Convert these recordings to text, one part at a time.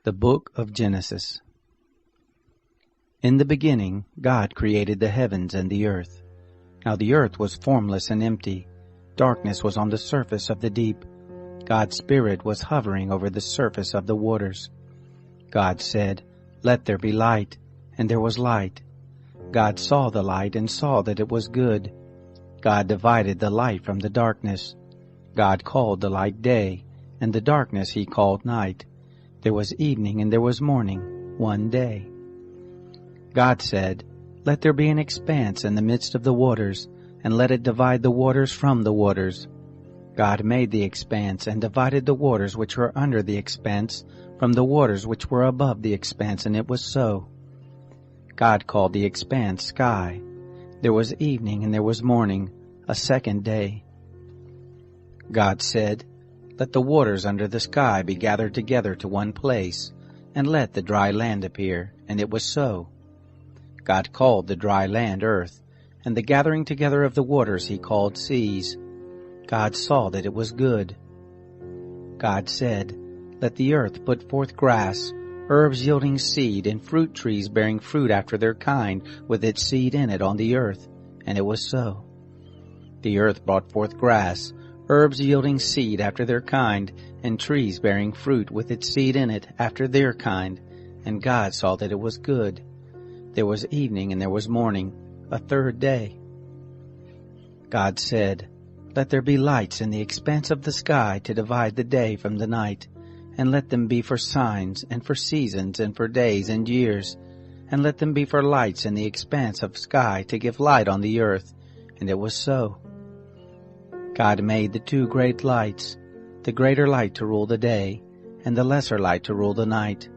The Book of Genesis. In the beginning, God created the heavens and the earth. Now the earth was formless and empty. Darkness was on the surface of the deep. God's Spirit was hovering over the surface of the waters. God said, "Let there be light," and there was light. God saw the light and saw that it was good. God divided the light from the darkness. God called the light day, and the darkness he called night. There was evening and there was morning, one day. God said, "Let there be an expanse in the midst of the waters, and let it divide the waters from the waters." God made the expanse and divided the waters which were under the expanse from the waters which were above the expanse, and it was so. God called the expanse sky. There was evening and there was morning, a second day. God said, "Let the waters under the sky be gathered together to one place, and let the dry land appear," and it was so. God called the dry land earth, and the gathering together of the waters he called seas. God saw that it was good. God said, "Let the earth put forth grass, herbs yielding seed, and fruit trees bearing fruit after their kind, with its seed in it on the earth," and it was so. The earth brought forth grass, herbs yielding seed after their kind, and trees bearing fruit with its seed in it after their kind. And God saw that it was good. There was evening and there was morning, a third day. God said, "Let there be lights in the expanse of the sky to divide the day from the night, and let them be for signs, and for seasons, and for days and years, and let them be for lights in the expanse of sky to give light on the earth." And it was so. God made the two great lights, the greater light to rule the day, and the lesser light to rule the night.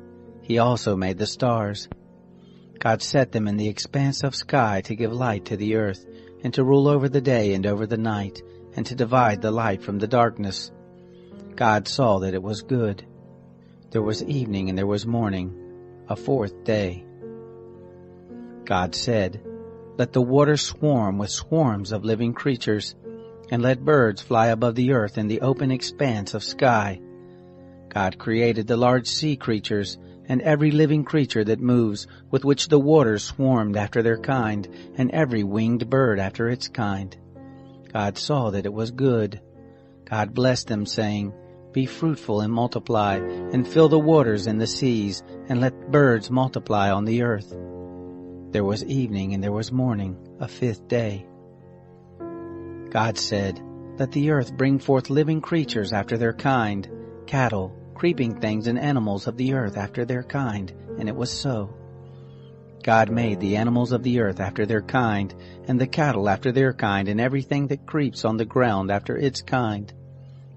He also made the stars. God set them in the expanse of sky to give light to the earth, and to rule over the day and over the night, and to divide the light from the darkness. God saw that it was good. There was evening and there was morning, a fourth day. God said, "Let the waters swarm with swarms of living creatures, and let birds fly above the earth in the open expanse of sky." God created the large sea creatures, and every living creature that moves, with which the waters swarmed after their kind, and every winged bird after its kind. God saw that it was good. God blessed them, saying, "Be fruitful and multiply, and fill the waters and the seas, and let birds multiply on the earth." There was evening and there was morning, a fifth day. God said, "Let the earth bring forth living creatures after their kind, cattle, creeping things, and animals of the earth after their kind," and it was so. God made the animals of the earth after their kind, and the cattle after their kind, and everything that creeps on the ground after its kind.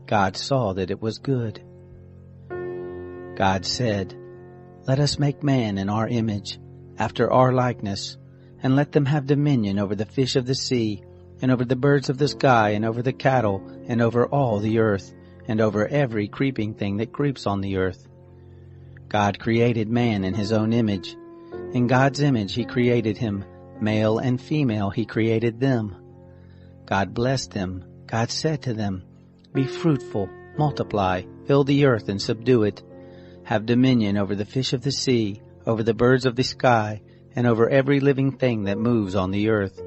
God saw that it was good. God said, "Let us make man in our image, after our likeness, and let them have dominion over the fish of the sea, and over the birds of the sky, and over the cattle, and over all the earth, and over every creeping thing that creeps on the earth." God created man in his own image. In God's image he created him, male and female he created them. God blessed them. God said to them, "Be fruitful, multiply, fill the earth and subdue it. Have dominion over the fish of the sea, over the birds of the sky, and over every living thing that moves on the earth."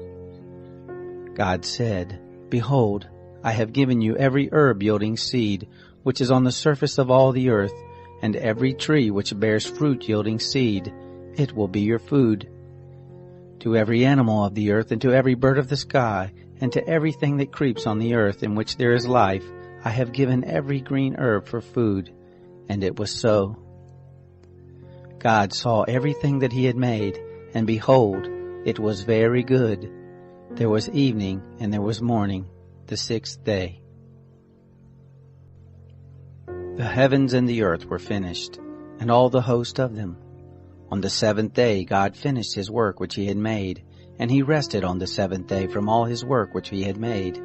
God said, "Behold, I have given you every herb yielding seed, which is on the surface of all the earth, and every tree which bears fruit yielding seed. It will be your food. To every animal of the earth, and to every bird of the sky, and to everything that creeps on the earth in which there is life, I have given every green herb for food." And it was so. God saw everything that he had made, and behold, it was very good. There was evening and there was morning, the sixth day. The heavens and the earth were finished, and all the host of them. On the seventh day God finished his work which he had made, and he rested on the seventh day from all his work which he had made.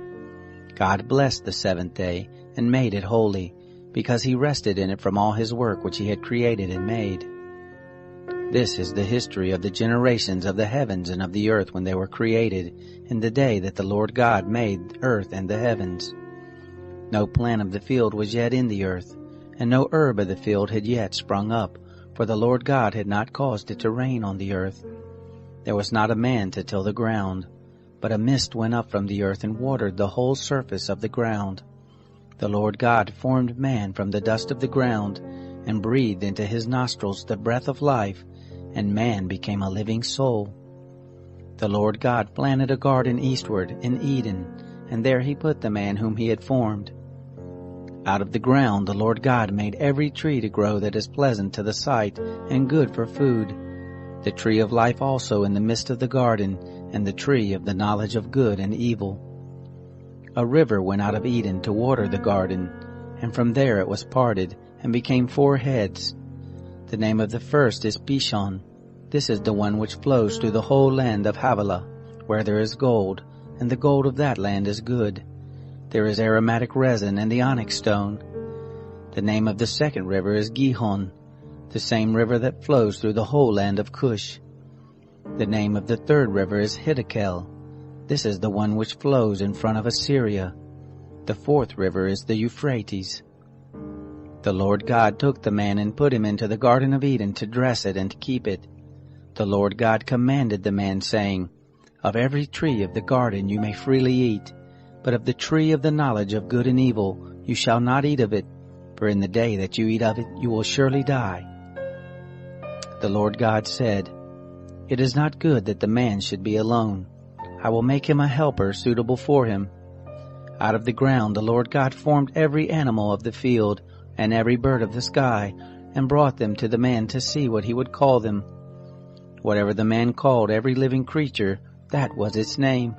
God blessed the seventh day, and made it holy, because he rested in it from all his work which he had created and made. This is the history of the generations of the heavens and of the earth when they were created, in the day that the Lord God made the earth and the heavens. No plant of the field was yet in the earth, and no herb of the field had yet sprung up, for the Lord God had not caused it to rain on the earth. There was not a man to till the ground, but a mist went up from the earth and watered the whole surface of the ground. The Lord God formed man from the dust of the ground, and breathed into his nostrils the breath of life, and man became a living soul. The Lord God planted a garden eastward in Eden, and there he put the man whom he had formed. Out of the ground the Lord God made every tree to grow that is pleasant to the sight and good for food, the tree of life also in the midst of the garden, and the tree of the knowledge of good and evil. A river went out of Eden to water the garden, and from there it was parted, and became 4 heads. The name of the first is Pishon. This is the one which flows through the whole land of Havilah, where there is gold, and the gold of that land is good. There is aromatic resin and the onyx stone. The name of the second river is Gihon, the same river that flows through the whole land of Cush. The name of the third river is Hiddekel. This is the one which flows in front of Assyria. The fourth river is the Euphrates. The Lord God took the man and put him into the Garden of Eden to dress it and to keep it. The Lord God commanded the man, saying, Of every tree of the garden you may freely eat, but of the tree of the knowledge of good and evil you shall not eat of it, for in the day that you eat of it you will surely die. The Lord God said, It is not good that the man should be alone. I will make him a helper suitable for him. Out of the ground the Lord God formed every animal of the field and every bird of the sky, and brought them to the man to see what he would call them. Whatever the man called every living creature, that was its name.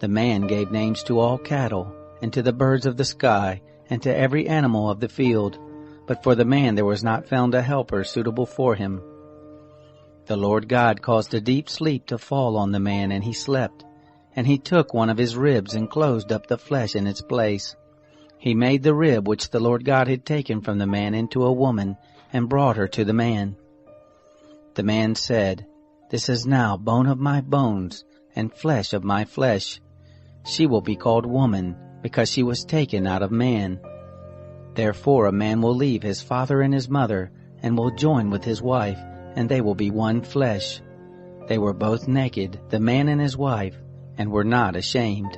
The man gave names to all cattle, and to the birds of the sky, and to every animal of the field. But for the man there was not found a helper suitable for him. The Lord God caused a deep sleep to fall on the man, and he slept. And he took one of his ribs and closed up the flesh in its place. He made the rib which the Lord God had taken from the man into a woman, and brought her to the man. The man said, This is now bone of my bones, and flesh of my flesh. She will be called woman, because she was taken out of man. Therefore a man will leave his father and his mother, and will join with his wife, and they will be one flesh. They were both naked, the man and his wife, and were not ashamed.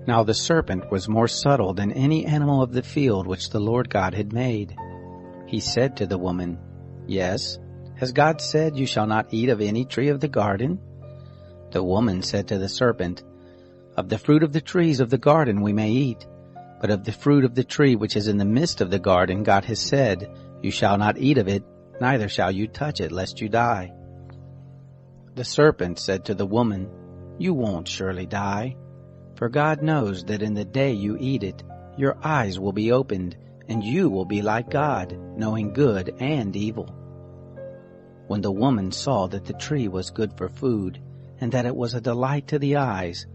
Now the serpent was more subtle than any animal of the field which the Lord God had made. He said to the woman, Yes, has God said, You shall not eat of any tree of the garden? The woman said to the serpent, Of the fruit of the trees of the garden we may eat, but of the fruit of the tree which is in the midst of the garden God has said, You shall not eat of it, neither shall you touch it, lest you die. The serpent said to the woman, You won't surely die. For God knows that in the day you eat it, your eyes will be opened, and you will be like God, knowing good and evil. When the woman saw that the tree was good for food, and that it was a delight to the eyes,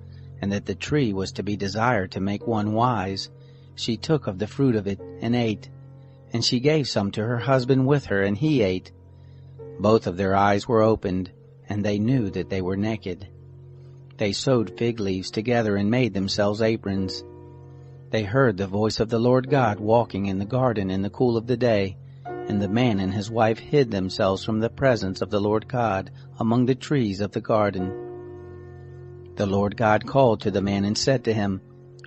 and that the tree was to be desired to make one wise, she took of the fruit of it and ate. And she gave some to her husband with her, and he ate. Both of their eyes were opened, and they knew that they were naked. They sewed fig leaves together and made themselves aprons. They heard the voice of the Lord God walking in the garden in the cool of the day, and the man and his wife hid themselves from the presence of the Lord God among the trees of the garden. The Lord God called to the man and said to him,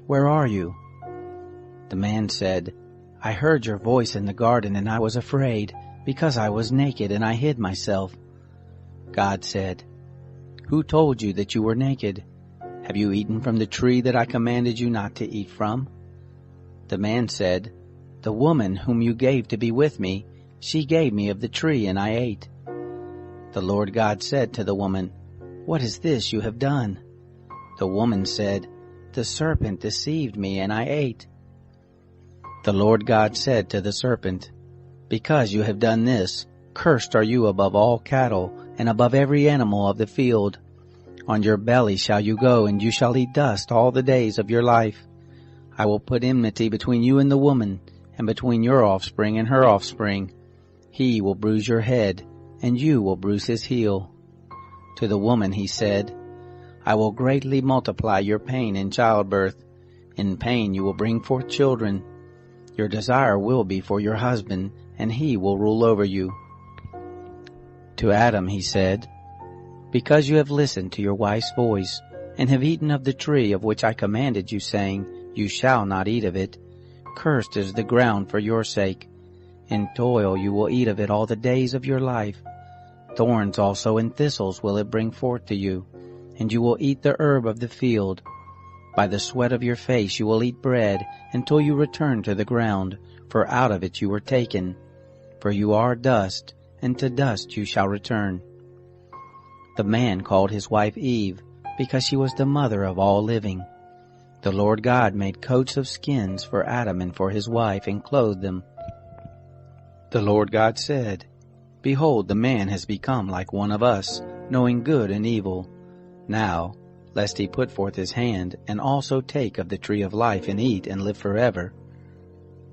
Where are you? The man said, I heard your voice in the garden, and I was afraid, because I was naked, and I hid myself. God said, Who told you that you were naked? Have you eaten from the tree that I commanded you not to eat from? The man said, The woman whom you gave to be with me, she gave me of the tree, and I ate. The Lord God said to the woman, What is this you have done? The woman said, The serpent deceived me, and I ate. The Lord God said to the serpent, Because you have done this, cursed are you above all cattle, and above every animal of the field. On your belly shall you go, and you shall eat dust all the days of your life. I will put enmity between you and the woman, and between your offspring and her offspring. He will bruise your head, and you will bruise his heel. To the woman he said, I will greatly multiply your pain in childbirth. In pain you will bring forth children. Your desire will be for your husband, and he will rule over you." To Adam he said, "Because you have listened to your wife's voice, and have eaten of the tree of which I commanded you, saying, 'You shall not eat of it,' cursed is the ground for your sake. In toil you will eat of it all the days of your life. Thorns also and thistles will it bring forth to you, and you will eat the herb of the field. By the sweat of your face you will eat bread, until you return to the ground, for out of it you were taken. For you are dust, and to dust you shall return." The man called his wife Eve, because she was the mother of all living. The Lord God made coats of skins for Adam and for his wife, and clothed them. The Lord God said, "Behold, the man has become like one of us, knowing good and evil. Now, lest he put forth his hand, and also take of the tree of life, and eat, and live forever."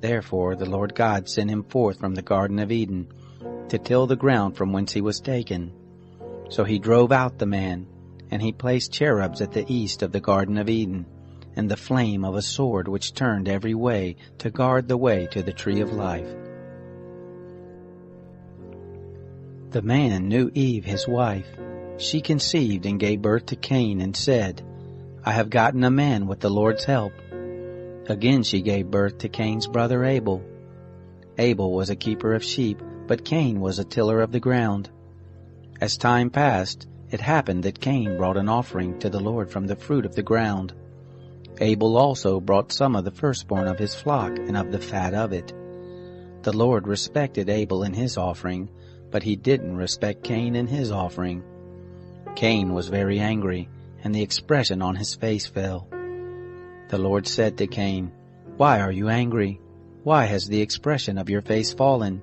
Therefore the Lord God sent him forth from the Garden of Eden, to till the ground from whence he was taken. So he drove out the man, and he placed cherubs at the east of the Garden of Eden, and the flame of a sword which turned every way, to guard the way to the tree of life. The man knew Eve his wife. She conceived and gave birth to Cain, and said, "I have gotten a man with the Lord's help." Again she gave birth to Cain's brother Abel. Abel was a keeper of sheep, but Cain was a tiller of the ground. As time passed, it happened that Cain brought an offering to the Lord from the fruit of the ground. Abel also brought some of the firstborn of his flock and of the fat of it. The Lord respected Abel and his offering, but he didn't respect Cain and his offering. Cain was very angry, and the expression on his face fell. The Lord said to Cain, "Why are you angry? Why has the expression of your face fallen?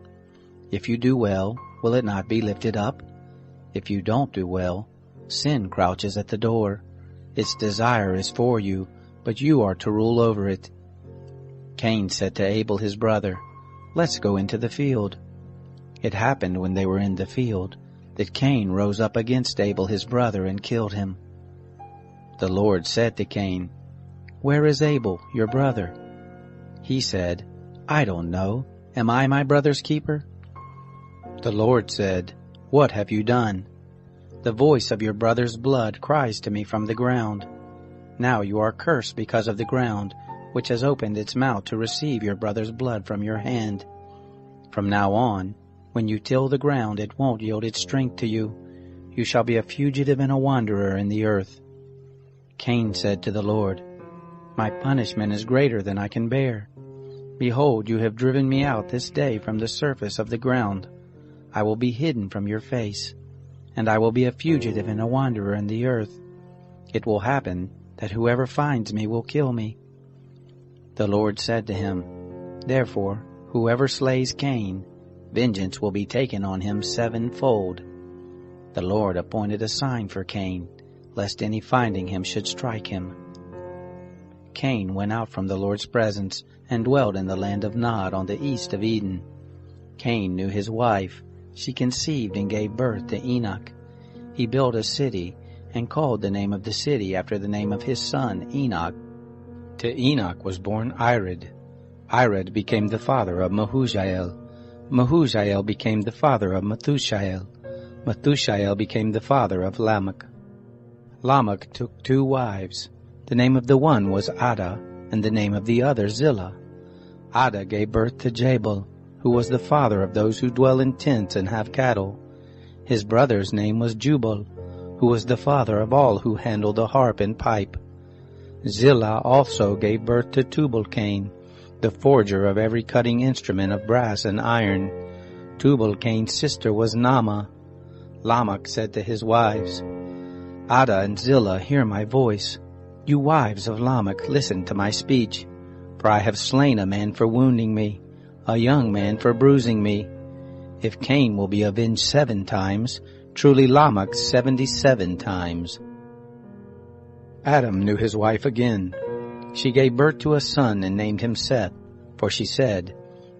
If you do well, will it not be lifted up? If you don't do well, sin crouches at the door. Its desire is for you, but you are to rule over it." Cain said to Abel his brother, "Let's go into the field." It happened when they were in the field, that Cain rose up against Abel his brother and killed him. The Lord said to Cain, "Where is Abel, your brother?" He said, "I don't know. Am I my brother's keeper?" The Lord said, "What have you done?" "The voice of your brother's blood cries to me from the ground. Now you are cursed because of the ground, which has opened its mouth to receive your brother's blood from your hand. From now on, when you till the ground, it won't yield its strength to you. You shall be a fugitive and a wanderer in the earth." Cain said to the Lord, "My punishment is greater than I can bear. Behold, you have driven me out this day from the surface of the ground. I will be hidden from your face, and I will be a fugitive and a wanderer in the earth. It will happen that whoever finds me will kill me." The Lord said to him, "Therefore, whoever slays Cain, vengeance will be taken on him sevenfold." The Lord appointed a sign for Cain, lest any finding him should strike him. Cain went out from the Lord's presence, and dwelt in the land of Nod on the east of Eden. Cain knew his wife. She conceived and gave birth to Enoch. He built a city, and called the name of the city after the name of his son Enoch. To Enoch was born Irad. Irad became the father of Mehujael. Mehujael became the father of Methushael. Methushael became the father of Lamech. Lamech took 2 wives. The name of the one was Ada, and the name of the other Zillah. Ada gave birth to Jabal, who was the father of those who dwell in tents and have cattle. His brother's name was Jubal, who was the father of all who handle the harp and pipe. Zillah also gave birth to Tubal-Cain, the forger of every cutting instrument of brass and iron. Tubal-Cain's sister was Naamah. Lamech said to his wives, "Ada and Zillah, hear my voice. You wives of Lamech, listen to my speech. For I have slain a man for wounding me, a young man for bruising me. If Cain will be avenged 7 times, truly Lamech 77 times. Adam knew his wife again. She gave birth to a son and named him Seth, for she said,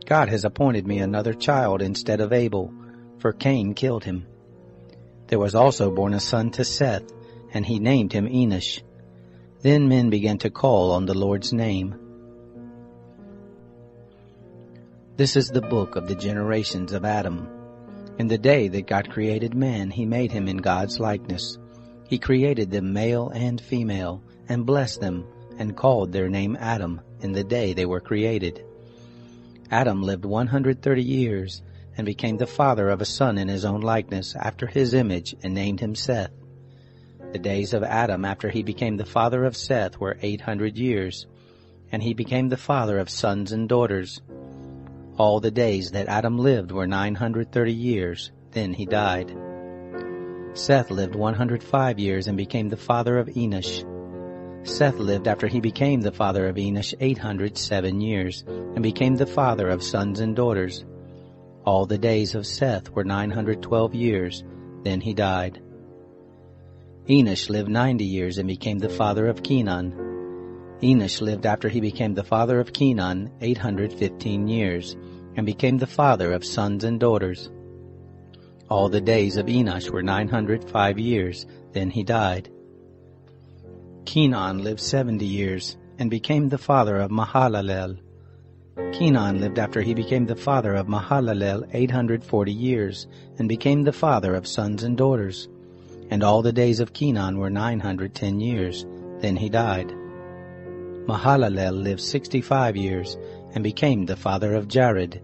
God has appointed me another child instead of Abel, for Cain killed him. There was also born a son to Seth, and he named him Enosh. Then men began to call on the Lord's name. This is the book of the generations of Adam. In the day that God created man, he made him in God's likeness. He created them male and female, and blessed them, and called their name Adam in the day they were created. Adam lived 130 years, and became the father of a son in his own likeness, after his image, and named him Seth. The days of Adam after he became the father of Seth were 800 years, and he became the father of sons and daughters. All the days that Adam lived were 930 years, then he died. Seth lived 105 years and became the father of Enosh. Seth lived after he became the father of Enosh 807 years, and became the father of sons and daughters. All the days of Seth were 912 years, then he died. Enosh lived 90 years and became the father of Kenan. Enosh lived after he became the father of Kenan 815 years, and became the father of sons and daughters. All the days of Enosh were 905 years, then he died. Kenan lived 70 years, and became the father of Mahalalel. Kenan lived after he became the father of Mahalalel 840 years, and became the father of sons and daughters. And all the days of Kenan were 910 years, then he died. Mahalalel lived 65 years, and became the father of Jared.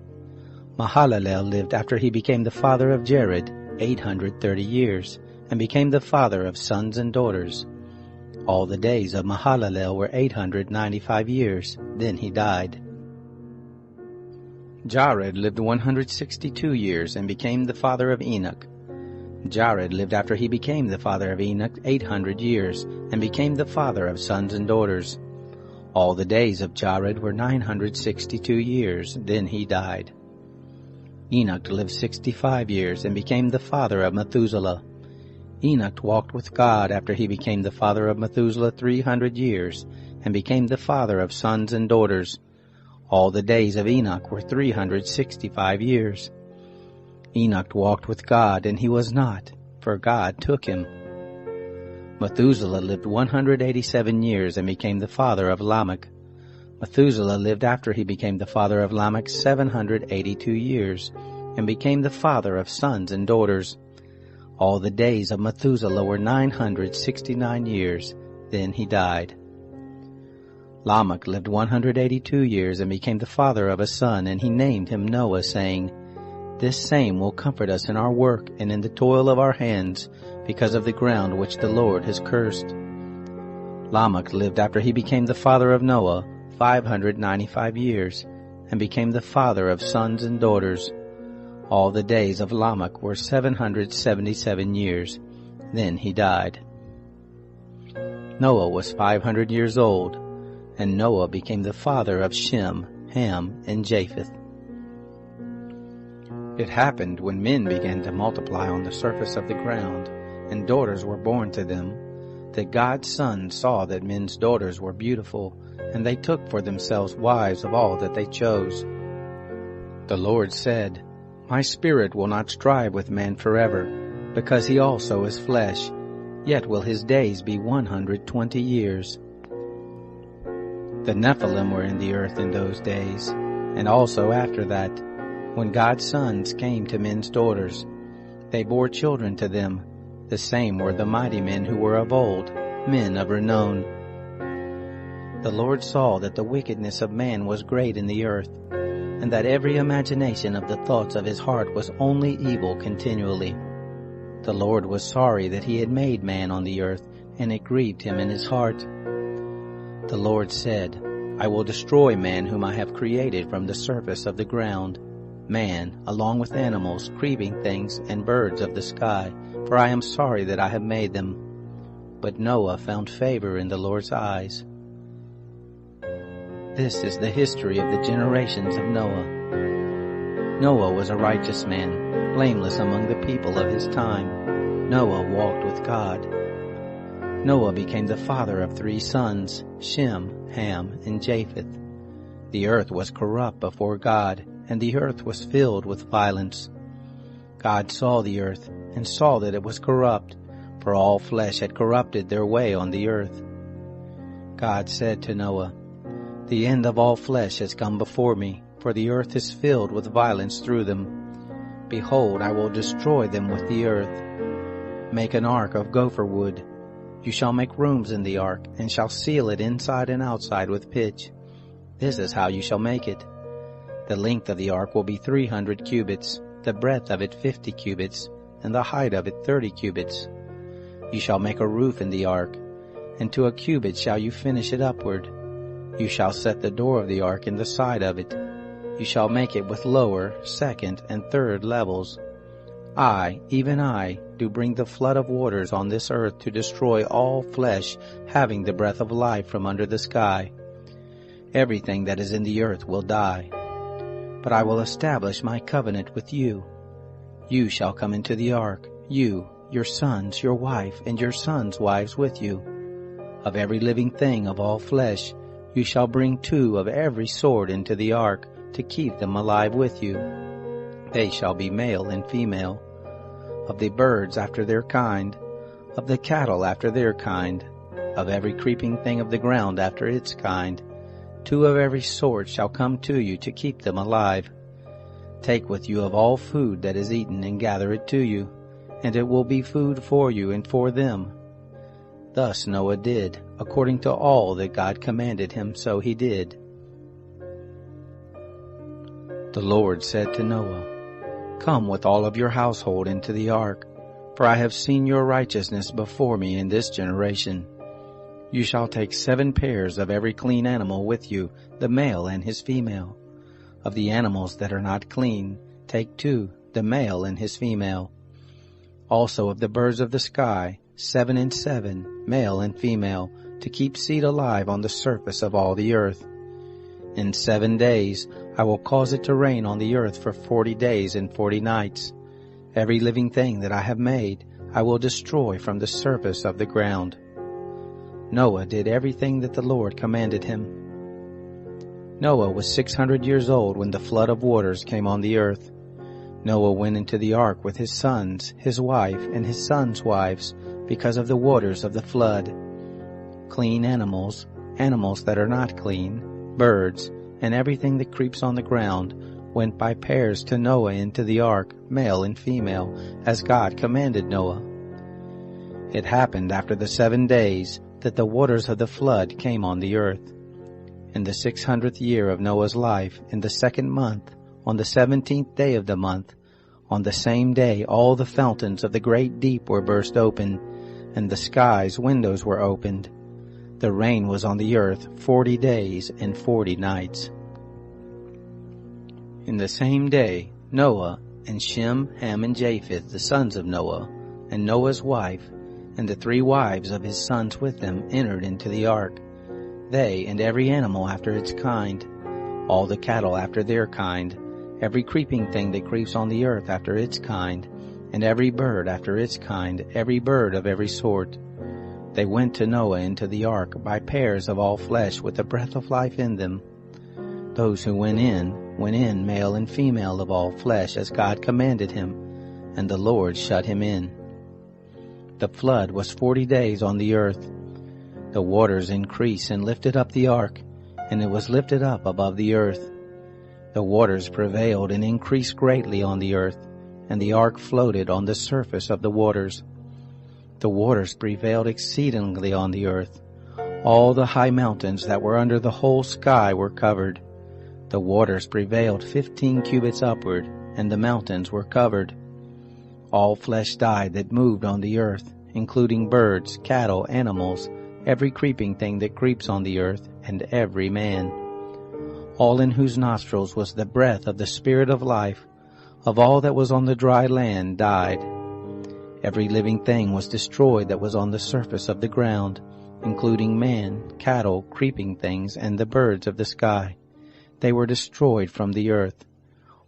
Mahalalel lived after he became the father of Jared 830 years, and became the father of sons and daughters. All the days of Mahalalel were 895 years, then he died. Jared lived 162 years, and became the father of Enoch. Jared lived after he became the father of Enoch 800 years, and became the father of sons and daughters. All the days of Jared were 962 years, then he died. Enoch lived 65 years, and became the father of Methuselah. Enoch walked with God after he became the father of Methuselah 300 years, and became the father of sons and daughters. All the days of Enoch were 365 years. Enoch walked with God, and he was not, for God took him. Methuselah lived 187 years, and became the father of Lamech. Methuselah lived after he became the father of Lamech 782 years, and became the father of sons and daughters. All the days of Methuselah were 969 years, then he died. Lamech lived 182 years, and became the father of a son, and he named him Noah, saying, "This same will comfort us in our work and in the toil of our hands, because of the ground which the Lord has cursed." Lamech lived after he became the father of Noah 595 years, and became the father of sons and daughters. All the days of Lamech were 777 years, then he died. Noah was 500 years old, and Noah became the father of Shem, Ham, and Japheth. It happened when men began to multiply on the surface of the ground, and daughters were born to them, that God's sons saw that men's daughters were beautiful, and they took for themselves wives of all that they chose. The Lord said, "My spirit will not strive with man forever, because he also is flesh, yet will his days be 120 years. The Nephilim were in the earth in those days, and also after that, when God's sons came to men's daughters. They bore children to them. The same were the mighty men who were of old, men of renown. The Lord saw that the wickedness of man was great in the earth, and that every imagination of the thoughts of his heart was only evil continually. The Lord was sorry that he had made man on the earth, and it grieved him in his heart. The Lord said, "I will destroy man whom I have created from the surface of the ground, man, along with animals, creeping things, and birds of the sky, for I am sorry that I have made them." But Noah found favor in the Lord's eyes. This is the history of the generations of Noah. Noah was a righteous man, blameless among the people of his time. Noah walked with God. Noah became the father of 3 sons, Shem, Ham, and Japheth. The earth was corrupt before God, and the earth was filled with violence. God saw the earth, and saw that it was corrupt, for all flesh had corrupted their way on the earth. God said to Noah, "The end of all flesh has come before me, for the earth is filled with violence through them. Behold, I will destroy them with the earth. Make an ark of gopher wood. You shall make rooms in the ark, and shall seal it inside and outside with pitch. This is how you shall make it. The length of the ark will be 300 cubits, the breadth of it 50 cubits, and the height of it 30 cubits. You shall make a roof in the ark, and to a cubit shall you finish it upward. You shall set the door of the ark in the side of it. You shall make it with lower, second, and third levels. I, even I, do bring the flood of waters on this earth to destroy all flesh having the breath of life from under the sky. Everything that is in the earth will die. But I will establish my covenant with you. You shall come into the ark, you, your sons, your wife, and your sons' wives with you. Of every living thing of all flesh, you shall bring 2 of every sort into the ark, to keep them alive with you. They shall be male and female. Of the birds after their kind, of the cattle after their kind, of every creeping thing of the ground after its kind, 2 of every sort shall come to you to keep them alive. Take with you of all food that is eaten, and gather it to you, and it will be food for you and for them. Thus Noah did, according to all that God commanded him, so he did. The Lord said to Noah, Come with all of your household into the ark, for I have seen your righteousness before me in this generation. You shall take 7 pairs of every clean animal with you, the male and his female. Of the animals that are not clean, take 2, the male and his female. Also of the birds of the sky, 7 and 7, male and female, to keep seed alive on the surface of all the earth. In 7 days I will cause it to rain on the earth for 40 days and 40 nights. Every living thing that I have made I will destroy from the surface of the ground. Noah did everything that the Lord commanded him. Noah was 600 years old when the flood of waters came on the earth. Noah went into the ark with his sons, his wife, and his sons' wives, because of the waters of the flood. Clean animals, animals that are not clean, birds, and everything that creeps on the ground, went by pairs to Noah into the ark, male and female, as God commanded Noah. It happened after the 7 days that the waters of the flood came on the earth. In the 600th year of Noah's life, in the 2nd month, on the 17th day of the month, on the same day all the fountains of the great deep were burst open, and the sky's windows were opened. The rain was on the earth 40 days and 40 nights. In the same day, Noah and Shem, Ham, and Japheth, the sons of Noah, and Noah's wife, and the 3 wives of his sons with them, entered into the ark. They and every animal after its kind, all the cattle after their kind, every creeping thing that creeps on the earth after its kind, and every bird after its kind, every bird of every sort. They went to Noah into the ark by pairs of all flesh with the breath of life in them. Those who went in male and female of all flesh, as God commanded him, and the Lord shut him in. The flood was 40 days on the earth. The waters increased and lifted up the ark, and it was lifted up above the earth. The waters prevailed and increased greatly on the earth, and the ark floated on the surface of the waters. The waters prevailed exceedingly on the earth. All the high mountains that were under the whole sky were covered. The waters prevailed 15 cubits upward, and the mountains were covered. All flesh died that moved on the earth, including birds, cattle, animals, every creeping thing that creeps on the earth, and every man. All in whose nostrils was the breath of the Spirit of life, of all that was on the dry land, died. Every living thing was destroyed that was on the surface of the ground, including man, cattle, creeping things, and the birds of the sky. They were destroyed from the earth.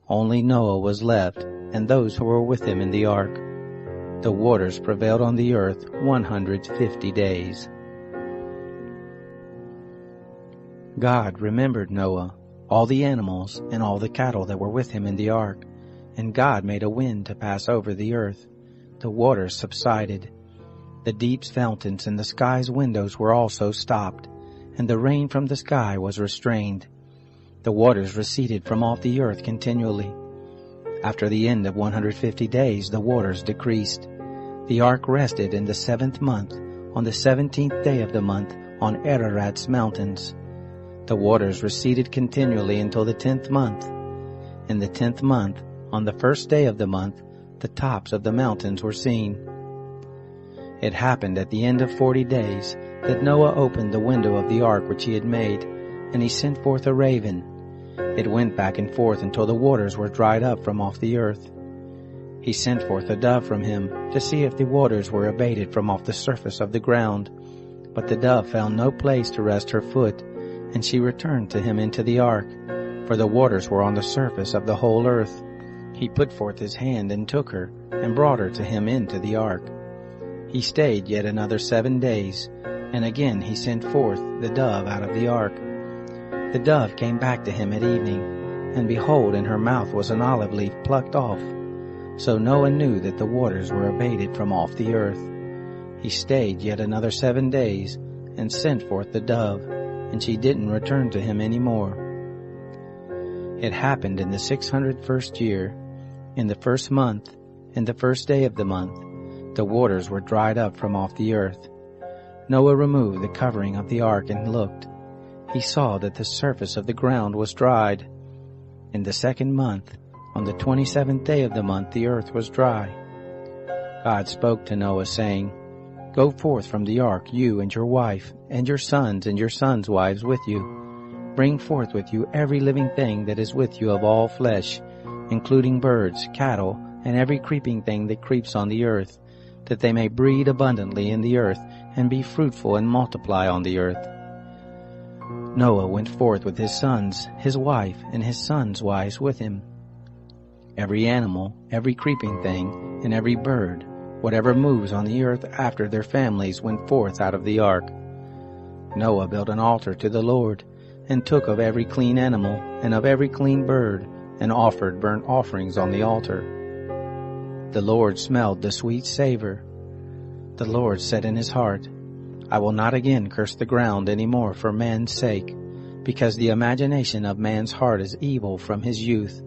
Only Noah was left, and those who were with him in the ark. The waters prevailed on the earth 150 days. God remembered Noah, all the animals, and all the cattle that were with him in the ark. And God made a wind to pass over the earth. The waters subsided. The deep's fountains and the sky's windows were also stopped, and the rain from the sky was restrained. The waters receded from off the earth continually. After the end of 150 days, the waters decreased. The ark rested in the 7th month, on the 17th day of the month, on Ararat's mountains. The waters receded continually until the 10th month. In the 10th month, on the 1st day of the month, the tops of the mountains were seen. It happened at the end of 40 days that Noah opened the window of the ark which he had made, and he sent forth a raven. It went back and forth until the waters were dried up from off the earth. He sent forth a dove from him to see if the waters were abated from off the surface of the ground. But the dove found no place to rest her foot, and she returned to him into the ark, for the waters were on the surface of the whole earth. He put forth his hand and took her, and brought her to him into the ark. He stayed yet another 7 days, and again he sent forth the dove out of the ark. The dove came back to him at evening, and behold, in her mouth was an olive leaf plucked off. So Noah knew that the waters were abated from off the earth. He stayed yet another 7 days, and sent forth the dove, and she didn't return to him any more. It happened in the 601st year, in the 1st month, in the 1st day of the month, the waters were dried up from off the earth. Noah removed the covering of the ark and looked. He saw that the surface of the ground was dried. In the 2nd month, on the 27th day of the month, the earth was dry. God spoke to Noah, saying, Go forth from the ark, you and your wife, and your sons' wives with you. Bring forth with you every living thing that is with you of all flesh, including birds, cattle, and every creeping thing that creeps on the earth, that they may breed abundantly in the earth, and be fruitful and multiply on the earth. Noah went forth with his sons, his wife, and his sons' wives with him. Every animal, every creeping thing, and every bird, whatever moves on the earth after their families, went forth out of the ark. Noah built an altar to the Lord, and took of every clean animal, and of every clean bird, and offered burnt offerings on the altar. The Lord smelled the sweet savor. The Lord said in his heart, I will not again curse the ground any more for man's sake, because the imagination of man's heart is evil from his youth.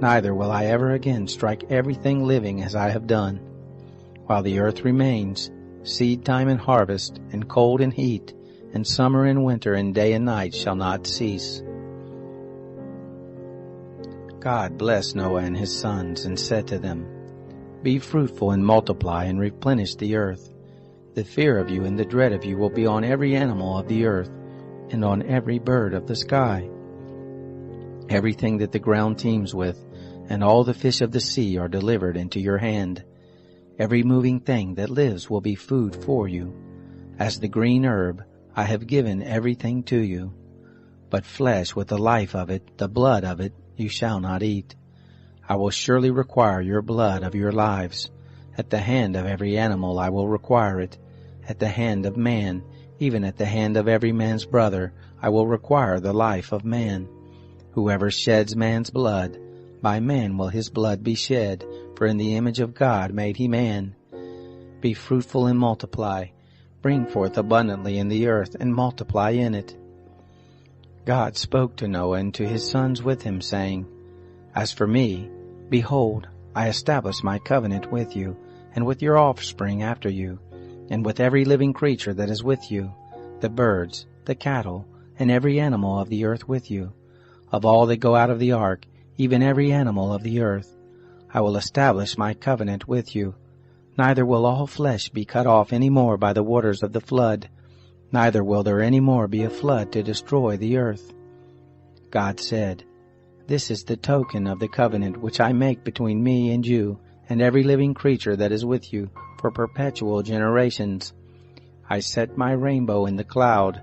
Neither will I ever again strike everything living as I have done. While the earth remains, seed time and harvest, and cold and heat, and summer and winter, and day and night shall not cease. God blessed Noah and his sons, and said to them, Be fruitful and multiply, and replenish the earth. The fear of you and the dread of you will be on every animal of the earth, and on every bird of the sky. Everything that the ground teems with, and all the fish of the sea are delivered into your hand. Every moving thing that lives will be food for you. As the green herb, I have given everything to you. But flesh with the life of it, the blood of it, you shall not eat. I will surely require your blood of your lives. At the hand of every animal I will require it. At the hand of man, even at the hand of every man's brother, I will require the life of man. Whoever sheds man's blood, by man will his blood be shed, for in the image of God made he man. Be fruitful and multiply. Bring forth abundantly in the earth, and multiply in it. God spoke to Noah and to his sons with him, saying, As for me, behold, I establish my covenant with you, and with your offspring after you, and with every living creature that is with you, the birds, the cattle, and every animal of the earth with you. Of all that go out of the ark, even every animal of the earth, I will establish my covenant with you. Neither will all flesh be cut off any more by the waters of the flood, neither will there any more be a flood to destroy the earth. God said, This is the token of the covenant which I make between me and you, and every living creature that is with you, for perpetual generations. I set my rainbow in the cloud,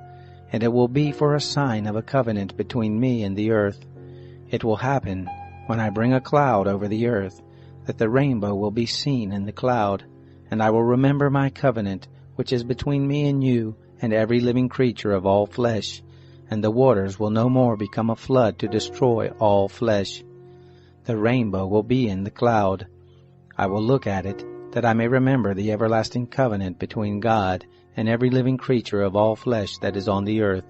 and it will be for a sign of a covenant between me and the earth. It will happen, when I bring a cloud over the earth, that the rainbow will be seen in the cloud, and I will remember my covenant, which is between me and you, and every living creature of all flesh, and the waters will no more become a flood to destroy all flesh. The rainbow will be in the cloud. I will look at it, that I may remember the everlasting covenant between God and every living creature of all flesh that is on the earth.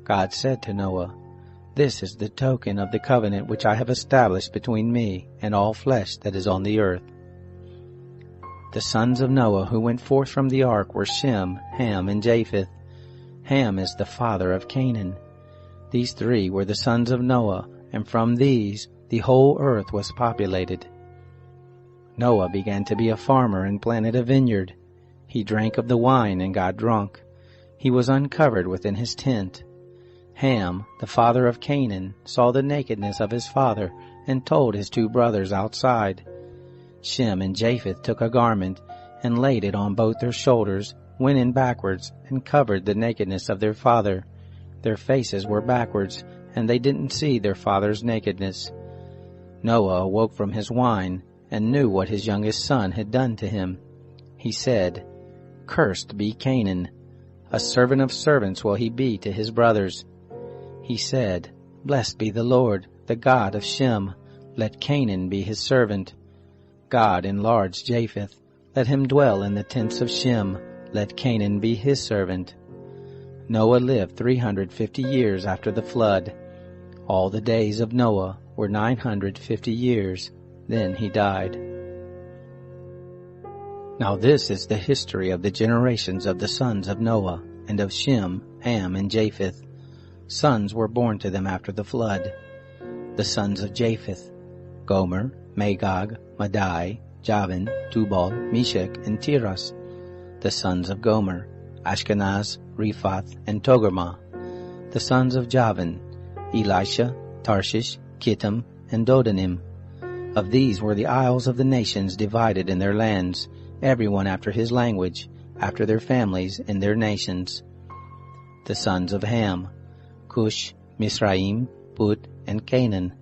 God said to Noah, This is the token of the covenant which I have established between me and all flesh that is on the earth. The sons of Noah who went forth from the ark were Shem, Ham, and Japheth. Ham is the father of Canaan. These three were the sons of Noah, and from these the whole earth was populated. Noah began to be a farmer and planted a vineyard. He drank of the wine and got drunk. He was uncovered within his tent. Ham, the father of Canaan, saw the nakedness of his father and told his two brothers outside. Shem and Japheth took a garment and laid it on both their shoulders, went in backwards, and covered the nakedness of their father. Their faces were backwards, and they didn't see their father's nakedness. Noah awoke from his wine and knew what his youngest son had done to him. He said, "Cursed be Canaan. A servant of servants will he be to his brothers." He said, "Blessed be the Lord, the God of Shem. Let Canaan be his servant." God enlarged Japheth. Let him dwell in the tents of Shem. Let Canaan be his servant. Noah lived 350 years after the flood. All the days of Noah were 950 years. Then he died. Now this is the history of the generations of the sons of Noah, and of Shem, Ham, and Japheth. Sons were born to them after the flood. The sons of Japheth: Gomer, Magog, Madai, Javan, Tubal, Meshech, and Tiras. The sons of Gomer: Ashkenaz, Riphath, and Togarmah. The sons of Javan: Elisha, Tarshish, Kittim, and Dodanim. Of these were the isles of the nations divided in their lands, everyone after his language, after their families in their nations. The sons of Ham: Cush, Mizraim, Put, and Canaan.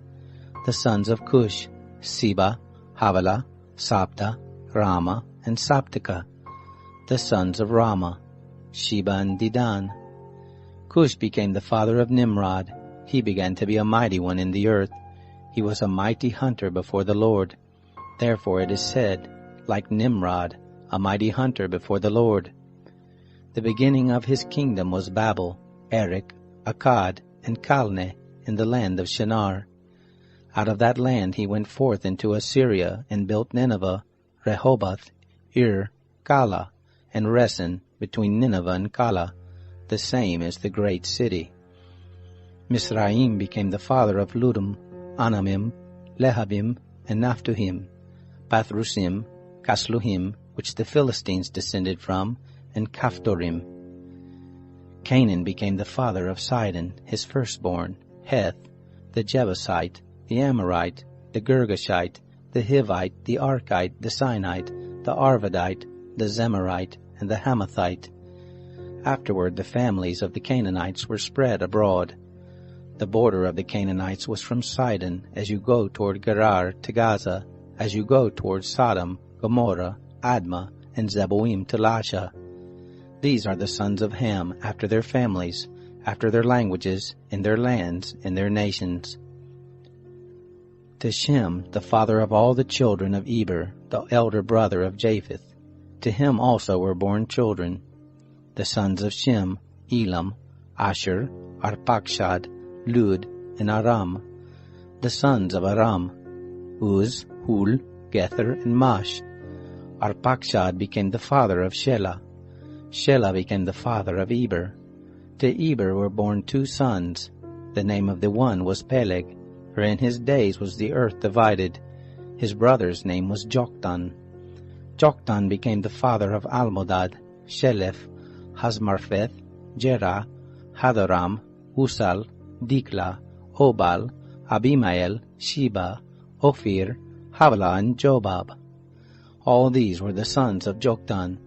The sons of Cush: Seba, Havilah, Sabta, Rama, and Sabteka. The sons of Rama: Sheba and Dedan. Cush became the father of Nimrod. He began to be a mighty one in the earth. He was a mighty hunter before the Lord. Therefore it is said, like Nimrod, a mighty hunter before the Lord. The beginning of his kingdom was Babel, Erech, Akkad, and Calneh in the land of Shinar. Out of that land he went forth into Assyria and built Nineveh, Rehoboth, Ir, Calah, and Resen between Nineveh and Calah. The same is the great city. Mizraim became the father of Ludum, Anamim, Lehabim, and Naphtuhim, Pathrusim, Casluhim, which the Philistines descended from, and Caphtorim. Canaan became the father of Sidon, his firstborn, Heth, the Jebusite, the Amorite, the Girgashite, the Hivite, the Archite, the Sinite, the Arvadite, the Zemarite, and the Hamathite. Afterward the families of the Canaanites were spread abroad. The border of the Canaanites was from Sidon, as you go toward Gerar to Gaza, as you go toward Sodom, Gomorrah, Admah, and Zeboim to Lasha. These are the sons of Ham after their families, after their languages, in their lands, in their nations. To Shem, the father of all the children of Eber, the elder brother of Japheth, to him also were born children. The sons of Shem: Elam, Asher, Arpachshad, Lud, and Aram. The sons of Aram: Uz, Hul, Gether, and Mash. Arpachshad became the father of Shelah. Shelah became the father of Eber. To Eber were born two sons. The name of the one was Peleg, for in his days was the earth divided. His brother's name was Joktan. Joktan became the father of Almodad, Sheleph, Hazmarpheth, Jerah, Hadoram, Usal, Dikla, Obal, Abimael, Sheba, Ophir, Havilah, and Jobab. All these were the sons of Joktan.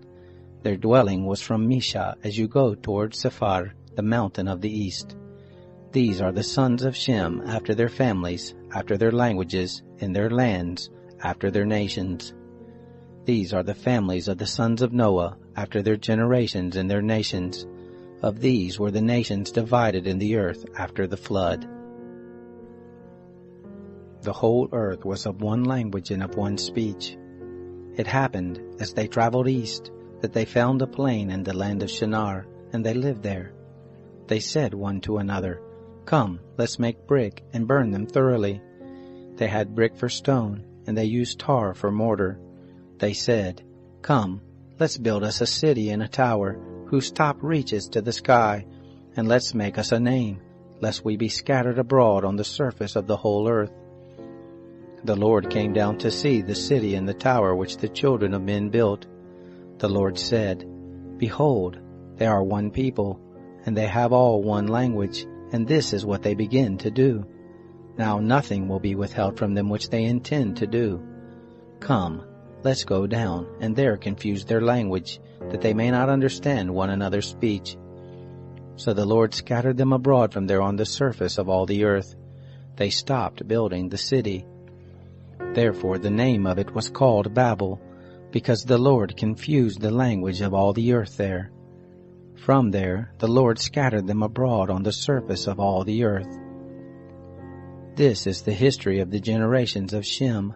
Their dwelling was from Misha as you go toward Sephar, the mountain of the east. These are the sons of Shem after their families, after their languages, in their lands, after their nations. These are the families of the sons of Noah after their generations in their nations. Of these were the nations divided in the earth after the flood. The whole earth was of one language and of one speech. It happened, as they traveled east, that they found a plain in the land of Shinar, and they lived there. They said one to another, Come, let's make brick and burn them thoroughly. They had brick for stone, and they used tar for mortar. They said, Come, let's build us a city and a tower, whose top reaches to the sky, and let's make us a name, lest we be scattered abroad on the surface of the whole earth. The Lord came down to see the city and the tower which the children of men built. The Lord said, Behold, they are one people, and they have all one language, and this is what they begin to do. Now nothing will be withheld from them which they intend to do. Come, let's go down, and there confuse their language, that they may not understand one another's speech. So the Lord scattered them abroad from there on the surface of all the earth. They stopped building the city. Therefore the name of it was called Babel, because the Lord confused the language of all the earth there. From there the Lord scattered them abroad on the surface of all the earth. This is the history of the generations of Shem.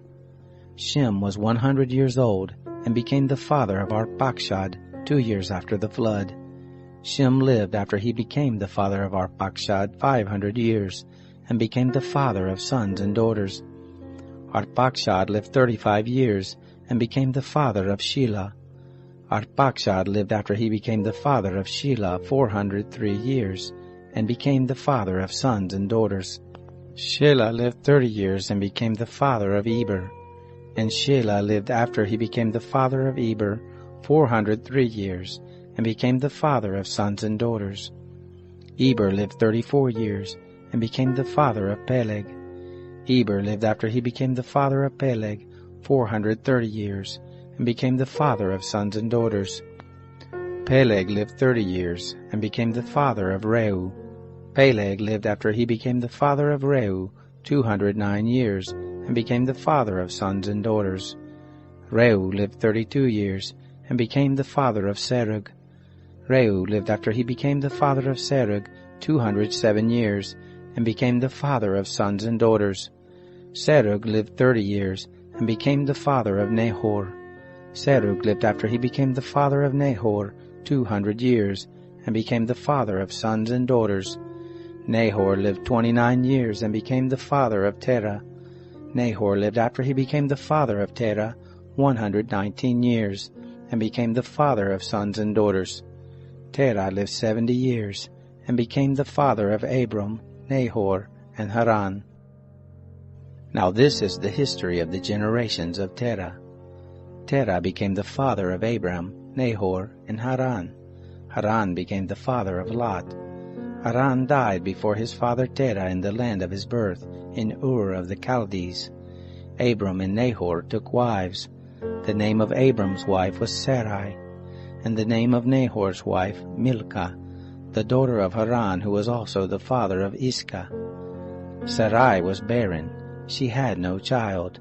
Shem was 100 years old, and became the father of Arpachshad 2 years after the flood. Shem lived after he became the father of Arpachshad 500 years, and became the father of sons and daughters. Arpachshad lived 35 years, and became the father of Shelah. Arpachshad lived after he became the father of Shelah 403 years, and became the father of sons and daughters. Shelah lived 30 years, and became the father of Eber. And Shelah lived after he became the father of Eber 403 years, and became the father of sons and daughters. Eber lived 34 years, and became the father of Peleg. Eber lived after he became the father of Peleg 430 years, and became the father of sons and daughters. Peleg lived 30 years, and became the father of Reu. Peleg lived after he became the father of Reu 209 years, and became the father of sons and daughters. Reu lived 32 years, and became the father of Serug. Reu lived after he became the father of Serug 207 years, and became the father of sons and daughters. Serug lived 30 years, and became the father of Nahor. Serug lived after he became the father of Nahor 200 years, and became the father of sons and daughters. Nahor lived 29 years, and became the father of Terah. Nahor lived after he became the father of Terah 119 years, and became the father of sons and daughters. Terah lived 70 years, and became the father of Abram, Nahor, and Haran. Now this is the history of the generations of Terah. Terah became the father of Abram, Nahor, and Haran. Haran became the father of Lot. Haran died before his father Terah in the land of his birth, in Ur of the Chaldees. Abram and Nahor took wives. The name of Abram's wife was Sarai, and the name of Nahor's wife Milcah, the daughter of Haran, who was also the father of Iscah. Sarai was barren. She had no child.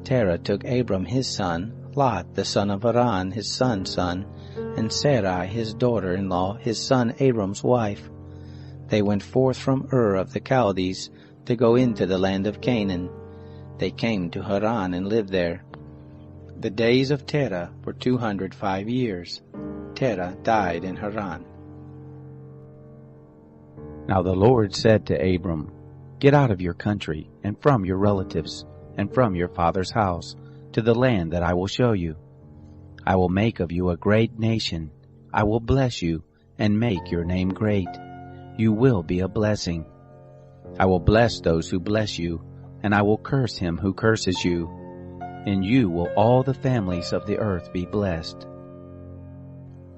Terah took Abram his son, Lot the son of Haran his son's son, and Sarai his daughter-in-law, his son Abram's wife. They went forth from Ur of the Chaldees to go into the land of Canaan. They came to Haran and lived there. The days of Terah were 205 years. Terah died in Haran. Now the Lord said to Abram, Get out of your country, and from your relatives, and from your father's house, to the land that I will show you. I will make of you a great nation. I will bless you, and make your name great. You will be a blessing. I will bless those who bless you, and I will curse him who curses you. In you will all the families of the earth be blessed.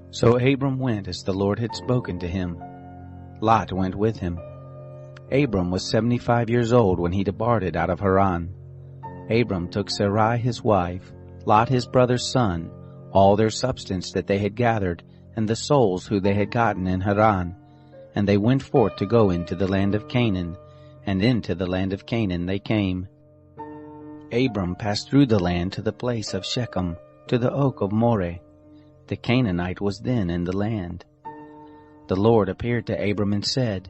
So Abram went as the Lord had spoken to him. Lot went with him. Abram was 75 years old when he departed out of Haran. Abram took Sarai his wife, Lot his brother's son, all their substance that they had gathered, and the souls who they had gotten in Haran. And they went forth to go into the land of Canaan, and into the land of Canaan they came. Abram passed through the land to the place of Shechem, to the oak of Moreh. The Canaanite was then in the land. The Lord appeared to Abram and said,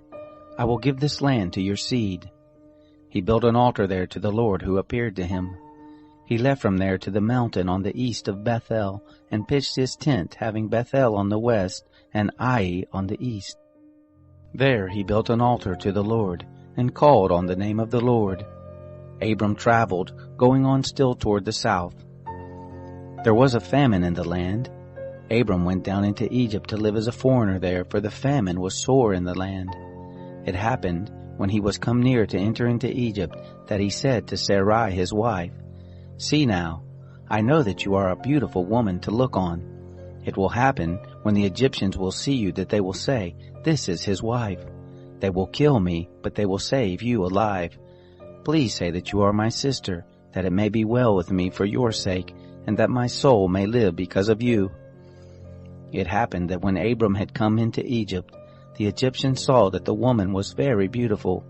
I will give this land to your seed. He built an altar there to the Lord who appeared to him. He left from there to the mountain on the east of Bethel, and pitched his tent, having Bethel on the west and Ai on the east. There he built an altar to the Lord, and called on the name of the Lord. Abram traveled, going on still toward the south. There was a famine in the land. Abram went down into Egypt to live as a foreigner there, for the famine was sore in the land. It happened, when he was come near to enter into Egypt, that he said to Sarai his wife, See now, I know that you are a beautiful woman to look on. It will happen, when the Egyptians will see you, that they will say, This is his wife. They will kill me, but they will save you alive. Please say that you are my sister, that it may be well with me for your sake, and that my soul may live because of you. It happened that when Abram had come into Egypt, the Egyptians saw that the woman was very beautiful.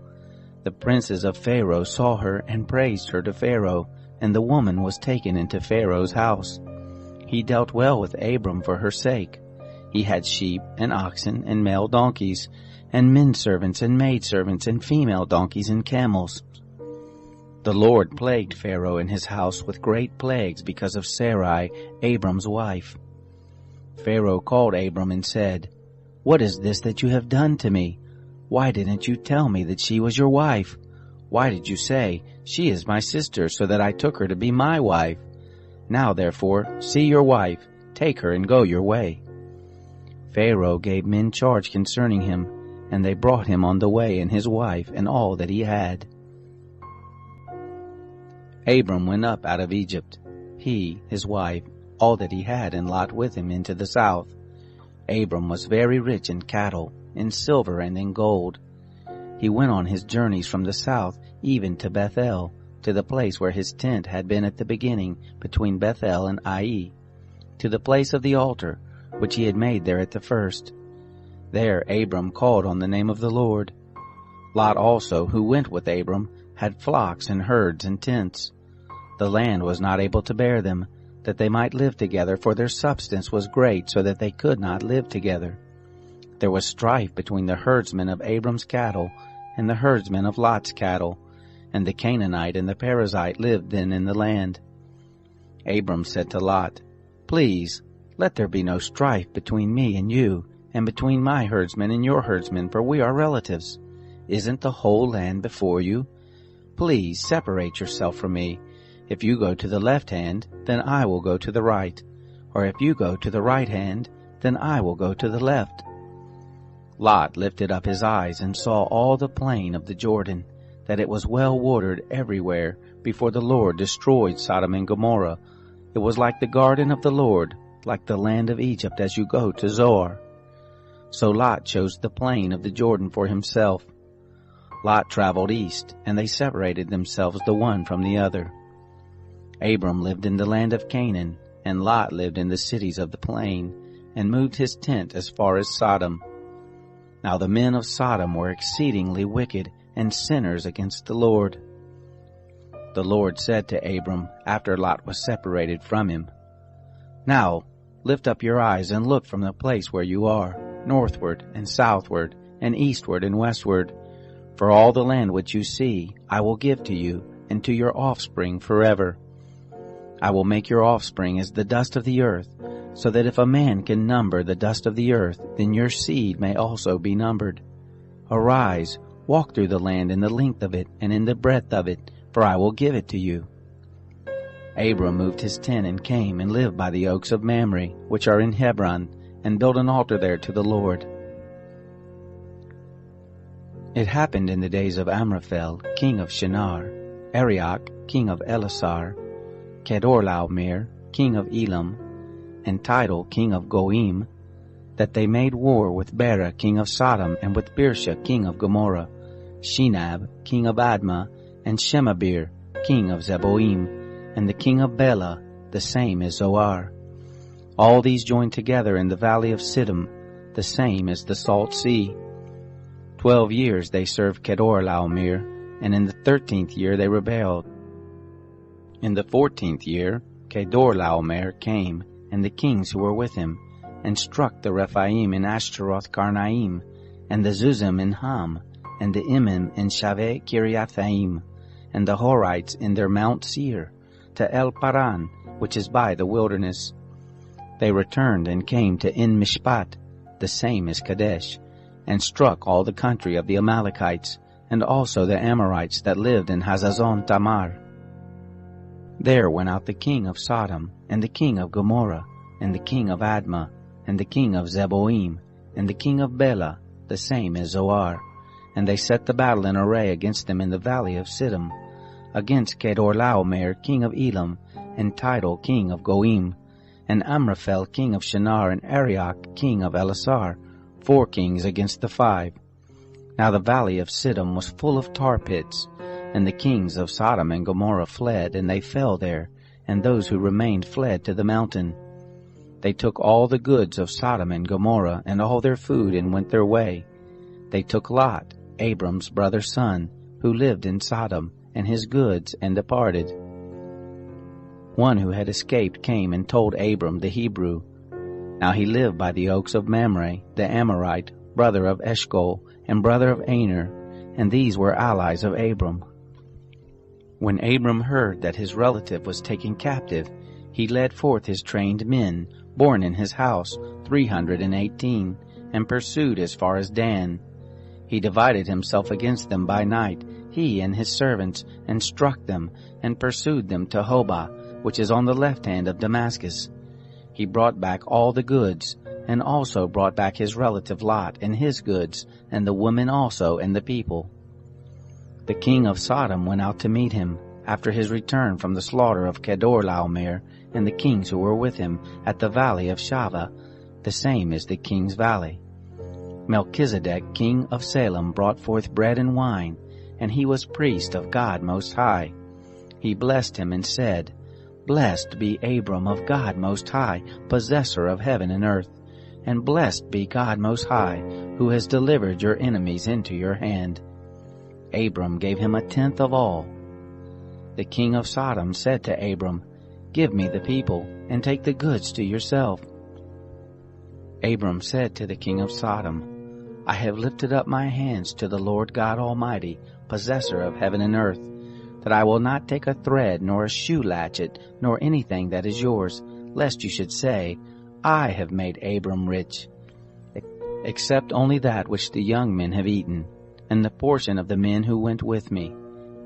The princes of Pharaoh saw her and praised her to Pharaoh, and the woman was taken into Pharaoh's house. He dealt well with Abram for her sake. He had sheep and oxen and male donkeys, and men servants and maid servants and female donkeys and camels. The Lord plagued Pharaoh and his house with great plagues because of Sarai, Abram's wife. Pharaoh called Abram and said, What is this that you have done to me? Why didn't you tell me that she was your wife? Why did you say, She is my sister, so that I took her to be my wife? Now therefore, see your wife, take her and go your way. Pharaoh gave men charge concerning him, and they brought him on the way and his wife and all that he had. Abram went up out of Egypt, he, his wife, all that he had, and Lot with him into the south. Abram was very rich in cattle, in silver and in gold. He went on his journeys from the south even to Bethel, to the place where his tent had been at the beginning, between Bethel and Ai, to the place of the altar, which he had made there at the first. There Abram called on the name of the Lord. Lot also, who went with Abram, had flocks and herds and tents. The land was not able to bear them, that they might live together, for their substance was great, so that they could not live together. There was strife between the herdsmen of Abram's cattle and the herdsmen of Lot's cattle, and the Canaanite and the Perizzite lived then in the land. Abram said to Lot, Please, let there be no strife between me and you, and between my herdsmen and your herdsmen, for we are relatives. Isn't the whole land before you? Please separate yourself from me. If you go to the left hand, then I will go to the right. Or if you go to the right hand, then I will go to the left. Lot lifted up his eyes and saw all the plain of the Jordan, that it was well watered everywhere, before the Lord destroyed Sodom and Gomorrah. It was like the garden of the Lord, like the land of Egypt as you go to Zoar. So Lot chose the plain of the Jordan for himself. Lot traveled east, and they separated themselves the one from the other. Abram lived in the land of Canaan, and Lot lived in the cities of the plain, and moved his tent as far as Sodom. Now the men of Sodom were exceedingly wicked, and sinners against the Lord. The Lord said to Abram, after Lot was separated from him, Now lift up your eyes and look from the place where you are, northward and southward, and eastward and westward. For all the land which you see I will give to you, and to your offspring forever. I will make your offspring as the dust of the earth, so that if a man can number the dust of the earth, then your seed may also be numbered. Arise, walk through the land in the length of it and in the breadth of it, for I will give it to you. Abram moved his tent and came and lived by the oaks of Mamre, which are in Hebron, and built an altar there to the Lord. It happened in the days of Amraphel, king of Shinar, Arioch, king of Elasar, Kedorlaomer, king of Elam, and Tidal, king of Goim, that they made war with Bera, king of Sodom, and with Birsha, king of Gomorrah, Shinab, king of Admah, and Shemabir, king of Zeboim, and the king of Bela, the same is Zoar. All these joined together in the valley of Siddim, the same is the Salt Sea. 12 years they served Kedorlaomer, and in the 13th year they rebelled. In the 14th year Kedorlaomer came, and the kings who were with him, and struck the Rephaim in Ashtaroth Karnaim, and the Zuzim in Ham, and the Imim in Shaveh Kiriathaim, and the Horites in their Mount Seir, to El Paran, which is by the wilderness. They returned and came to En Mishpat, the same is Kadesh, and struck all the country of the Amalekites, and also the Amorites that lived in Hazazon Tamar. There went out the king of Sodom, and the king of Gomorrah, and the king of Admah, and the king of Zeboim, and the king of Bela, the same is Zoar. And they set the battle in array against them in the valley of Siddim, against Kedorlaomer king of Elam, and Tidal king of Goim, and Amraphel king of Shinar, and Arioch king of Elasar, 4 kings against the 5. Now the valley of Siddim was full of tar pits, and the kings of Sodom and Gomorrah fled, and they fell there, and those who remained fled to the mountain. They took all the goods of Sodom and Gomorrah, and all their food, and went their way. They took Lot, Abram's brother's son, who lived in Sodom, and his goods, and departed. One who had escaped came and told Abram the Hebrew. Now he lived by the oaks of Mamre, the Amorite, brother of Eshcol, and brother of Aner, and these were allies of Abram. When Abram heard that his relative was taken captive, he led forth his trained men, born in his house, 318, and pursued as far as Dan. He divided himself against them by night, he and his servants, and struck them, and pursued them to Hobah, which is on the left hand of Damascus. He brought back all the goods, and also brought back his relative Lot and his goods, and the women also and the people. The king of Sodom went out to meet him, after his return from the slaughter of Kedorlaomer, and the kings who were with him, at the valley of Shaveh, the same is the king's valley. Melchizedek king of Salem brought forth bread and wine, and he was priest of God Most High. He blessed him and said, Blessed be Abram of God Most High, possessor of heaven and earth, and blessed be God Most High, who has delivered your enemies into your hand. Abram gave him 1/10 of all. The king of Sodom said to Abram, Give me the people, and take the goods to yourself. Abram said to the king of Sodom, I have lifted up my hands to the Lord God Almighty, possessor of heaven and earth, that I will not take a thread, nor a shoe latchet, nor anything that is yours, lest you should say, I have made Abram rich, except only that which the young men have eaten, and the portion of the men who went with me,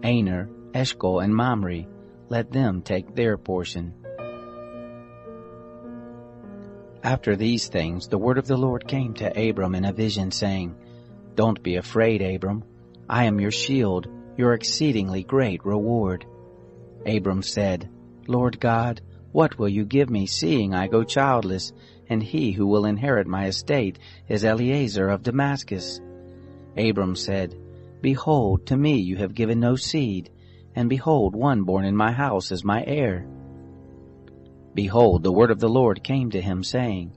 Aner, Eshcol, and Mamre, let them take their portion. After these things the word of the Lord came to Abram in a vision, saying, Don't be afraid, Abram. I am your shield, your exceedingly great reward. Abram said, Lord God, what will you give me, seeing I go childless, and he who will inherit my estate is Eliezer of Damascus? Abram said, Behold, to me you have given no seed, and behold, one born in my house is my heir. Behold, the word of the Lord came to him, saying,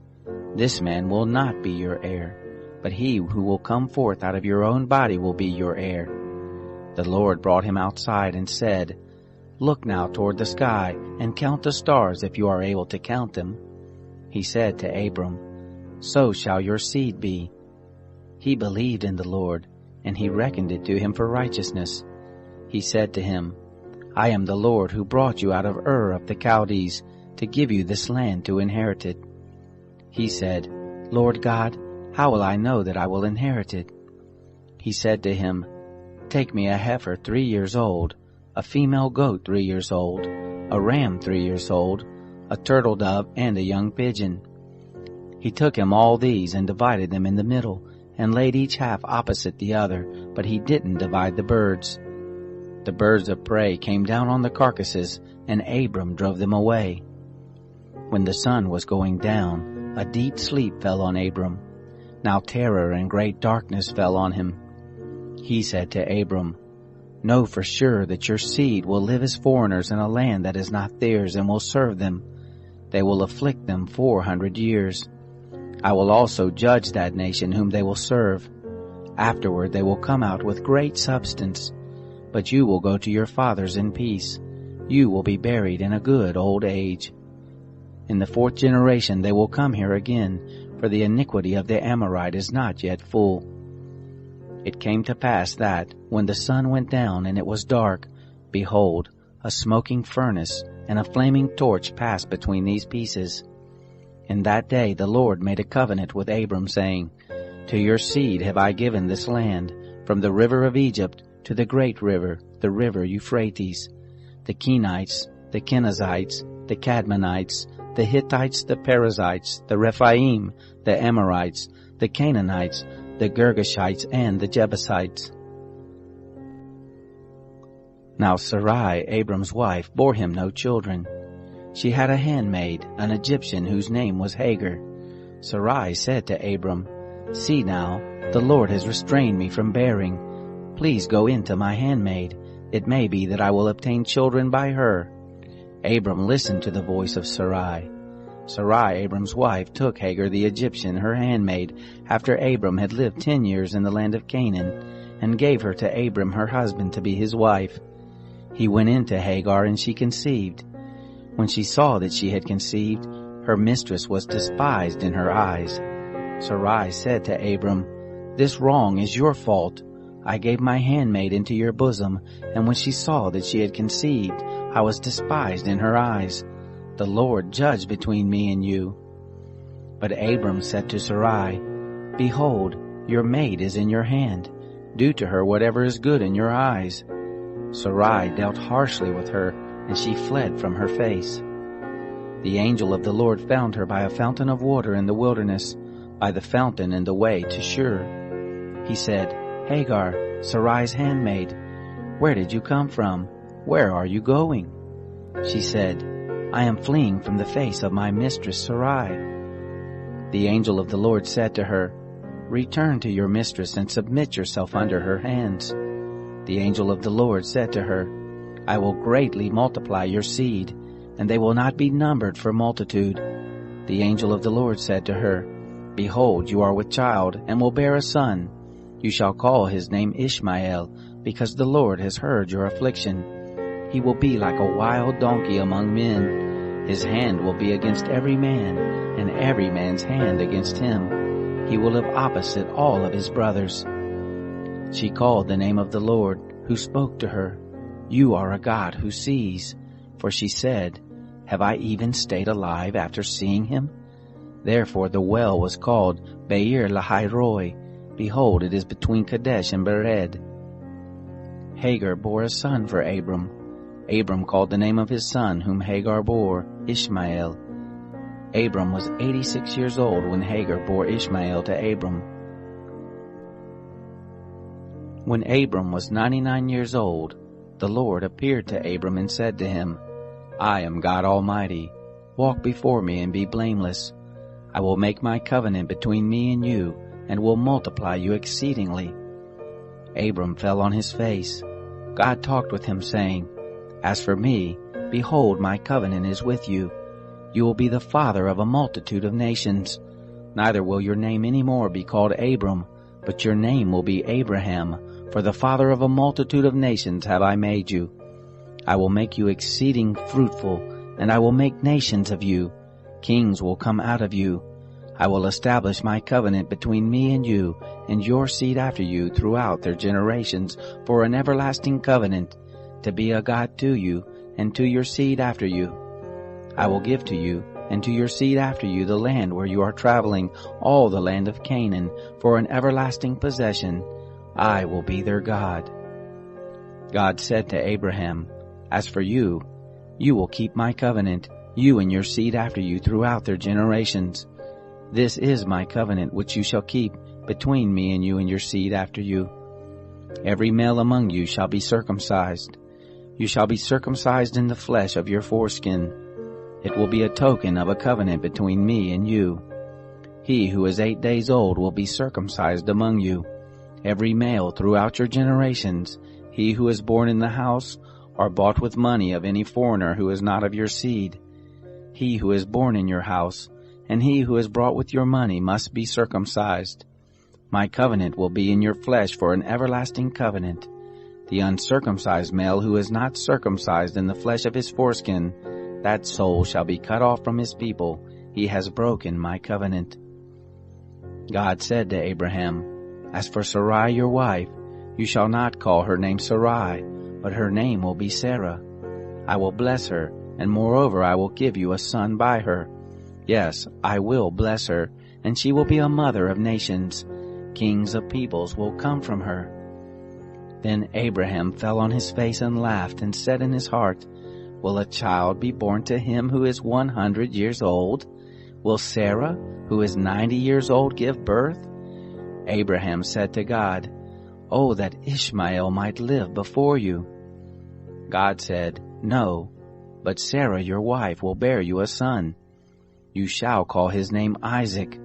This man will not be your heir, but he who will come forth out of your own body will be your heir. The Lord brought him outside and said, Look now toward the sky, and count the stars if you are able to count them. He said to Abram, So shall your seed be. He believed in the Lord, and he reckoned it to him for righteousness. He said to him, I am the Lord who brought you out of Ur of the Chaldees, to give you this land to inherit it. He said, Lord God, how will I know that I will inherit it? He said to him, Take me a heifer 3 years old, a female goat 3 years old, a ram 3 years old, a turtle dove, and a young pigeon. He took him all these and divided them in the middle, and laid each half opposite the other, but he didn't divide the birds. The birds of prey came down on the carcasses, and Abram drove them away. When the sun was going down, a deep sleep fell on Abram. Now terror and great darkness fell on him. He said to Abram, Know for sure that your seed will live as foreigners in a land that is not theirs, and will serve them. They will afflict them 400 years. I will also judge that nation whom they will serve. Afterward they will come out with great substance. But you will go to your fathers in peace. You will be buried in a good old age. In the 4th generation they will come here again, for the iniquity of the Amorite is not yet full. It came to pass that, when the sun went down and it was dark, behold, a smoking furnace and a flaming torch passed between these pieces. In that day the Lord made a covenant with Abram, saying, To your seed have I given this land, from the river of Egypt to the great river, the river Euphrates. The Kenites, the Kenizzites, the Cadmonites, the Hittites, the Perizzites, the Rephaim, the Amorites, the Canaanites, the Girgashites, and the Jebusites. Now Sarai, Abram's wife, bore him no children. She had a handmaid, an Egyptian, whose name was Hagar. Sarai said to Abram, See now, the Lord has restrained me from bearing. Please go in to my handmaid. It may be that I will obtain children by her. Abram listened to the voice of Sarai. Sarai, Abram's wife, took Hagar the Egyptian, her handmaid, after Abram had lived 10 years in the land of Canaan, and gave her to Abram her husband to be his wife. He went in to Hagar, and she conceived. When she saw that she had conceived, her mistress was despised in her eyes. Sarai said to Abram, This wrong is your fault. I gave my handmaid into your bosom, and when she saw that she had conceived, I was despised in her eyes. The Lord judge between me and you. But Abram said to Sarai, Behold, your maid is in your hand. Do to her whatever is good in your eyes. Sarai dealt harshly with her, and she fled from her face. The angel of the Lord found her by a fountain of water in the wilderness, by the fountain in the way to Shur. He said, Hagar, Sarai's handmaid, where did you come from? Where are you going? She said, I am fleeing from the face of my mistress Sarai. The angel of the Lord said to her, Return to your mistress and submit yourself under her hands. The angel of the Lord said to her, I will greatly multiply your seed, and they will not be numbered for multitude. The angel of the Lord said to her, Behold, you are with child, and will bear a son. You shall call his name Ishmael, because the Lord has heard your affliction. He will be like a wild donkey among men. His hand will be against every man, and every man's hand against him. He will live opposite all of his brothers. She called the name of the Lord, who spoke to her, You are a God who sees. For she said, Have I even stayed alive after seeing him? Therefore the well was called Beer Lahai Roi. Behold, it is between Kadesh and Bered. Hagar bore a son for Abram. Abram called the name of his son, whom Hagar bore, Ishmael. Abram was 86 years old when Hagar bore Ishmael to Abram. When Abram was 99 years old, the Lord appeared to Abram and said to him, I am God Almighty. Walk before me and be blameless. I will make my covenant between me and you, and will multiply you exceedingly. Abram fell on his face. God talked with him, saying, As for me, behold, my covenant is with you. You will be the father of a multitude of nations. Neither will your name any more be called Abram, but your name will be Abraham, for the father of a multitude of nations have I made you. I will make you exceeding fruitful, and I will make nations of you. Kings will come out of you. I will establish my covenant between me and you, and your seed after you throughout their generations, for an everlasting covenant, to be a God to you, and to your seed after you. I will give to you, and to your seed after you, the land where you are traveling, all the land of Canaan, for an everlasting possession. I will be their God. God said to Abraham, As for you, you will keep my covenant, you and your seed after you throughout their generations. This is my covenant which you shall keep between me and you and your seed after you. Every male among you shall be circumcised. You shall be circumcised in the flesh of your foreskin. It will be a token of a covenant between me and you. He who is 8 days old will be circumcised among you. Every male throughout your generations, he who is born in the house or bought with money of any foreigner who is not of your seed. He who is born in your house, and he who is brought with your money must be circumcised. My covenant will be in your flesh for an everlasting covenant. The uncircumcised male who is not circumcised in the flesh of his foreskin, that soul shall be cut off from his people. He has broken my covenant. God said to Abraham, As for Sarai your wife, you shall not call her name Sarai, but her name will be Sarah. I will bless her, and moreover I will give you a son by her. Yes, I will bless her, and she will be a mother of nations. kings of peoples will come from her." Then Abraham fell on his face and laughed, and said in his heart, "Will a child be born to him who is 100 years old? Will Sarah, who is 90 years old, give birth?" Abraham said to God, "Oh, that Ishmael might live before you." God said, "No, but Sarah your wife will bear you a son. You shall call his name Isaac.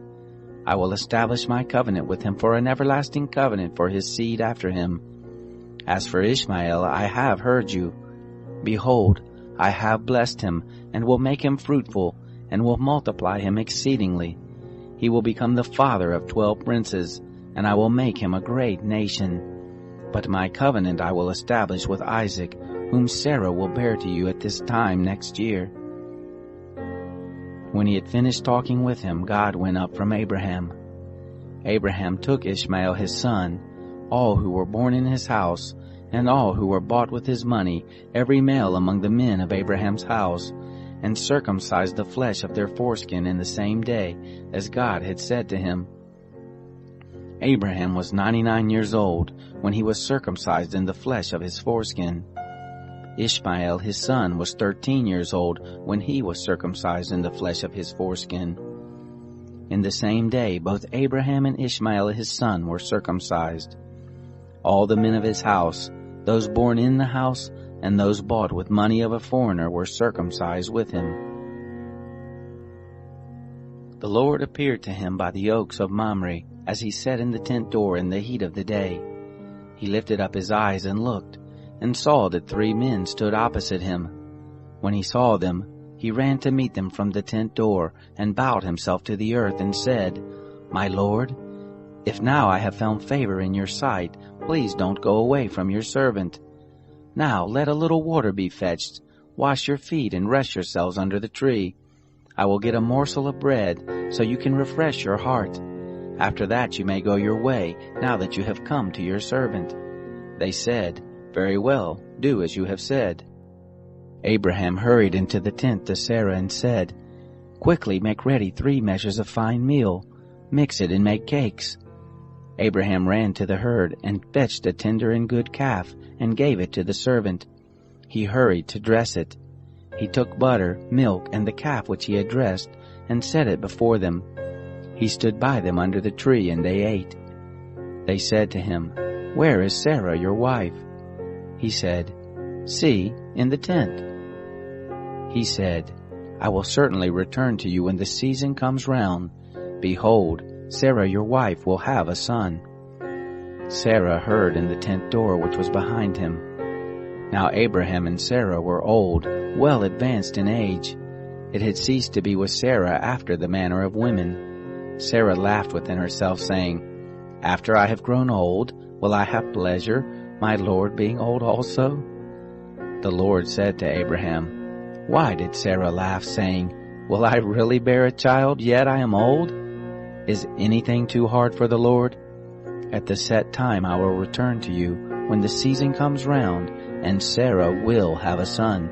I will establish my covenant with him for an everlasting covenant for his seed after him. As for Ishmael, I have heard you. Behold, I have blessed him, and will make him fruitful, and will multiply him exceedingly. He will become the father of 12 princes, and I will make him a great nation. But my covenant I will establish with Isaac, whom Sarah will bear to you at this time next year." When he had finished talking with him, God went up from Abraham. Abraham took Ishmael his son, all who were born in his house, and all who were bought with his money, every male among the men of Abraham's house, and circumcised the flesh of their foreskin in the same day, as God had said to him. Abraham was 99 years old when he was circumcised in the flesh of his foreskin. Ishmael his son was 13 years old when he was circumcised in the flesh of his foreskin. In the same day both Abraham and Ishmael his son were circumcised. All the men of his house, those born in the house, and those bought with money of a foreigner, were circumcised with him. The Lord appeared to him by the oaks of Mamre, as he sat in the tent door in the heat of the day. He lifted up his eyes and looked, and saw that 3 men stood opposite him. When he saw them, he ran to meet them from the tent door, and bowed himself to the earth, and said, "My Lord, if now I have found favor in your sight, please don't go away from your servant. Now let a little water be fetched. Wash your feet and rest yourselves under the tree. I will get a morsel of bread, so you can refresh your heart. After that you may go your way, now that you have come to your servant." They said, "Very well, do as you have said." Abraham hurried into the tent to Sarah and said, "Quickly make ready 3 measures of fine meal. Mix it and make cakes." Abraham ran to the herd and fetched a tender and good calf and gave it to the servant. He hurried to dress it. He took butter, milk, and the calf which he had dressed, and set it before them. He stood by them under the tree, and they ate. They said to him, "Where is Sarah your wife?" He said, "See, in the tent." He said, "I will certainly return to you when the season comes round. Behold, Sarah your wife will have a son." Sarah heard in the tent door which was behind him. Now Abraham and Sarah were old, well advanced in age. It had ceased to be with Sarah after the manner of women. Sarah laughed within herself, saying, "After I have grown old, will I have pleasure, my Lord being old also?" The Lord said to Abraham, "Why did Sarah laugh, saying, 'Will I really bear a child, yet I am old?' Is anything too hard for the Lord? At the set time I will return to you, when the season comes round, and Sarah will have a son."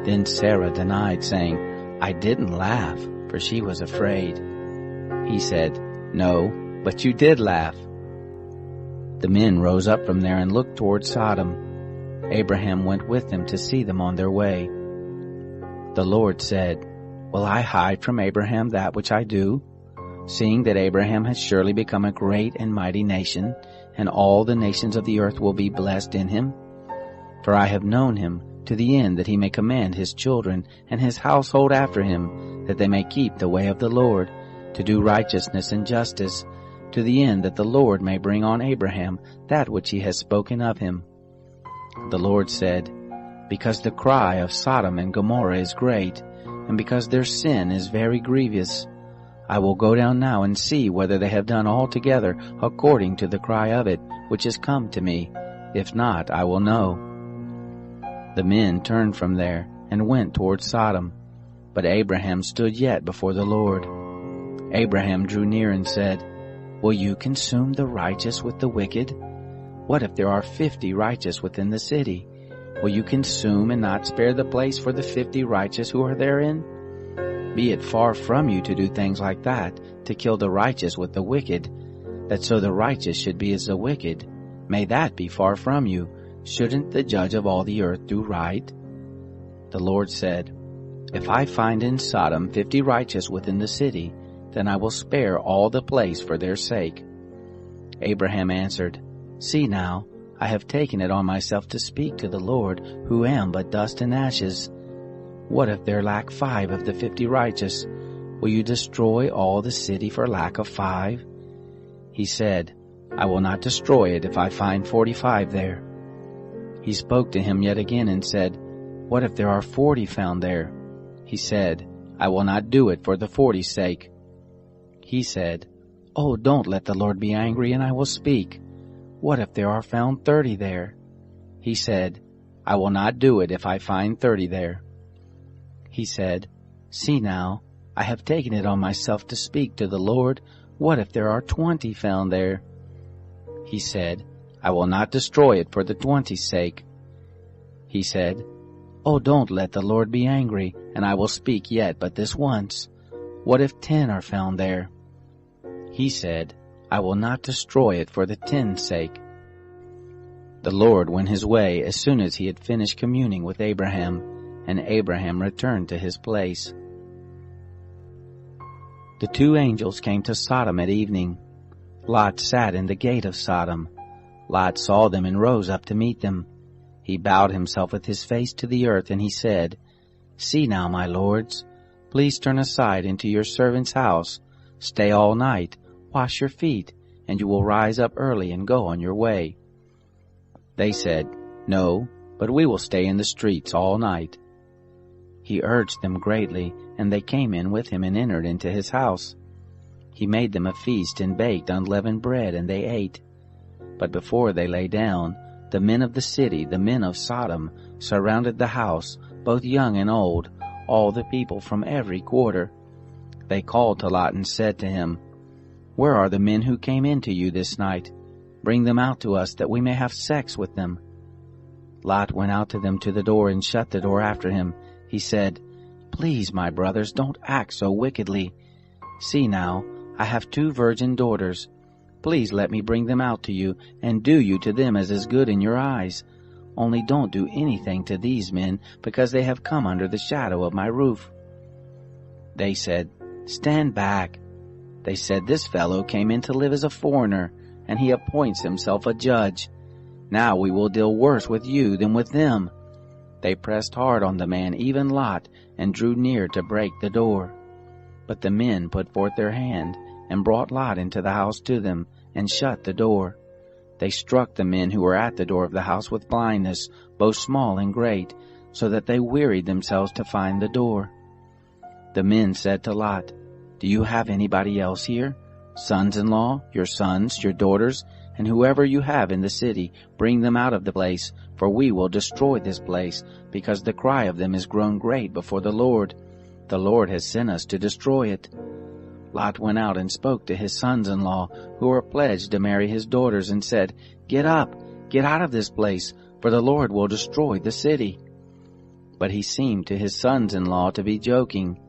Then Sarah denied, saying, "I didn't laugh," for she was afraid. He said, "No, but you did laugh." The men rose up from there and looked toward Sodom. Abraham went with them to see them on their way. The Lord said, "Will I hide from Abraham that which I do? Seeing that Abraham has surely become a great and mighty nation, and all the nations of the earth will be blessed in him. For I have known him, to the end that he may command his children and his household after him, that they may keep the way of the Lord, to do righteousness and justice, to the end that the Lord may bring on Abraham that which he has spoken of him." The Lord said, "Because the cry of Sodom and Gomorrah is great, and because their sin is very grievous, I will go down now and see whether they have done altogether according to the cry of it, which is come to me. If not, I will know." The men turned from there and went toward Sodom, but Abraham stood yet before the Lord. Abraham drew near and said, "Will you consume the righteous with the wicked? What if there are 50 righteous within the city? Will you consume and not spare the place for the 50 righteous who are therein? Be it far from you to do things like that, to kill the righteous with the wicked. that so the righteous should be as the wicked? May that be far from you. Shouldn't the judge of all the earth do right?" The Lord said, "If I find in Sodom 50 righteous within the city, then I will spare all the place for their sake." Abraham answered, "See now, I have taken it on myself to speak to the Lord, who am but dust and ashes. What if there lack 5 of the 50 righteous? Will you destroy all the city for lack of 5? He said, "I will not destroy it if I find 45 there." He spoke to him yet again and said, "What if there are 40 found there?" He said, "I will not do it for the 40's sake." He said, "Oh, don't let the Lord be angry, and I will speak. What if there are found 30 there?" He said, "I will not do it if I find 30 there." He said, "See now, I have taken it on myself to speak to the Lord. What if there are 20 found there?" He said, "I will not destroy it for the 20's sake." He said, "Oh, don't let the Lord be angry, and I will speak yet but this once. What if 10 are found there?" He said, "I will not destroy it for the 10's sake." The Lord went his way as soon as he had finished communing with Abraham, and Abraham returned to his place. The 2 angels came to Sodom at evening. Lot sat in the gate of Sodom. Lot saw them and rose up to meet them. He bowed himself with his face to the earth, and he said, "See now, my lords, please turn aside into your servant's house. Stay all night, wash your feet, and you will rise up early and go on your way." They said, "No, but we will stay in the streets all night." He urged them greatly, and they came in with him and entered into his house. He made them a feast and baked unleavened bread, and they ate. But before they lay down, the men of the city, the men of Sodom, surrounded the house, both young and old, all the people from every quarter. They called to Lot and said to him, "Where are the men who came in to you this night? Bring them out to us, that we may have sex with them." Lot went out to them to the door and shut the door after him. He said, "Please, my brothers, don't act so wickedly. See now, I have 2 virgin daughters. Please let me bring them out to you, and do you to them as is good in your eyes. Only don't do anything to these men, because they have come under the shadow of my roof." They said, "Stand back." They said, "This fellow came in to live as a foreigner, and he appoints himself a judge. Now we will deal worse with you than with them." They pressed hard on the man, even Lot, and drew near to break the door. But the men put forth their hand, and brought Lot into the house to them, and shut the door. They struck the men who were at the door of the house with blindness, both small and great, so that they wearied themselves to find the door. The men said to Lot, "Do you have anybody else here? Sons-in-law, your sons, your daughters, and whoever you have in the city, bring them out of the place, for we will destroy this place, because the cry of them is grown great before the Lord. The Lord has sent us to destroy it." Lot went out and spoke to his sons-in-law, who were pledged to marry his daughters, and said, "Get up, get out of this place, for the Lord will destroy the city." But he seemed to his sons-in-law to be joking.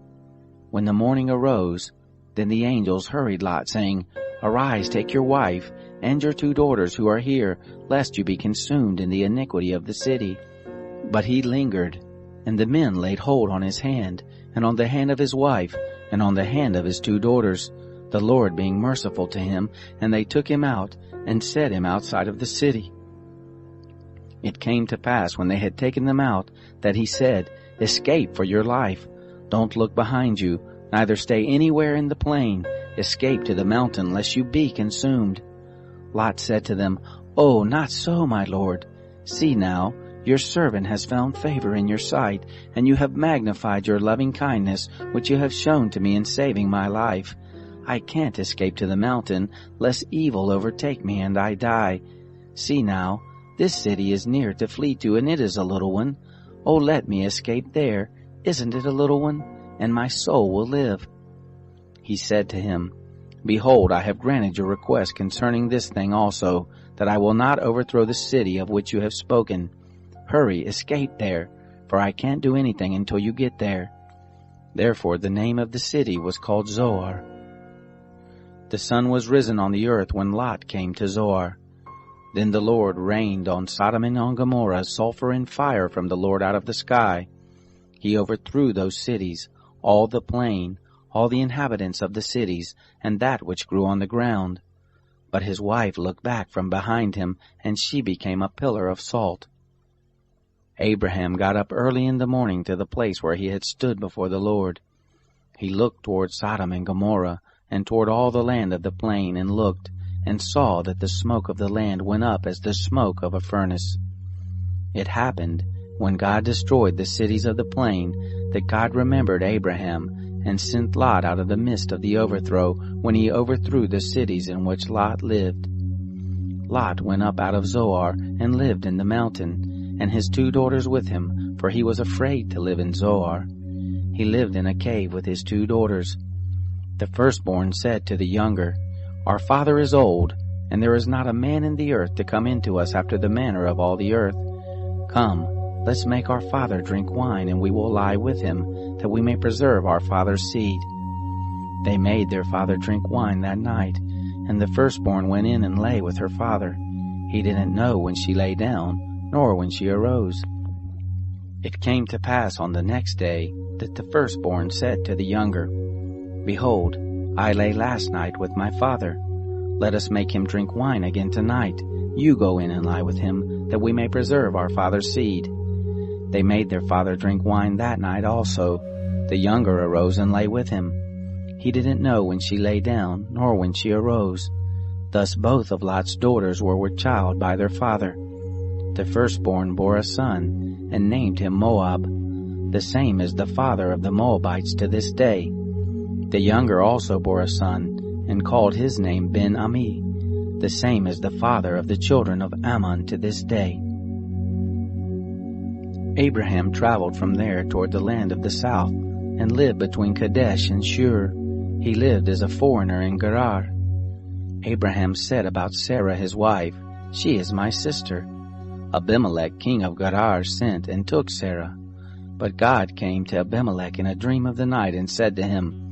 When the morning arose, then the angels hurried Lot, saying, "Arise, take your wife, and your 2 daughters who are here, lest you be consumed in the iniquity of the city." But he lingered, and the men laid hold on his hand, and on the hand of his wife, and on the hand of his 2 daughters, the Lord being merciful to him, and they took him out, and set him outside of the city. It came to pass, when they had taken them out, that he said, "Escape for your life. Don't look behind you, neither stay anywhere in the plain. Escape to the mountain, lest you be consumed." Lot said to them, "Oh, not so, my lord. See now, your servant has found favor in your sight, and you have magnified your loving kindness, which you have shown to me in saving my life. I can't escape to the mountain, lest evil overtake me and I die. See now, this city is near to flee to, and it is a little one. Oh, let me escape there. Isn't it a little one? And my soul will live." He said to him, "Behold, I have granted your request concerning this thing also, that I will not overthrow the city of which you have spoken. Hurry, escape there, for I can't do anything until you get there." Therefore the name of the city was called Zoar. The sun was risen on the earth when Lot came to Zoar. Then the Lord rained on Sodom and on Gomorrah sulfur and fire from the Lord out of the sky. He overthrew those cities, all the plain, all the inhabitants of the cities, and that which grew on the ground. But his wife looked back from behind him, and she became a pillar of salt. Abraham got up early in the morning to the place where he had stood before the Lord. He looked toward Sodom and Gomorrah, and toward all the land of the plain, and looked, and saw that the smoke of the land went up as the smoke of a furnace. It happened, when God destroyed the cities of the plain, that God remembered Abraham, and sent Lot out of the midst of the overthrow, when he overthrew the cities in which Lot lived. Lot went up out of Zoar, and lived in the mountain, and his 2 daughters with him, for he was afraid to live in Zoar. He lived in a cave with his 2 daughters. The firstborn said to the younger, Our father is old, and there is not a man in the earth to come into us after the manner of all the earth. Come, let's make our father drink wine, and we will lie with him, that we may preserve our father's seed. They made their father drink wine that night, and the firstborn went in and lay with her father. He didn't know when she lay down, nor when she arose. It came to pass on the next day that the firstborn said to the younger, Behold, I lay last night with my father. Let us make him drink wine again tonight. You go in and lie with him, that we may preserve our father's seed. They made their father drink wine that night also. The younger arose and lay with him. He didn't know when she lay down, nor when she arose. Thus both of Lot's daughters were with child by their father. The firstborn bore a son, and named him Moab. The same is the father of the Moabites to this day. The younger also bore a son, and called his name Ben-Ami. The same is the father of the children of Ammon to this day. Abraham traveled from there toward the land of the south, and lived between Kadesh and Shur. He lived as a foreigner in Gerar. Abraham said about Sarah his wife, She is my sister. Abimelech king of Gerar sent and took Sarah. But God came to Abimelech in a dream of the night and said to him,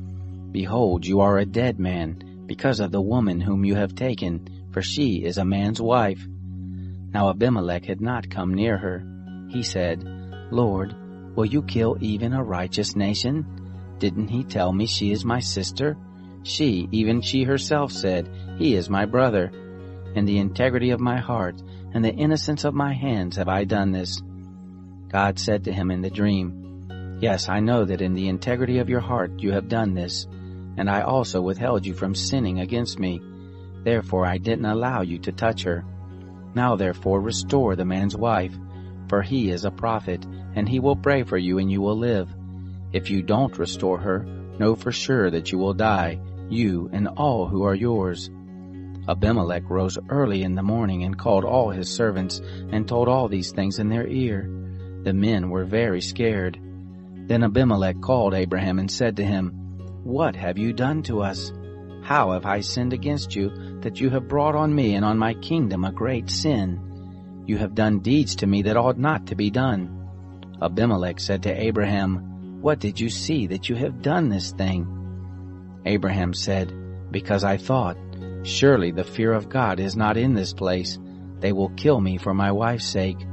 Behold, you are a dead man, because of the woman whom you have taken, for she is a man's wife. Now Abimelech had not come near her. He said, Lord, will you kill even a righteous nation? Didn't he tell me she is my sister? She, even she herself said, He is my brother. In the integrity of my heart and the innocence of my hands have I done this. God said to him in the dream, Yes, I know that in the integrity of your heart you have done this, and I also withheld you from sinning against me. Therefore I didn't allow you to touch her. Now therefore restore the man's wife, for he is a prophet, and he will pray for you and you will live. If you don't restore her, know for sure that you will die, you and all who are yours. Abimelech rose early in the morning and called all his servants, and told all these things in their ear. The men were very scared. Then Abimelech called Abraham and said to him, What have you done to us? How have I sinned against you, that you have brought on me and on my kingdom a great sin? You have done deeds to me that ought not to be done. Abimelech said to Abraham, What did you see that you have done this thing? Abraham said, Because I thought, Surely the fear of God is not in this place. They will kill me for my wife's sake.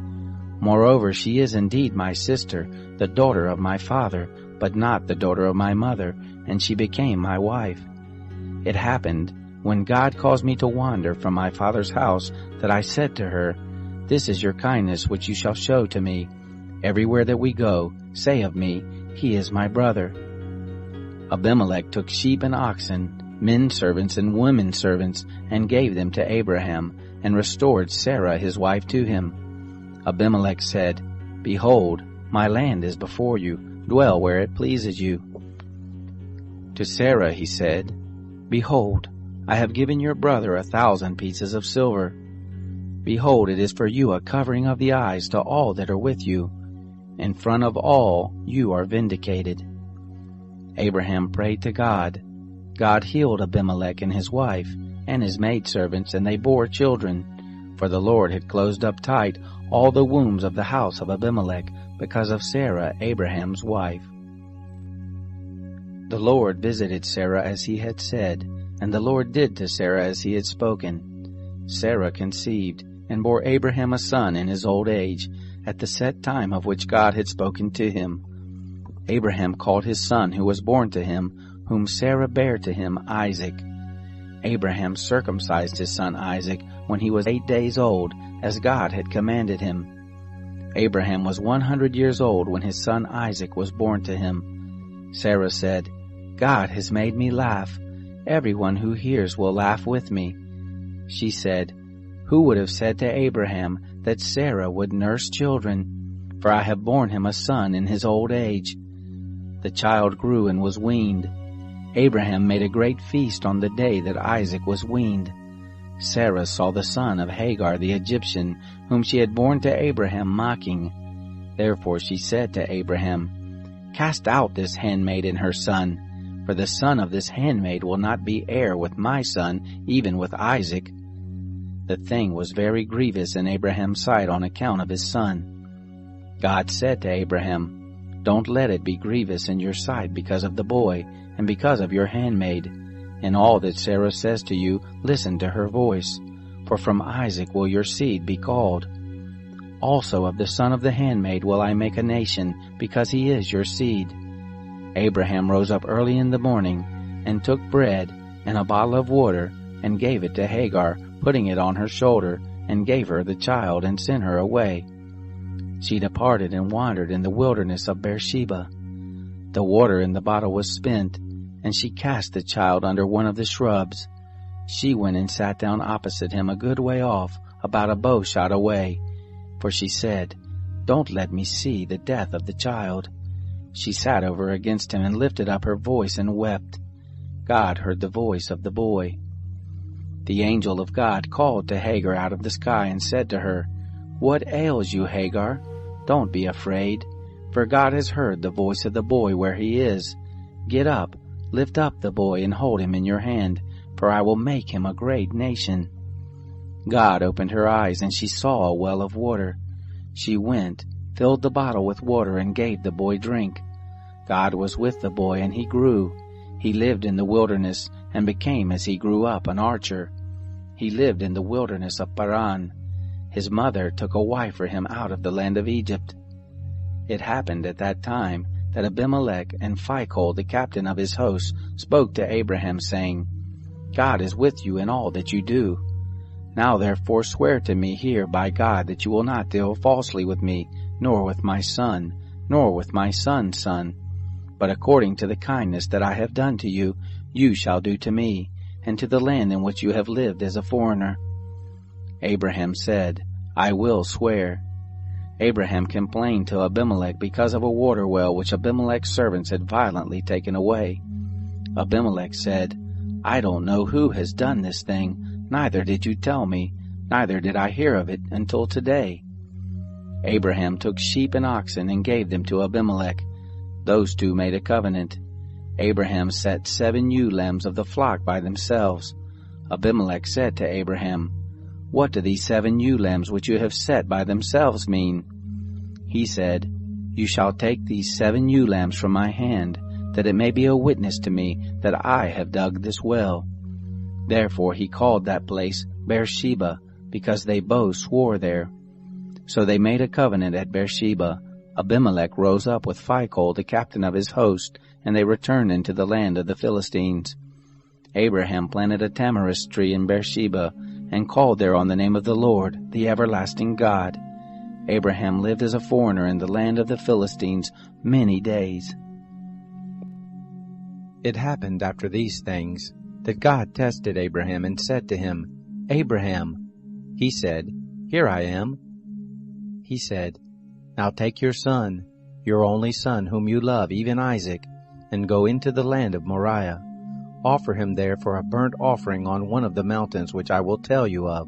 Moreover, she is indeed my sister, the daughter of my father, but not the daughter of my mother, and she became my wife. It happened, when God caused me to wander from my father's house, that I said to her, This is your kindness which you shall show to me. Everywhere that we go, say of me, He is my brother. Abimelech took sheep and oxen, men servants and women servants, and gave them to Abraham, and restored Sarah his wife to him. Abimelech said, Behold, my land is before you. Dwell where it pleases you. To Sarah he said, Behold, I have given your brother 1,000 pieces of silver. Behold, it is for you a covering of the eyes to all that are with you. In front of all you are vindicated. Abraham prayed to God. God healed Abimelech and his wife, and his maidservants, and they bore children. For the Lord had closed up tight all the wombs of the house of Abimelech, because of Sarah, Abraham's wife. The Lord visited Sarah as he had said, And the Lord did to Sarah as he had spoken. Sarah conceived, and bore Abraham a son in his old age, at the set time of which God had spoken to him. Abraham called his son who was born to him, whom Sarah bare to him, Isaac. Abraham circumcised his son Isaac when he was 8 days old, as God had commanded him. Abraham was 100 years old when his son Isaac was born to him. Sarah said, God has made me laugh. Everyone who hears will laugh with me. She said, Who would have said to Abraham that Sarah would nurse children? For I have borne him a son in his old age. The child grew and was weaned. Abraham made a great feast on the day that Isaac was weaned. Sarah saw the son of Hagar the Egyptian, whom she had borne to Abraham, mocking. Therefore she said to Abraham, Cast out this handmaid and her son, for the son of this handmaid will not be heir with my son, even with Isaac. The thing was very grievous in Abraham's sight on account of his son. God said to Abraham, Don't let it be grievous in your sight because of the boy, and because of your handmaid. In all that Sarah says to you, listen to her voice, for from Isaac will your seed be called. Also of the son of the handmaid will I make a nation, because he is your seed. Abraham rose up early in the morning, and took bread and a bottle of water, and gave it to Hagar, putting it on her shoulder, and gave her the child, and sent her away. She departed and wandered in the wilderness of Beersheba. The water in the bottle was spent, and she cast the child under one of the shrubs. She went and sat down opposite him a good way off, about a bow shot away. For she said, Don't let me see the death of the child. She sat over against him and lifted up her voice and wept. God heard the voice of the boy. The angel of God called to Hagar out of the sky and said to her, What ails you, Hagar? Don't be afraid, for God has heard the voice of the boy where he is. Get up, lift up the boy and hold him in your hand, for I will make him a great nation. God opened her eyes, and she saw a well of water. She went, filled the bottle with water, and gave the boy drink. God was with the boy, and he grew. He lived in the wilderness, and became as he grew up an archer. He lived in the wilderness of Paran. His mother took a wife for him out of the land of Egypt. It happened at that time that Abimelech and Phicol, the captain of his host, spoke to Abraham, saying, God is with you in all that you do. Now therefore swear to me here by God that you will not deal falsely with me, nor with my son, nor with my son's son. But according to the kindness that I have done to you, you shall do to me, and to the land in which you have lived as a foreigner. Abraham said, I will swear. Abraham complained to Abimelech because of a water well which Abimelech's servants had violently taken away. Abimelech said, I don't know who has done this thing, neither did you tell me, neither did I hear of it until today. Abraham took sheep and oxen and gave them to Abimelech. Those two made a covenant. Abraham set 7 ewe lambs of the flock by themselves. Abimelech said to Abraham, What do these 7 ewe lambs which you have set by themselves mean? He said, You shall take these 7 ewe lambs from my hand, that it may be a witness to me that I have dug this well. Therefore he called that place Beersheba, because they both swore there. So they made a covenant at Beersheba. Abimelech rose up with Phicol, the captain of his host, and they returned into the land of the Philistines. Abraham planted a tamarisk tree in Beersheba, and called there on the name of the Lord, the everlasting God. Abraham lived as a foreigner in the land of the Philistines many days. It happened after these things that God tested Abraham and said to him, Abraham. He said, Here I am. He said, Now take your son, your only son whom you love, even Isaac, and go into the land of Moriah. Offer him there for a burnt offering on one of the mountains which I will tell you of.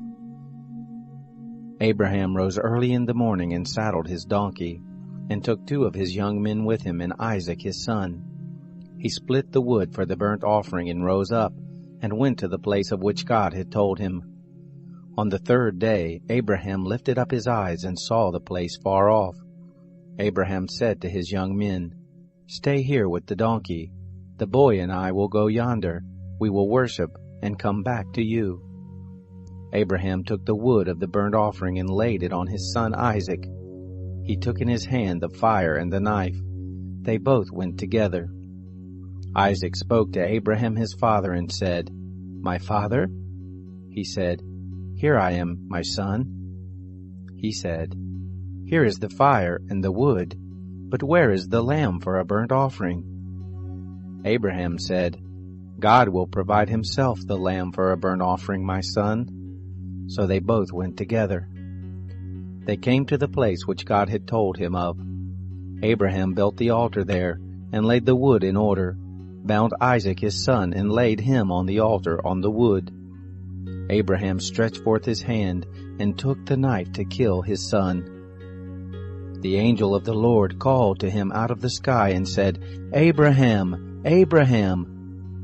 Abraham rose early in the morning and saddled his donkey, and took 2 of his young men with him and Isaac his son. He split the wood for the burnt offering and rose up, and went to the place of which God had told him. On the 3rd day Abraham lifted up his eyes and saw the place far off. Abraham said to his young men, Stay here with the donkey. The boy and I will go yonder, We will worship and come back to you." Abraham took the wood of the burnt offering and laid it on his son Isaac. He took in his hand the fire and the knife. They both went together. Isaac spoke to Abraham his father and said, "My father?" He said, "Here I am, my son." He said, "Here is the fire and the wood, but where is the lamb for a burnt offering?" Abraham said, "God will provide himself the lamb for a burnt offering, my son." So they both went together. They came to the place which God had told him of. Abraham built the altar there, and laid the wood in order, bound Isaac his son, and laid him on the altar on the wood. Abraham stretched forth his hand, and took the knife to kill his son. The angel of the Lord called to him out of the sky and said, "Abraham, Abraham!"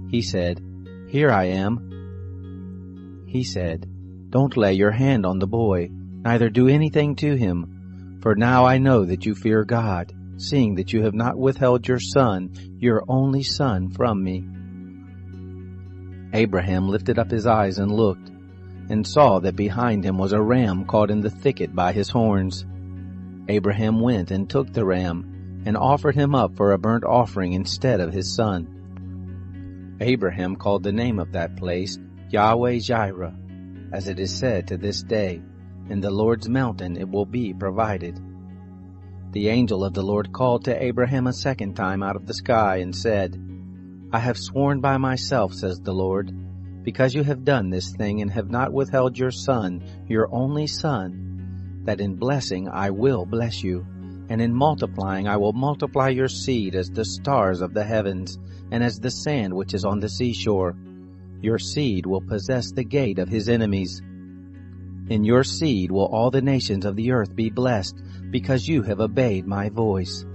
He said, "Here I am." He said, "Don't lay your hand on the boy, neither do anything to him, for now I know that you fear God, seeing that you have not withheld your son, your only son, from me." Abraham lifted up his eyes and looked, and saw that behind him was a ram caught in the thicket by his horns. Abraham went and took the ram, and offered him up for a burnt offering instead of his son. Abraham called the name of that place Yahweh-Jireh, as it is said to this day, "In the Lord's mountain it will be provided." The angel of the Lord called to Abraham a second time out of the sky and said, "I have sworn by myself, says the Lord, because you have done this thing and have not withheld your son, your only son, that in blessing I will bless you, and in multiplying I will multiply your seed as the stars of the heavens, and as the sand which is on the seashore. Your seed will possess the gate of his enemies. In your seed will all the nations of the earth be blessed, because you have obeyed my voice."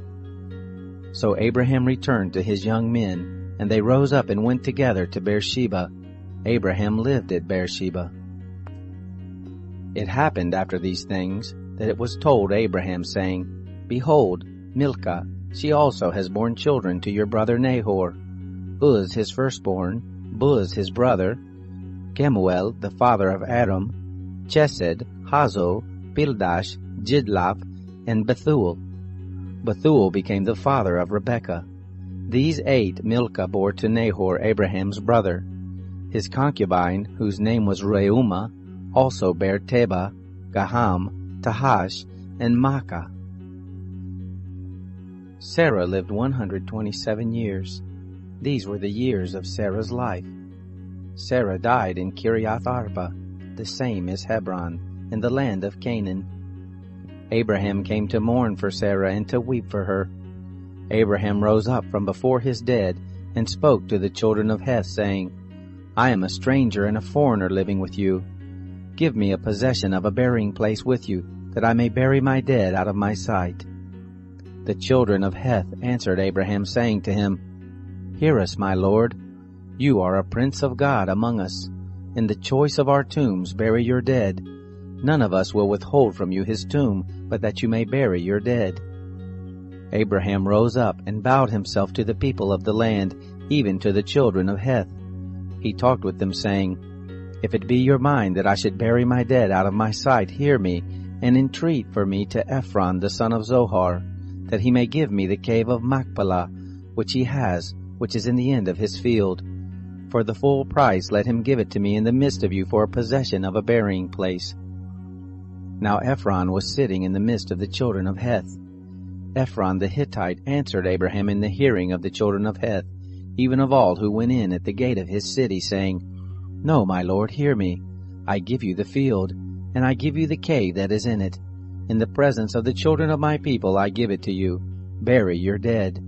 So Abraham returned to his young men, and they rose up and went together to Beersheba. Abraham lived at Beersheba. It happened after these things that it was told Abraham, saying, "Behold, Milcah, she also has borne children to your brother Nahor, Uz his firstborn, Buz his brother, Kemuel the father of Aram, Chesed, Hazo, Pildash, Jidlaph, and Bethuel. Bethuel became the father of Rebekah. These 8 Milcah bore to Nahor, Abraham's brother. His concubine, whose name was Reumah, also bare Tebah, Gaham, Tahash, and Maacah. Sarah lived 127 years. These were the years of Sarah's life. Sarah died in Kiriath Arba, the same as Hebron, in the land of Canaan. Abraham came to mourn for Sarah and to weep for her. Abraham rose up from before his dead and spoke to the children of Heth, saying, "I am a stranger and a foreigner living with you. Give me a possession of a burying place with you, that I may bury my dead out of my sight." The children of Heth answered Abraham, saying to him, "Hear us, my lord. You are a prince of God among us. In the choice of our tombs bury your dead. None of us will withhold from you his tomb, but that you may bury your dead." Abraham rose up and bowed himself to the people of the land, even to the children of Heth. He talked with them, saying, "If it be your mind that I should bury my dead out of my sight, hear me, and entreat for me to Ephron the son of Zohar, that he may give me the cave of Machpelah, which he has, which is in the end of his field. For the full price let him give it to me in the midst of you for a possession of a burying place." Now Ephron was sitting in the midst of the children of Heth. Ephron the Hittite answered Abraham in the hearing of the children of Heth, even of all who went in at the gate of his city, saying, "No, my lord, hear me. I give you the field, and I give you the cave that is in it. In the presence of the children of my people I give it to you. Bury your dead."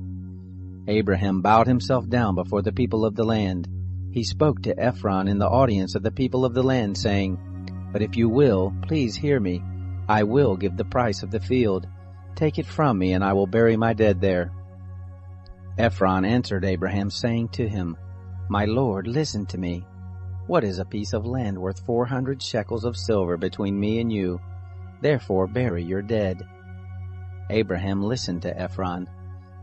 Abraham bowed himself down before the people of the land. He spoke to Ephron in the audience of the people of the land, saying, "But if you will, please hear me. I will give the price of the field. Take it from me, and I will bury my dead there." Ephron answered Abraham, saying to him, "My lord, listen to me. What is a piece of land worth 400 shekels of silver between me and you? Therefore bury your dead." Abraham listened to Ephron.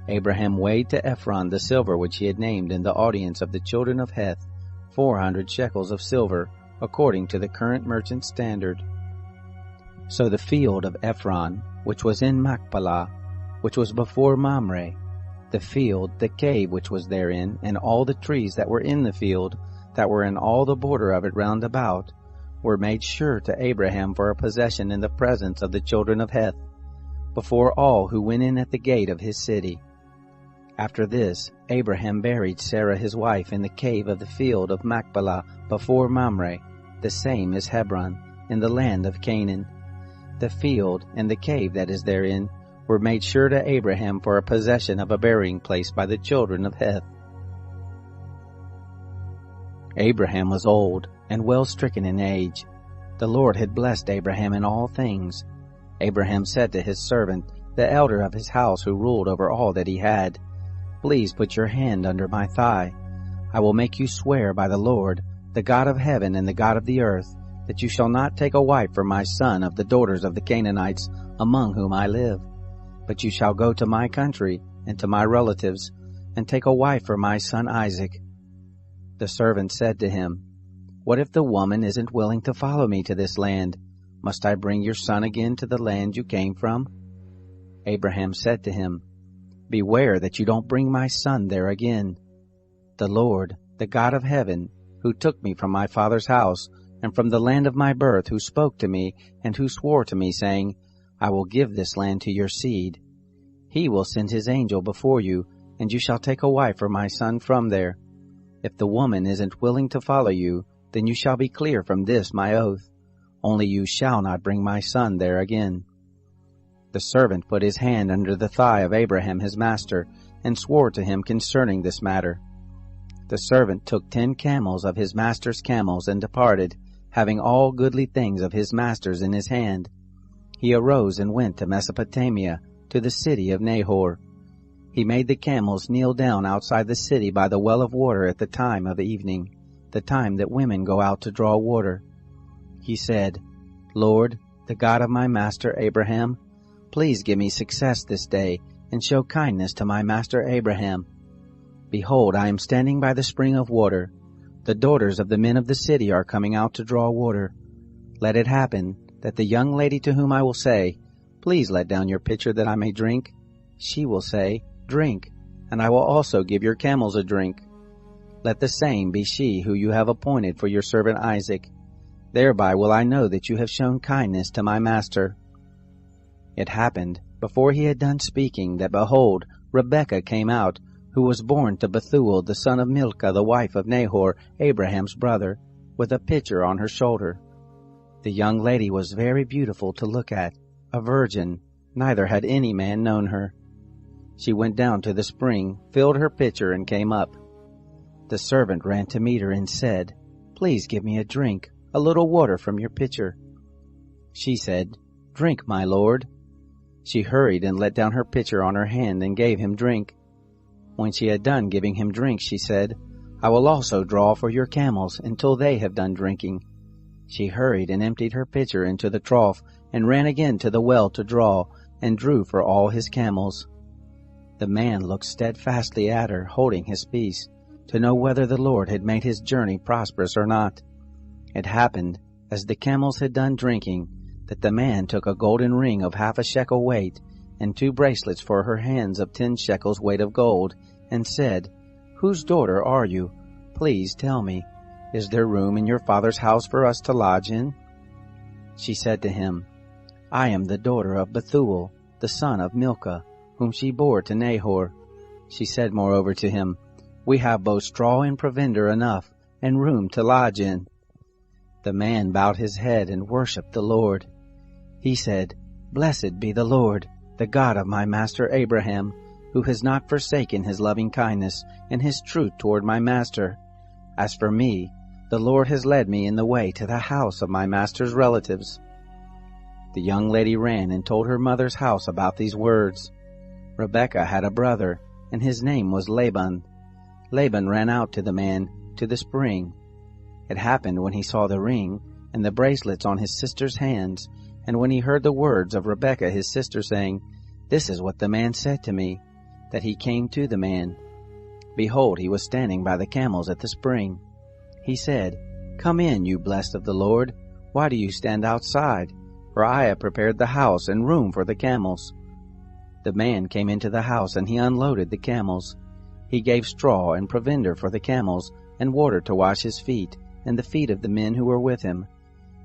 Abraham weighed to Ephron the silver which he had named in the audience of the children of Heth, 400 shekels of silver, according to the current merchant standard. So the field of Ephron, which was in Machpelah, which was before Mamre, the field, the cave which was therein, and all the trees that were in the field, that were in all the border of it round about, were made sure to Abraham for a possession in the presence of the children of Heth, before all who went in at the gate of his city. After this, Abraham buried Sarah his wife in the cave of the field of Machpelah before Mamre, the same is Hebron, in the land of Canaan. The field and the cave that is therein were made sure to Abraham for a possession of a burying place by the children of Heth. Abraham was old and well stricken in age. The Lord had blessed Abraham in all things. Abraham said to his servant, the elder of his house who ruled over all that he had, "Please put your hand under my thigh. I will make you swear by the Lord, the God of heaven and the God of the earth, that you shall not take a wife for my son of the daughters of the Canaanites among whom I live. But you shall go to my country and to my relatives, and take a wife for my son Isaac." The servant said to him, "What if the woman isn't willing to follow me to this land? Must I bring your son again to the land you came from?" Abraham said to him, "Beware that you don't bring my son there again. The Lord, the God of heaven, who took me from my father's house and from the land of my birth, who spoke to me and who swore to me, saying, 'I will give this land to your seed,' he will send his angel before you, and you shall take a wife for my son from there. If the woman isn't willing to follow you, then you shall be clear from this my oath. Only you shall not bring my son there again." The servant put his hand under the thigh of Abraham his master, and swore to him concerning this matter. The servant took 10 camels of his master's camels, and departed, having all goodly things of his master's in his hand. He arose and went to Mesopotamia, to the city of Nahor. He made the camels kneel down outside the city by the well of water at the time of evening, the time that women go out to draw water. He said, "Lord, the God of my master Abraham, please give me success this day, and show kindness to my master Abraham. Behold, I am standing by the spring of water. The daughters of the men of the city are coming out to draw water. Let it happen that the young lady to whom I will say, 'Please let down your pitcher that I may drink,' she will say, 'Drink, and I will also give your camels a drink.' Let the same be she who you have appointed for your servant Isaac. Thereby will I know that you have shown kindness to my master." It happened, before he had done speaking, that behold, Rebekah came out, who was born to Bethuel the son of Milcah, the wife of Nahor, Abraham's brother, with a pitcher on her shoulder. The young lady was very beautiful to look at, a virgin, neither had any man known her. She went down to the spring, filled her pitcher, and came up. The servant ran to meet her and said, "Please give me a drink, a little water from your pitcher." She said, "Drink, my lord." She hurried and let down her pitcher on her hand and gave him drink. When she had done giving him drink, she said, "I will also draw for your camels until they have done drinking." She hurried and emptied her pitcher into the trough, and ran again to the well to draw, and drew for all his camels. The man looked steadfastly at her, holding his peace, to know whether the Lord had made his journey prosperous or not. It happened, as the camels had done drinking, that the man took a golden ring of 1/2 shekel weight, and 2 bracelets for her hands of 10 shekels weight of gold, and said, "Whose daughter are you? Please tell me. Is there room in your father's house for us to lodge in?" She said to him, "I am the daughter of Bethuel, the son of Milcah, whom she bore to Nahor." She said moreover to him, "We have both straw and provender enough, and room to lodge in." The man bowed his head and worshipped the Lord. He said, "Blessed be the Lord, the God of my master Abraham, who has not forsaken his loving kindness and his truth toward my master. As for me, the Lord has led me in the way to the house of my master's relatives." The young lady ran and told her mother's house about these words. Rebekah had a brother, and his name was Laban. Laban ran out to the man, to the spring. It happened when he saw the ring and the bracelets on his sister's hands, and when he heard the words of Rebekah his sister, saying, "This is what the man said to me," that he came to the man. Behold, he was standing by the camels at the spring. He said, "Come in, you blessed of the Lord. Why do you stand outside? For I have prepared the house and room for the camels." The man came into the house, and he unloaded the camels. He gave straw and provender for the camels, and water to wash his feet, and the feet of the men who were with him.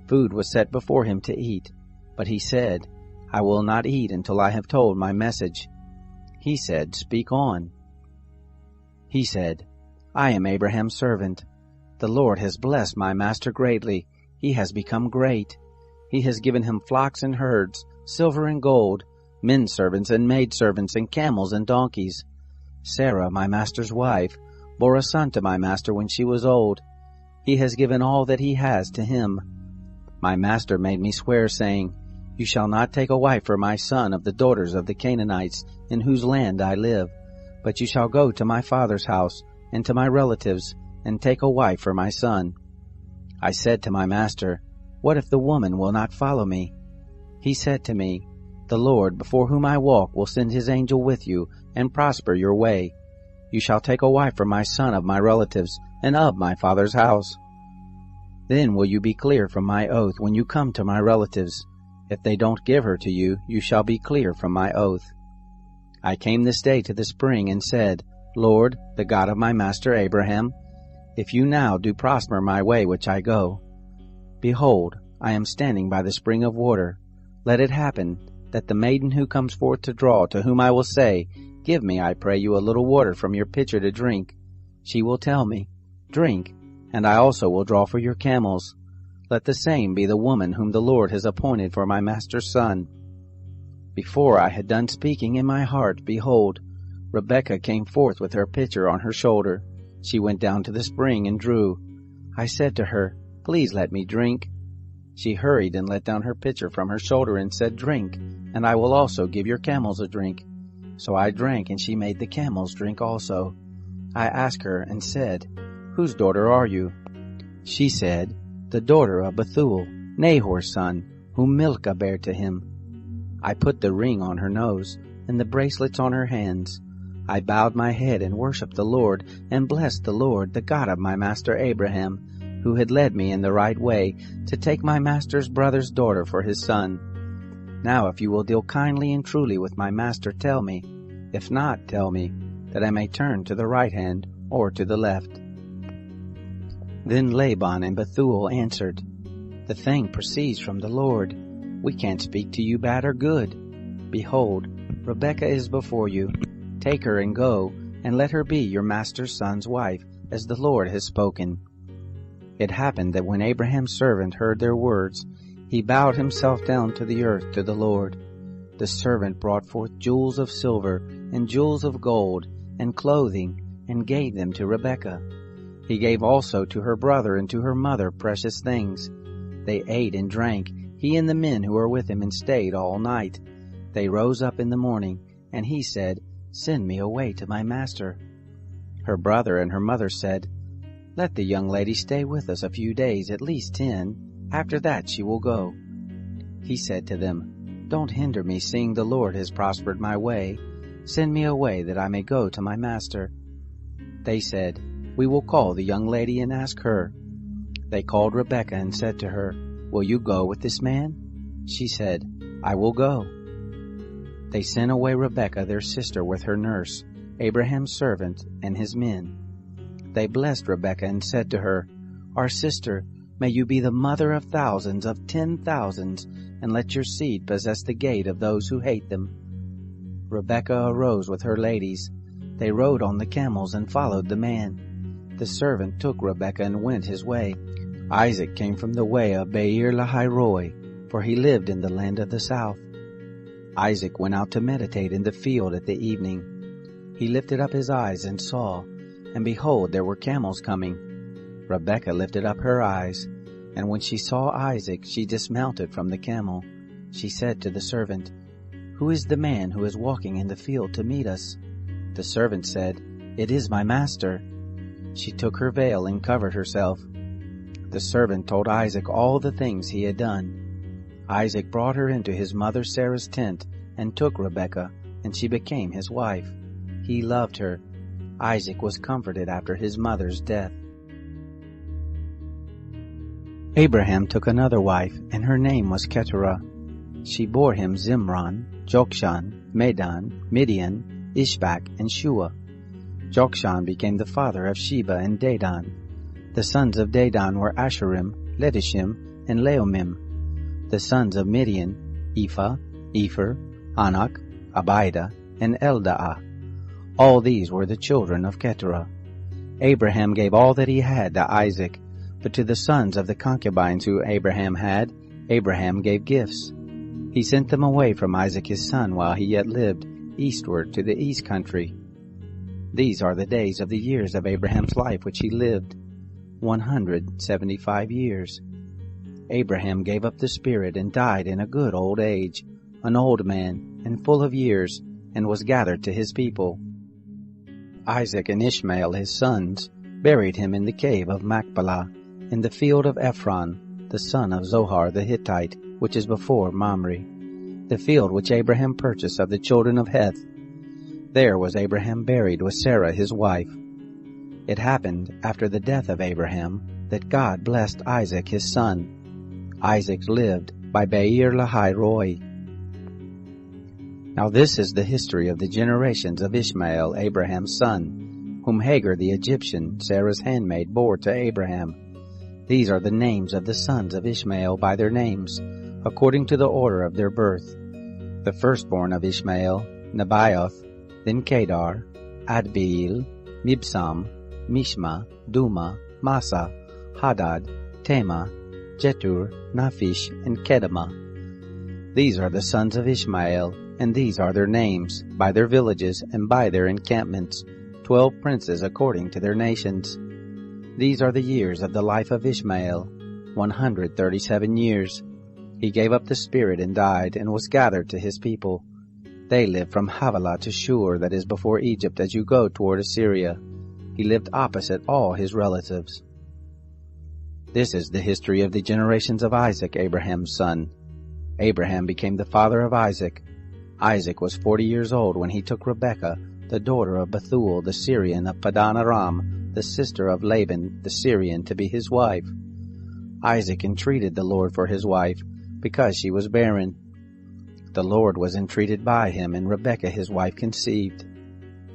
Food was set before him to eat, but he said, "I will not eat until I have told my message." He said, "Speak on." He said, "I am Abraham's servant. The Lord has blessed my master greatly. He has become great. He has given him flocks and herds, silver and gold, men servants and maid servants, and camels and donkeys. Sarah, my master's wife, bore a son to my master when she was old. He has given all that he has to him. My master made me swear, saying, 'You shall not take a wife for my son of the daughters of the Canaanites, in whose land I live, but you shall go to my father's house and to my relatives, and take a wife for my son.' I said to my master, 'What if the woman will not follow me?' He said to me, 'The Lord, before whom I walk, will send his angel with you, and prosper your way. You shall take a wife for my son of my relatives, and of my father's house. Then will you be clear from my oath when you come to my relatives. If they don't give her to you, you shall be clear from my oath.' I came this day to the spring, and said, 'Lord, the God of my master Abraham, if you now do prosper my way which I go, behold, I am standing by the spring of water. Let it happen that the maiden who comes forth to draw, to whom I will say, Give me, I pray you, a little water from your pitcher to drink, she will tell me, Drink, and I also will draw for your camels. Let the same be the woman whom the Lord has appointed for my master's son.' Before I had done speaking in my heart, behold, Rebekah came forth with her pitcher on her shoulder. She went down to the spring and drew. I said to her, 'Please let me drink.' She hurried and let down her pitcher from her shoulder and said, 'Drink, and I will also give your camels a drink.' So I drank, and she made the camels drink also. I asked her and said, 'Whose daughter are you?' She said, 'The daughter of Bethuel, Nahor's son, whom Milcah bare to him.' I put the ring on her nose, and the bracelets on her hands. I bowed my head and worshipped the Lord, and blessed the Lord, the God of my master Abraham, who had led me in the right way, to take my master's brother's daughter for his son. Now if you will deal kindly and truly with my master, tell me. If not, tell me, that I may turn to the right hand or to the left." Then Laban and Bethuel answered, "The thing proceeds from the Lord. We can't speak to you bad or good. Behold, Rebekah is before you. Take her and go, and let her be your master's son's wife, as the Lord has spoken." It happened that when Abraham's servant heard their words, he bowed himself down to the earth to the Lord. The servant brought forth jewels of silver and jewels of gold and clothing, and gave them to Rebekah. He gave also to her brother and to her mother precious things. They ate and drank, he and the men who were with him, and stayed all night. They rose up in the morning, and he said, "Send me away to my master." Her brother and her mother said, "Let the young lady stay with us a few days, at least 10. After that she will go." He said to them, "Don't hinder me, seeing the Lord has prospered my way. Send me away that I may go to my master." They said, "We will call the young lady and ask her." They called Rebekah and said to her, "Will you go with this man?" She said, "I will go." They sent away Rebekah their sister with her nurse, Abraham's servant, and his men. They blessed Rebekah and said to her, "Our sister, may you be the mother of thousands, of 10,000s, and let your seed possess the gate of those who hate them." Rebekah arose with her ladies. They rode on the camels and followed the man. The servant took Rebekah and went his way. Isaac came from the way of Beer Lahairoi, for he lived in the land of the south. Isaac went out to meditate in the field at the evening. He lifted up his eyes and saw, and behold, there were camels coming. Rebekah lifted up her eyes, and when she saw Isaac, she dismounted from the camel. She said to the servant, "Who is the man who is walking in the field to meet us?" The servant said, "It is my master." She took her veil and covered herself. The servant told Isaac all the things he had done. Isaac brought her into his mother Sarah's tent and took Rebekah, and she became his wife. He loved her. Isaac was comforted after his mother's death. Abraham took another wife, and her name was Keturah. She bore him Zimran, Jokshan, Medan, Midian, Ishbak, and Shua. Jokshan became the father of Sheba and Dedan. The sons of Dedan were Asherim, Letishim, and Leomim. The sons of Midian, Ephah, Epher, Anak, Abida, and Eldaah. All these were the children of Keturah. Abraham gave all that he had to Isaac, but to the sons of the concubines who Abraham had, Abraham gave gifts. He sent them away from Isaac his son while he yet lived, eastward to the east country. These are the days of the years of Abraham's life which he lived, 175 years. Abraham gave up the spirit and died in a good old age, an old man and full of years, and was gathered to his people. Isaac and Ishmael his sons buried him in the cave of Machpelah, in the field of Ephron, the son of Zohar the Hittite, which is before Mamre, the field which Abraham purchased of the children of Heth. There was Abraham buried with Sarah his wife. It happened after the death of Abraham that God blessed Isaac his son. Isaac lived by Beer Lahai Roi. Now this is the history of the generations of Ishmael, Abraham's son, whom Hagar the Egyptian, Sarah's handmaid, bore to Abraham. These are the names of the sons of Ishmael by their names, according to the order of their birth. The firstborn of Ishmael, Nebaioth, then Kedar, Adbeel, Mibsam, Mishma, Duma, Massa, Hadad, Tema, Jetur, Naphish, and Kedemah. These are the sons of Ishmael, and these are their names, by their villages and by their encampments, 12 princes according to their nations. These are the years of the life of Ishmael, 137 years. He gave up the spirit and died, and was gathered to his people. They lived from Havilah to Shur, that is before Egypt, as you go toward Assyria. He lived opposite all his relatives. This is the history of the generations of Isaac, Abraham's son. Abraham became the father of Isaac. Isaac was 40 years old when he took Rebekah, the daughter of Bethuel the Syrian of Padan Aram, the sister of Laban the Syrian, to be his wife. Isaac entreated the Lord for his wife, because she was barren. The Lord was entreated by him, and Rebekah his wife conceived.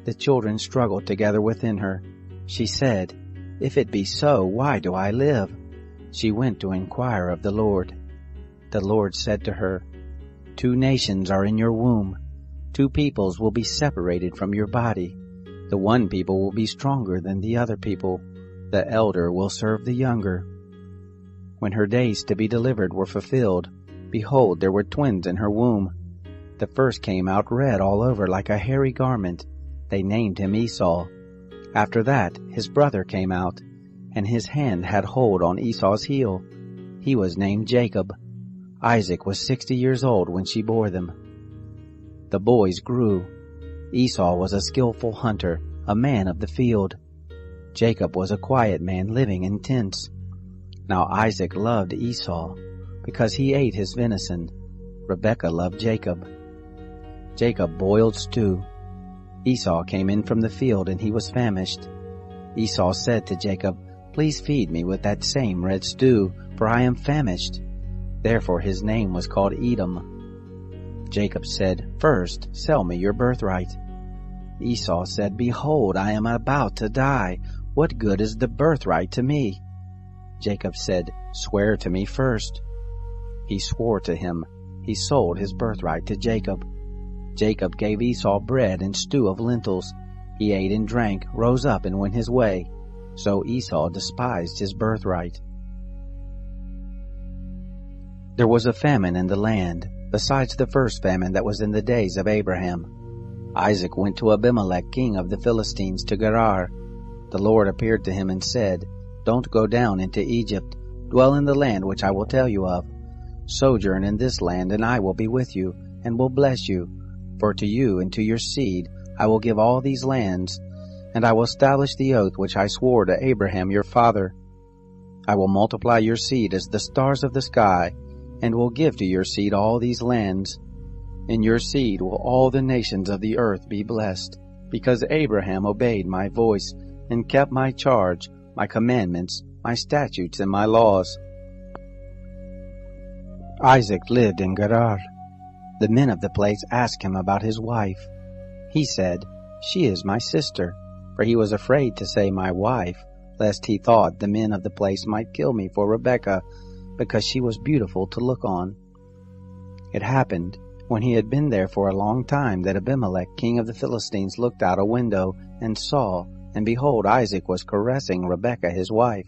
The children struggled together within her. She said, "If it be so, why do I live?" She went to inquire of the Lord. The Lord said to her, "2 nations are in your womb. 2 peoples will be separated from your body. The one people will be stronger than the other people. The elder will serve the younger." When her days to be delivered were fulfilled, behold, there were twins in her womb. The first came out red all over like a hairy garment. They named him Esau. After that his brother came out, and his hand had hold on Esau's heel. He was named Jacob. Isaac was 60 years old when she bore them. The boys grew. Esau was a skillful hunter, a man of the field. Jacob was a quiet man living in tents. Now Isaac loved Esau, because he ate his venison. Rebekah loved Jacob. Jacob boiled stew. Esau came in from the field, and he was famished. Esau said to Jacob, "Please feed me with that same red stew, for I am famished." Therefore his name was called Edom. Jacob said, "First, sell me your birthright." Esau said, "Behold, I am about to die. What good is the birthright to me?" Jacob said, "Swear to me first." He swore to him. He sold his birthright to Jacob. Jacob gave Esau bread and stew of lentils. He ate and drank, rose up, and went his way. So Esau despised his birthright. There was a famine in the land, besides the first famine that was in the days of Abraham. Isaac went to Abimelech, king of the Philistines, to Gerar. The Lord appeared to him and said, "Don't go down into Egypt. Dwell in the land which I will tell you of. Sojourn in this land, and I will be with you, and will bless you. For to you and to your seed I will give all these lands, and I will establish the oath which I swore to Abraham your father. I will multiply your seed as the stars of the sky, and will give to your seed all these lands. In your seed will all the nations of the earth be blessed, because Abraham obeyed my voice, and kept my charge, my commandments, my statutes, and my laws." Isaac lived in Gerar. The men of the place asked him about his wife. He said, "She is my sister," for he was afraid to say my wife, lest he thought the men of the place might kill me for Rebekah, because she was beautiful to look on. It happened, when he had been there for a long time, that Abimelech, king of the Philistines, looked out a window and saw, and behold, Isaac was caressing Rebekah his wife.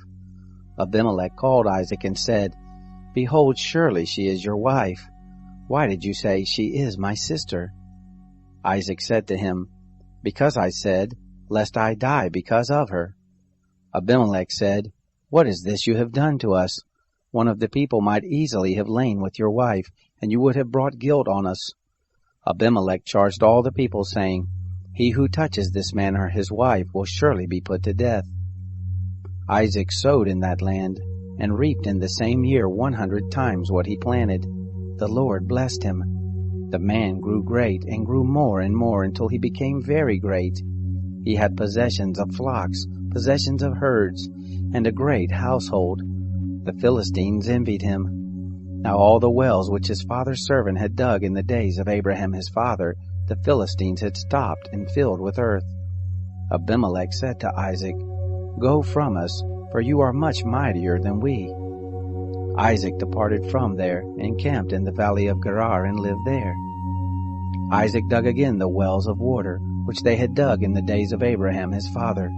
Abimelech called Isaac and said, "Behold, surely she is your wife. Why did you say, 'She is my sister'?" Isaac said to him, "Because I said, lest I die because of her." Abimelech said, "What is this you have done to us? One of the people might easily have lain with your wife, and you would have brought guilt on us." Abimelech charged all the people, saying, "He who touches this man or his wife will surely be put to death." Isaac sowed in that land, and reaped in the same year 100 times what he planted. The Lord blessed him. The man grew great, and grew more and more, until he became very great. He had possessions of flocks, possessions of herds, and a great household. The Philistines envied him. Now all the wells which his father's servant had dug in the days of Abraham his father, the Philistines had stopped and filled with earth. Abimelech said to Isaac, "Go from us, for you are much mightier than we." Isaac departed from there, and camped in the valley of Gerar, and lived there. Isaac dug again the wells of water, which they had dug in the days of Abraham his father,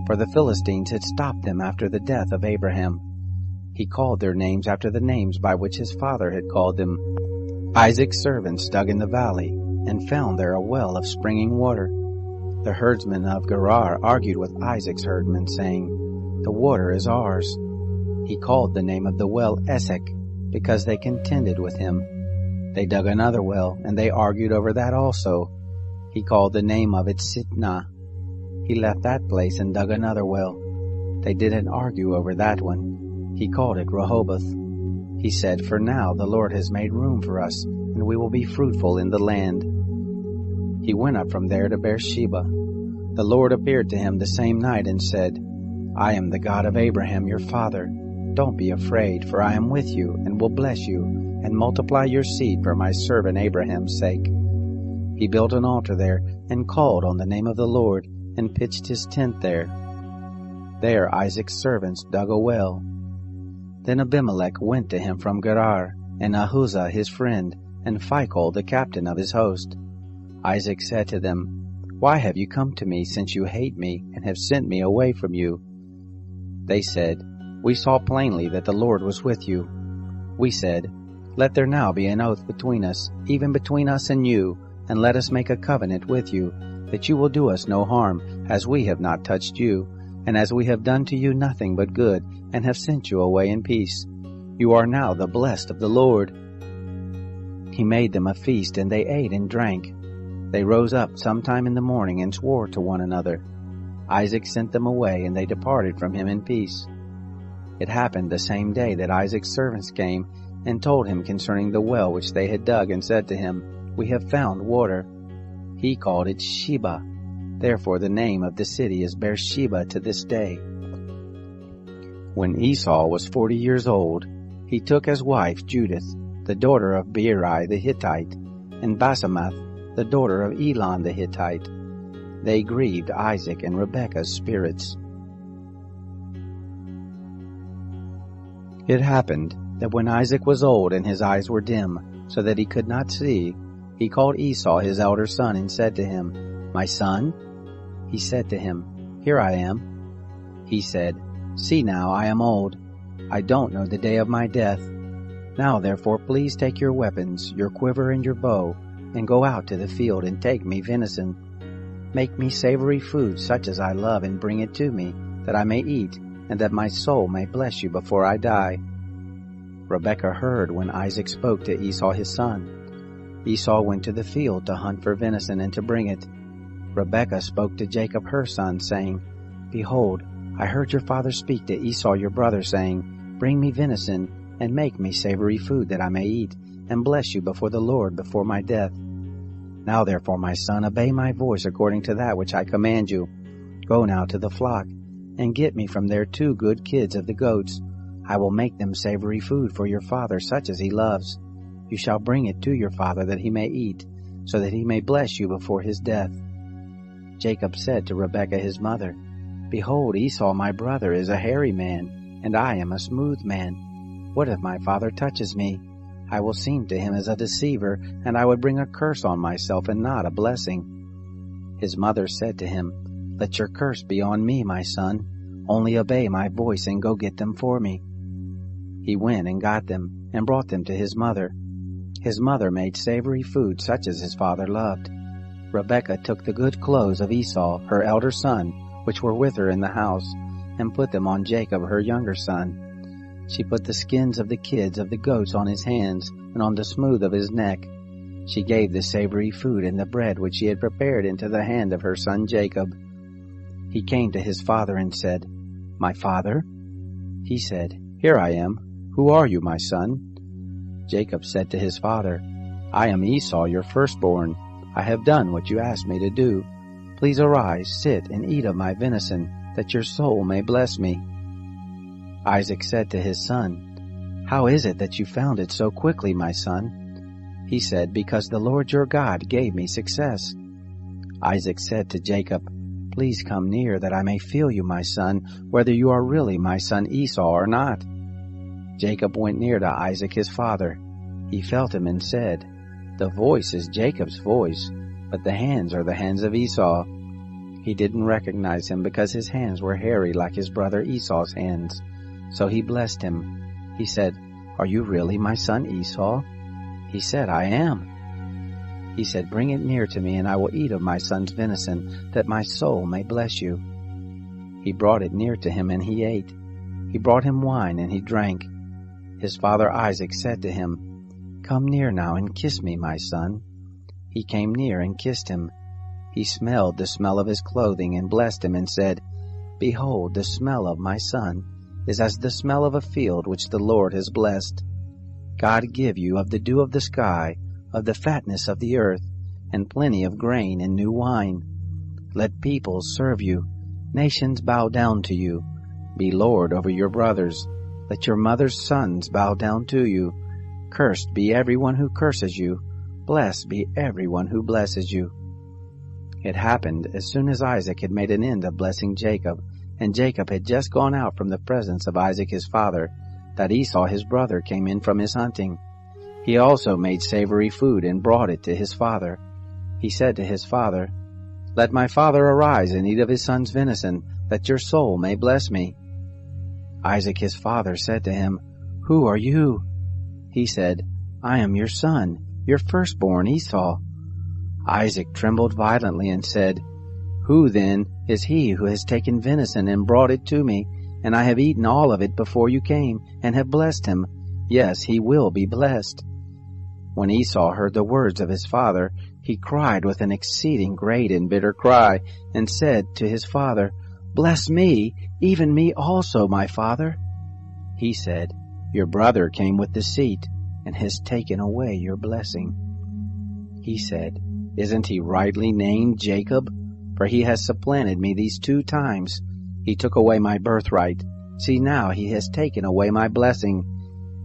for the Philistines had stopped them after the death of Abraham. He called their names after the names by which his father had called them. Isaac's servants dug in the valley, and found there a well of springing water. The herdsmen of Gerar argued with Isaac's herdmen, saying, "The water is ours." He called the name of the well Esek, because they contended with him. They dug another well, and they argued over that also. He called the name of it Sitnah. He left that place and dug another well. They didn't argue over that one. He called it Rehoboth. He said, "For now the Lord has made room for us, and we will be fruitful in the land." He went up from there to Beersheba. The Lord appeared to him the same night and said, "I am the God of Abraham your father. Don't be afraid, for I am with you, and will bless you, and multiply your seed for my servant Abraham's sake." He built an altar there, and called on the name of the Lord, and pitched his tent there. There Isaac's servants dug a well. Then Abimelech went to him from Gerar, and Ahuzah his friend, and Phicol the captain of his host. Isaac said to them, "Why have you come to me, since you hate me, and have sent me away from you?" They said, "We saw plainly that the Lord was with you." We said, "Let there now be an oath between us, even between us and you, and let us make a covenant with you, that you will do us no harm, as we have not touched you, and as we have done to you nothing but good, and have sent you away in peace. You are now the blessed of the Lord." He made them a feast, and they ate and drank. They rose up sometime in the morning and swore to one another. Isaac sent them away, and they departed from him in peace. It happened the same day that Isaac's servants came and told him concerning the well which they had dug, and said to him, "We have found water." He called it Sheba. Therefore the name of the city is Beersheba to this day. When Esau was 40 years old, he took as wife Judith, the daughter of Beeri the Hittite, and Basemath, the daughter of Elon the Hittite. They grieved Isaac and Rebekah's spirits. It happened that when Isaac was old and his eyes were dim, so that he could not see, he called Esau his elder son and said to him, "My son?" He said to him, "Here I am." He said, "See now, I am old. I don't know the day of my death. Now therefore please take your weapons, your quiver and your bow, and go out to the field and take me venison. Make me savory food such as I love, and bring it to me, that I may eat, and that my soul may bless you before I die." Rebekah heard when Isaac spoke to Esau his son. Esau went to the field to hunt for venison and to bring it. Rebekah spoke to Jacob her son, saying, "Behold, I heard your father speak to Esau your brother, saying, 'Bring me venison, and make me savory food that I may eat, and bless you before the Lord before my death.' Now therefore, my son, obey my voice according to that which I command you. Go now to the flock, and get me from there 2 good kids of the goats. I will make them savory food for your father, such as he loves. You shall bring it to your father that he may eat, so that he may bless you before his death." Jacob said to Rebekah his mother, "Behold, Esau my brother is a hairy man, and I am a smooth man. What if my father touches me? I will seem to him as a deceiver, and I would bring a curse on myself and not a blessing." His mother said to him, "Let your curse be on me, my son. Only obey my voice and go get them for me." He went and got them, and brought them to his mother. His mother made savory food such as his father loved. Rebekah took the good clothes of Esau, her elder son, which were with her in the house, and put them on Jacob, her younger son. She put the skins of the kids of the goats on his hands and on the smooth of his neck. She gave the savory food and the bread which she had prepared into the hand of her son Jacob. He came to his father and said, "My father?" He said, "Here I am. Who are you, my son?" Jacob said to his father, "I am Esau, your firstborn. I have done what you asked me to do. Please arise, sit, and eat of my venison, that your soul may bless me." Isaac said to his son, "How is it that you found it so quickly, my son?" He said, "Because the Lord your God gave me success." Isaac said to Jacob, "Please come near, that I may feel you, my son, whether you are really my son Esau or not." Jacob went near to Isaac his father. He felt him and said, "The voice is Jacob's voice, but the hands are the hands of Esau." He didn't recognize him because his hands were hairy like his brother Esau's hands. So he blessed him. He said, "Are you really my son Esau?" He said, "I am." He said, "Bring it near to me, and I will eat of my son's venison, that my soul may bless you." He brought it near to him, and he ate. He brought him wine, and he drank. His father Isaac said to him, "Come near now and kiss me, my son." He came near and kissed him. He smelled the smell of his clothing and blessed him and said, "Behold, the smell of my son is as the smell of a field which the Lord has blessed. God give you of the dew of the sky, of the fatness of the earth, and plenty of grain and new wine. Let peoples serve you, nations bow down to you. Be lord over your brothers. Let your mother's sons bow down to you. Cursed be everyone who curses you. Blessed be everyone who blesses you." It happened as soon as Isaac had made an end of blessing Jacob, and Jacob had just gone out from the presence of Isaac his father, that Esau his brother came in from his hunting. He also made savory food and brought it to his father. He said to his father, "Let my father arise and eat of his son's venison, that your soul may bless me." Isaac his father said to him, "Who are you?" He said, "I am your son, your firstborn Esau." Isaac trembled violently and said, "Who then is he who has taken venison and brought it to me, and I have eaten all of it before you came, and have blessed him? Yes, he will be blessed." When Esau heard the words of his father, he cried with an exceeding great and bitter cry, and said to his father, "Bless me, even me also, my father." He said, "Your brother came with deceit, and has taken away your blessing." He said, "Isn't he rightly named Jacob? For he has supplanted me these 2 times. He took away my birthright. See, now he has taken away my blessing."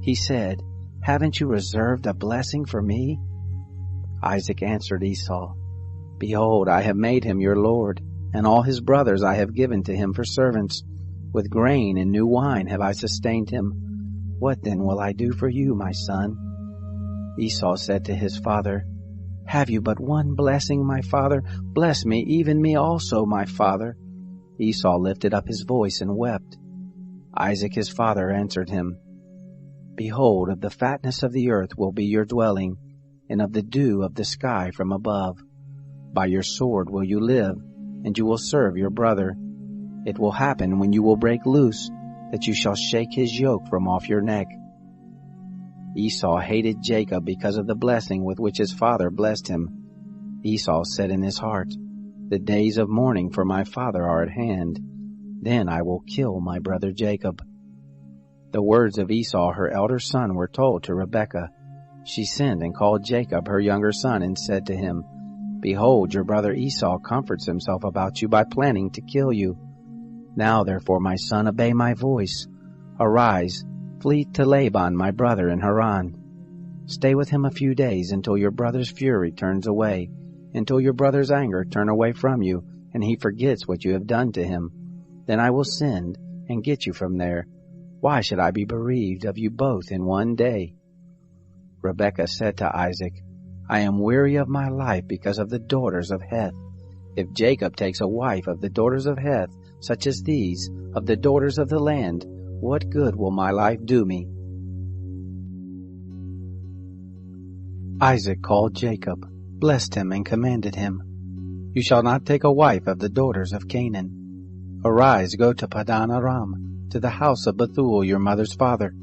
He said, "Haven't you reserved a blessing for me?" Isaac answered Esau, "Behold, I have made him your lord, and all his brothers I have given to him for servants. With grain and new wine have I sustained him. What then will I do for you, my son?" Esau said to his father, "Have you but one blessing, my father? Bless me, even me also, my father." Esau lifted up his voice and wept. Isaac his father answered him, "Behold, of the fatness of the earth will be your dwelling, and of the dew of the sky from above. By your sword will you live, and you will serve your brother. It will happen when you will break loose, that you shall shake his yoke from off your neck." Esau hated Jacob because of the blessing with which his father blessed him. Esau said in his heart, "The days of mourning for my father are at hand. Then I will kill my brother Jacob." The words of Esau her elder son were told to Rebekah. She sent and called Jacob her younger son and said to him, "Behold, your brother Esau comforts himself about you by planning to kill you. Now therefore, my son, obey my voice. Arise, Flee to Laban, my brother, in Haran. Stay with him a few days until your brother's fury turns away, until your brother's anger turn away from you, and he forgets what you have done to him. Then I will send and get you from there. Why should I be bereaved of you both in one day?" Rebekah said to Isaac, "I am weary of my life because of the daughters of Heth. If Jacob takes a wife of the daughters of Heth, such as these, of the daughters of the land, what good will my life do me?" Isaac called Jacob, blessed him, and commanded him, "You shall not take a wife of the daughters of Canaan. Arise, go to Padan Aram, to the house of Bethuel your mother's father.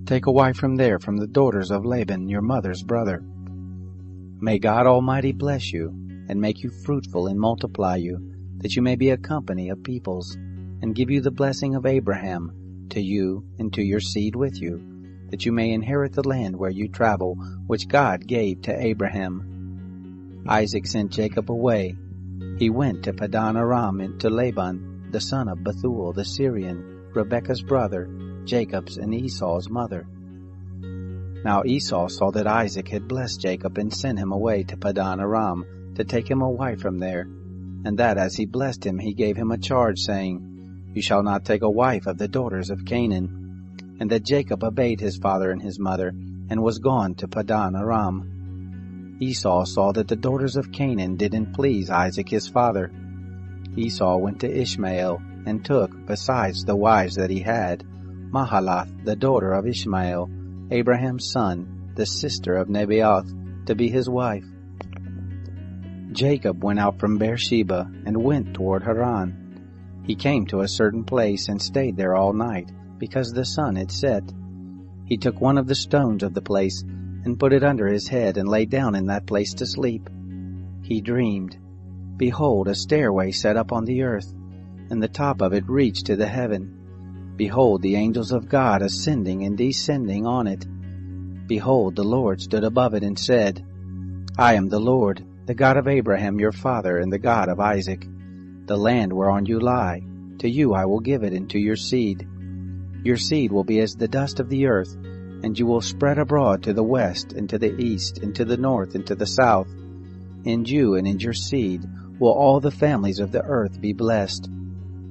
Take a wife from there, from the daughters of Laban your mother's brother. May God Almighty bless you, and make you fruitful and multiply you, that you may be a company of peoples, and give you the blessing of Abraham, to you and to your seed with you, that you may inherit the land where you travel, which God gave to Abraham." Isaac sent Jacob away. He went to Padan Aram and to Laban, the son of Bethuel the Syrian, Rebekah's brother, Jacob's and Esau's mother. Now Esau saw that Isaac had blessed Jacob and sent him away to Padan Aram to take him a wife from there, and that as he blessed him he gave him a charge, saying, "You shall not take a wife of the daughters of Canaan." And that Jacob obeyed his father and his mother, and was gone to Padan Aram. Esau saw that the daughters of Canaan didn't please Isaac his father. Esau went to Ishmael, and took, besides the wives that he had, Mahalath, the daughter of Ishmael, Abraham's son, the sister of Nebaioth, to be his wife. Jacob went out from Beersheba, and went toward Haran. He came to a certain place, and stayed there all night, because the sun had set. He took one of the stones of the place, and put it under his head, and lay down in that place to sleep. He dreamed, behold, a stairway set up on the earth, and the top of it reached to the heaven. Behold, the angels of God ascending and descending on it. Behold, the Lord stood above it, and said, "I am the Lord, the God of Abraham your father, and the God of Isaac. The land whereon you lie, to you I will give it, and to your seed. Your seed will be as the dust of the earth, and you will spread abroad to the west, and to the east, and to the north, and to the south. In you and in your seed will all the families of the earth be blessed.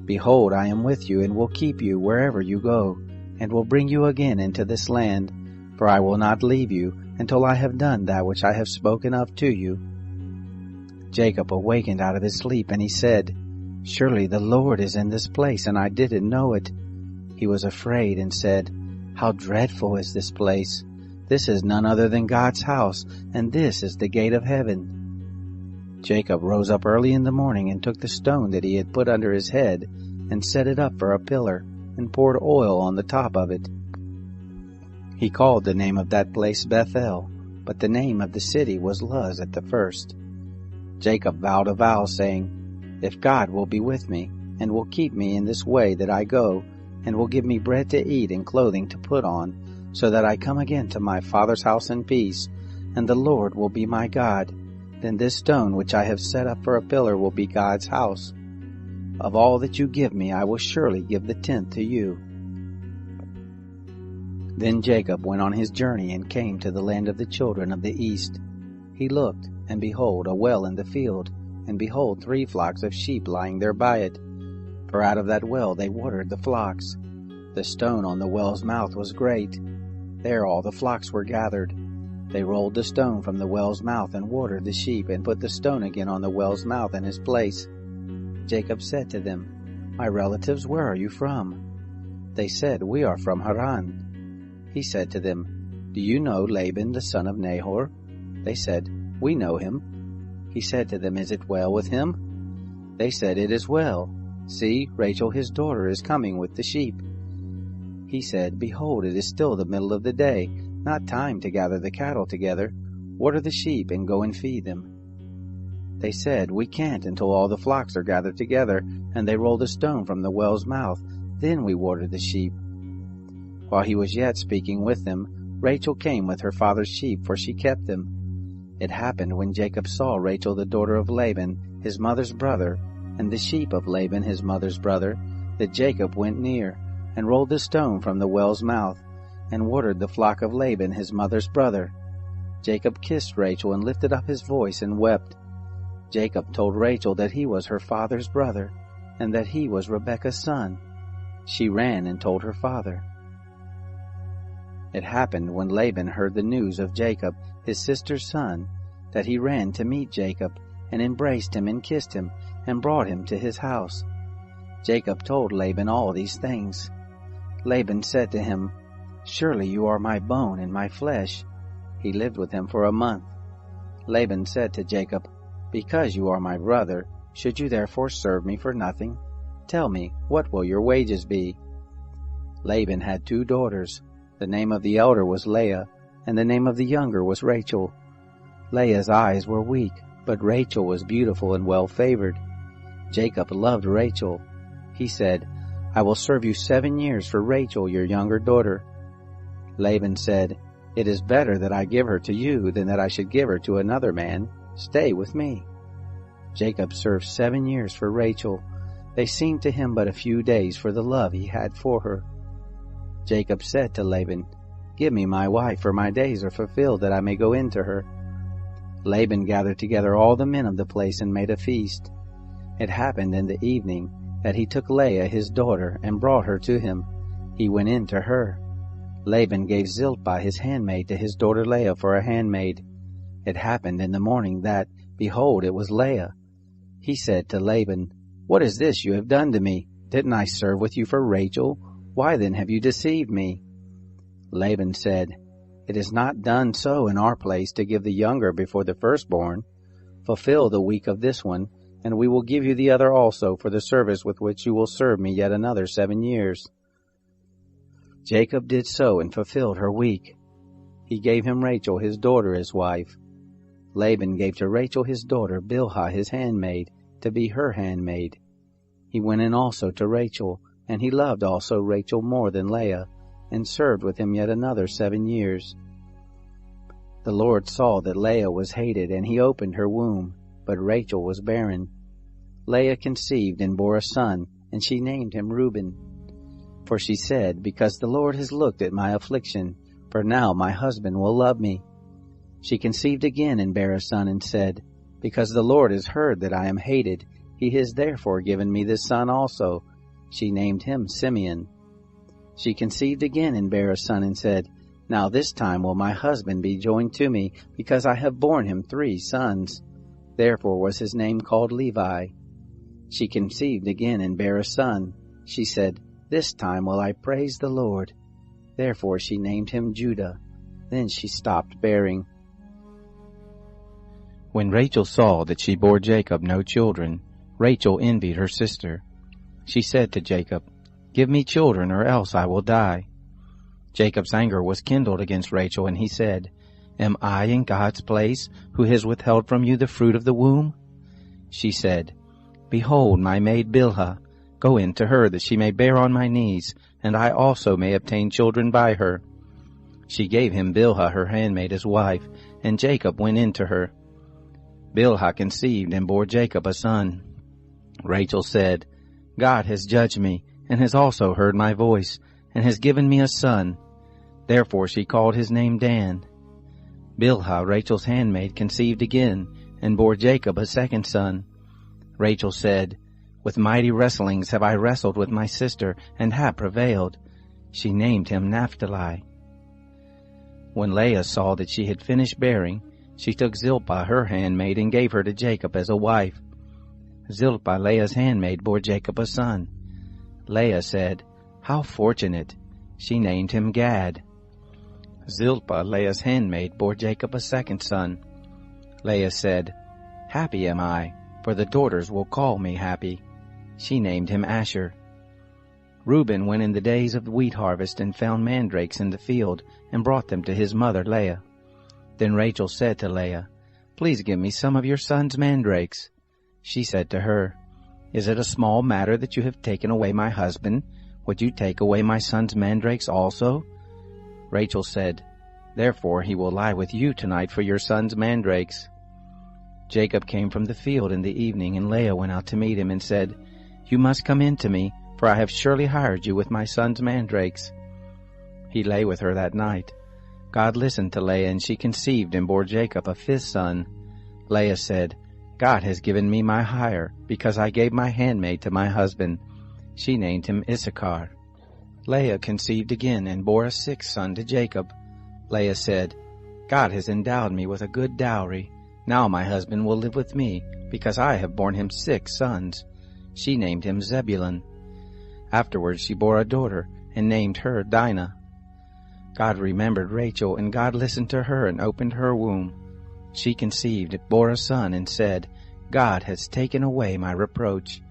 Behold, I am with you, and will keep you wherever you go, and will bring you again into this land, for I will not leave you until I have done that which I have spoken of to you." Jacob awakened out of his sleep, and he said, "Surely the Lord is in this place, and I didn't know it." He was afraid, and said, "How dreadful is this place! This is none other than God's house, and this is the gate of heaven." Jacob rose up early in the morning, and took the stone that he had put under his head, and set it up for a pillar, and poured oil on the top of it. He called the name of that place Bethel, but the name of the city was Luz at the first. Jacob vowed a vow, saying, "If God will be with me, and will keep me in this way that I go, and will give me bread to eat and clothing to put on, so that I come again to my father's house in peace, and the Lord will be my God, then this stone which I have set up for a pillar will be God's house. Of all that you give me, I will surely give the tenth to you." Then Jacob went on his journey, and came to the land of the children of the east. He looked, and behold, a well in the field, and behold, 3 flocks of sheep lying there by it. For out of that well they watered the flocks. The stone on the well's mouth was great. There all the flocks were gathered. They rolled the stone from the well's mouth, and watered the sheep, and put the stone again on the well's mouth in his place. Jacob said to them, "My relatives, where are you from?" They said, "We are from Haran." He said to them, "Do you know Laban the son of Nahor?" They said, "We know him." He said to them, "Is it well with him?" They said, "It is well. See, Rachel his daughter is coming with the sheep." He said, "Behold, it is still the middle of the day, not time to gather the cattle together. Water the sheep, and go and feed them." They said, "We can't until all the flocks are gathered together, and they roll the stone from the well's mouth. Then we water the sheep." While he was yet speaking with them, Rachel came with her father's sheep, for she kept them. It happened, when Jacob saw Rachel the daughter of Laban, his mother's brother, and the sheep of Laban his mother's brother, that Jacob went near, and rolled the stone from the well's mouth, and watered the flock of Laban his mother's brother. Jacob kissed Rachel and lifted up his voice and wept. Jacob told Rachel that he was her father's brother, and that he was Rebekah's son. She ran and told her father. It happened when Laban heard the news of Jacob, his sister's son, that he ran to meet Jacob, and embraced him and kissed him, and brought him to his house. Jacob told Laban all these things. Laban said to him, "Surely you are my bone and my flesh." He lived with him for a month. Laban said to Jacob, "Because you are my brother, should you therefore serve me for nothing? Tell me, what will your wages be?" Laban had 2 daughters. The name of the elder was Leah, and the name of the younger was Rachel. Leah's eyes were weak, but Rachel was beautiful and well-favored. Jacob loved Rachel. He said, "I will serve you 7 years for Rachel, your younger daughter." Laban said, "It is better that I give her to you than that I should give her to another man. Stay with me." Jacob served 7 years for Rachel. They seemed to him but a few days for the love he had for her. Jacob said to Laban, "Give me my wife, for my days are fulfilled that I may go in to her." Laban gathered together all the men of the place and made a feast. It happened in the evening that he took Leah his daughter and brought her to him. He went in to her. Laban gave Zilpah his handmaid to his daughter Leah for a handmaid. It happened in the morning that, behold, it was Leah. He said to Laban, "What is this you have done to me? Didn't I serve with you for Rachel? Why then have you deceived me?" Laban said, "It is not done so in our place to give the younger before the firstborn. Fulfill the week of this one, and we will give you the other also for the service with which you will serve me yet another 7 years." Jacob did so and fulfilled her week. He gave him Rachel his daughter as wife. Laban gave to Rachel his daughter Bilhah his handmaid, to be her handmaid. He went in also to Rachel, and he loved also Rachel more than Leah, and served with him yet another 7 years. The Lord saw that Leah was hated, and he opened her womb, but Rachel was barren. Leah conceived and bore a son, and she named him Reuben. For she said, "Because the Lord has looked at my affliction, for now my husband will love me." She conceived again and bare a son, and said, "Because the Lord has heard that I am hated, he has therefore given me this son also." She named him Simeon. She conceived again and bare a son, and said, "Now this time will my husband be joined to me, because I have borne him 3 sons. Therefore was his name called Levi. She conceived again and bare a son. She said, "This time will I praise the Lord." Therefore she named him Judah. Then she stopped bearing. When Rachel saw that she bore Jacob no children, Rachel envied her sister. She said to Jacob, "Give me children, or else I will die." Jacob's anger was kindled against Rachel, and he said, "Am I in God's place, who has withheld from you the fruit of the womb?" She said, "Behold, my maid Bilhah, go in to her, that she may bear on my knees, and I also may obtain children by her." She gave him Bilhah her handmaid as wife, and Jacob went in to her. Bilhah conceived and bore Jacob a son. Rachel said, "God has judged me, and has also heard my voice, and has given me a son." Therefore she called his name Dan. Bilhah, Rachel's handmaid, conceived again, and bore Jacob a second son. Rachel said, "With mighty wrestlings have I wrestled with my sister, and have prevailed." She named him Naphtali. When Leah saw that she had finished bearing, she took Zilpah her handmaid, and gave her to Jacob as a wife. Zilpah, Leah's handmaid, bore Jacob a son. Leah said, "How fortunate!" She named him Gad. Zilpah, Leah's handmaid, bore Jacob a second son. Leah said, "Happy am I, for the daughters will call me happy." She named him Asher. Reuben went in the days of the wheat harvest and found mandrakes in the field, and brought them to his mother Leah. Then Rachel said to Leah, "Please give me some of your son's mandrakes." She said to her, "Is it a small matter that you have taken away my husband? Would you take away my son's mandrakes also?" Rachel said, "Therefore he will lie with you tonight for your son's mandrakes." Jacob came from the field in the evening, and Leah went out to meet him and said, "You must come in to me, for I have surely hired you with my son's mandrakes." He lay with her that night. God listened to Leah, and she conceived and bore Jacob a fifth son. Leah said, God has given me my hire, because I gave my handmaid to my husband. She named him Issachar. Leah conceived again and bore a sixth son to Jacob. Leah said, God has endowed me with a good dowry. Now my husband will live with me, because I have borne him 6 sons. She named him Zebulun. Afterwards she bore a daughter, and named her Dinah. God remembered Rachel, and God listened to her and opened her womb. She conceived, bore a son, and said, God has taken away my reproach.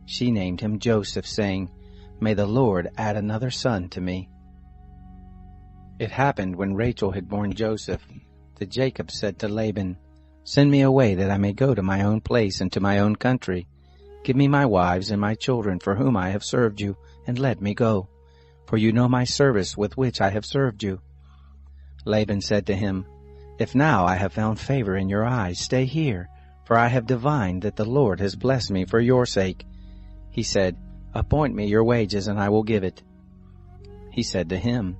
She named him Joseph, saying, May the Lord add another son to me. It happened when Rachel had borne Joseph, that Jacob said to Laban, Send me away that I may go to my own place and to my own country. Give me my wives and my children for whom I have served you, and let me go. For you know my service with which I have served you. Laban said to him, If now I have found favor in your eyes, stay here, for I have divined that the Lord has blessed me for your sake. He said, Appoint me your wages, and I will give it. He said to him,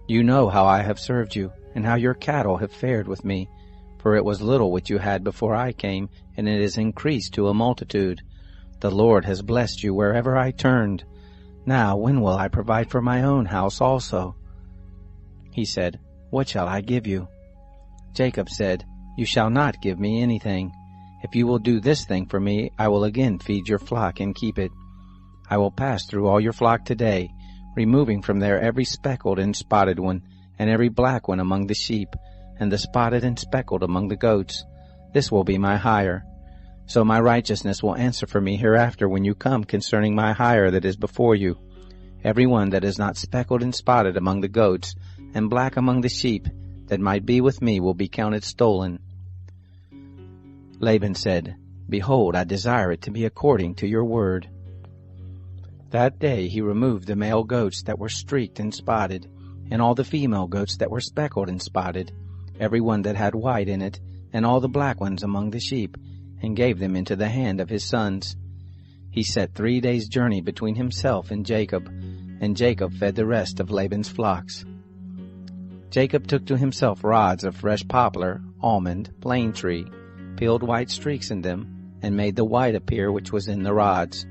You know how I have served you, and how your cattle have fared with me. For it was little which you had before I came, and it is increased to a multitude. The Lord has blessed you wherever I turned. Now when will I provide for my own house also? He said, What shall I give you? Jacob said, You shall not give me anything. If you will do this thing for me, I will again feed your flock and keep it. I will pass through all your flock today, removing from there every speckled and spotted one, and every black one among the sheep, and the spotted and speckled among the goats. This will be my hire. So my righteousness will answer for me hereafter when you come concerning my hire that is before you. Every one that is not speckled and spotted among the goats, and black among the sheep, that might be with me will be counted stolen. Laban said, Behold, I desire it to be according to your word. That day he removed the male goats that were streaked and spotted, and all the female goats that were speckled and spotted, every one that had white in it, and all the black ones among the sheep, and gave them into the hand of his sons. He set 3 days' journey between himself and Jacob fed the rest of Laban's flocks. Jacob took to himself rods of fresh poplar, almond, plane tree, peeled white streaks in them, and made the white appear which was in the rods.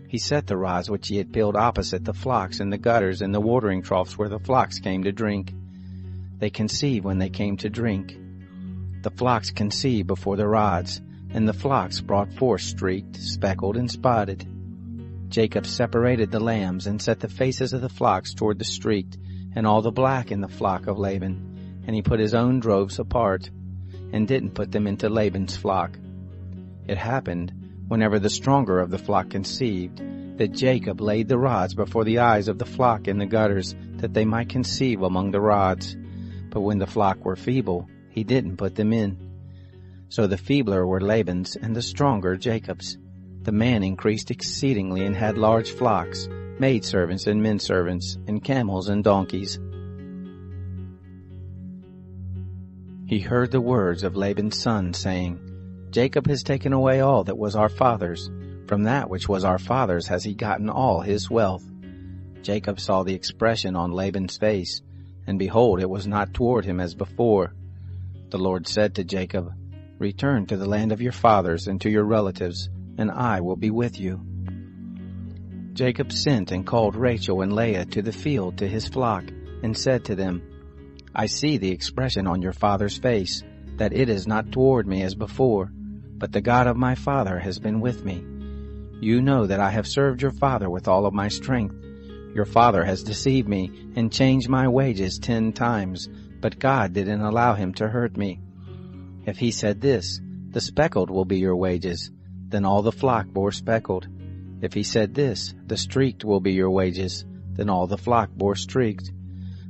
He set the rods which he had peeled opposite the flocks in the gutters and the watering troughs where the flocks came to drink. They conceived when they came to drink. The flocks conceived before the rods, and the flocks brought forth streaked, speckled, and spotted. Jacob separated the lambs and set the faces of the flocks toward the streaked, and all the black in the flock of Laban, and he put his own droves apart, and didn't put them into Laban's flock. It happened, whenever the stronger of the flock conceived, that Jacob laid the rods before the eyes of the flock in the gutters, that they might conceive among the rods. But when the flock were feeble, he didn't put them in. So the feebler were Laban's, and the stronger Jacob's. The man increased exceedingly, and had large flocks, maidservants and menservants, and camels and donkeys. He heard the words of Laban's son, saying, Jacob has taken away all that was our father's. From that which was our father's has he gotten all his wealth. Jacob saw the expression on Laban's face, and behold, it was not toward him as before. The Lord said to Jacob, Return to the land of your fathers and to your relatives, and I will be with you. Jacob sent and called Rachel and Leah to the field to his flock, and said to them, I see the expression on your father's face, that it is not toward me as before, but the God of my father has been with me. You know that I have served your father with all of my strength. Your father has deceived me and changed my wages 10 times, but God didn't allow him to hurt me. If he said this, the speckled will be your wages, then all the flock bore speckled. If he said this, the streaked will be your wages, then all the flock bore streaked.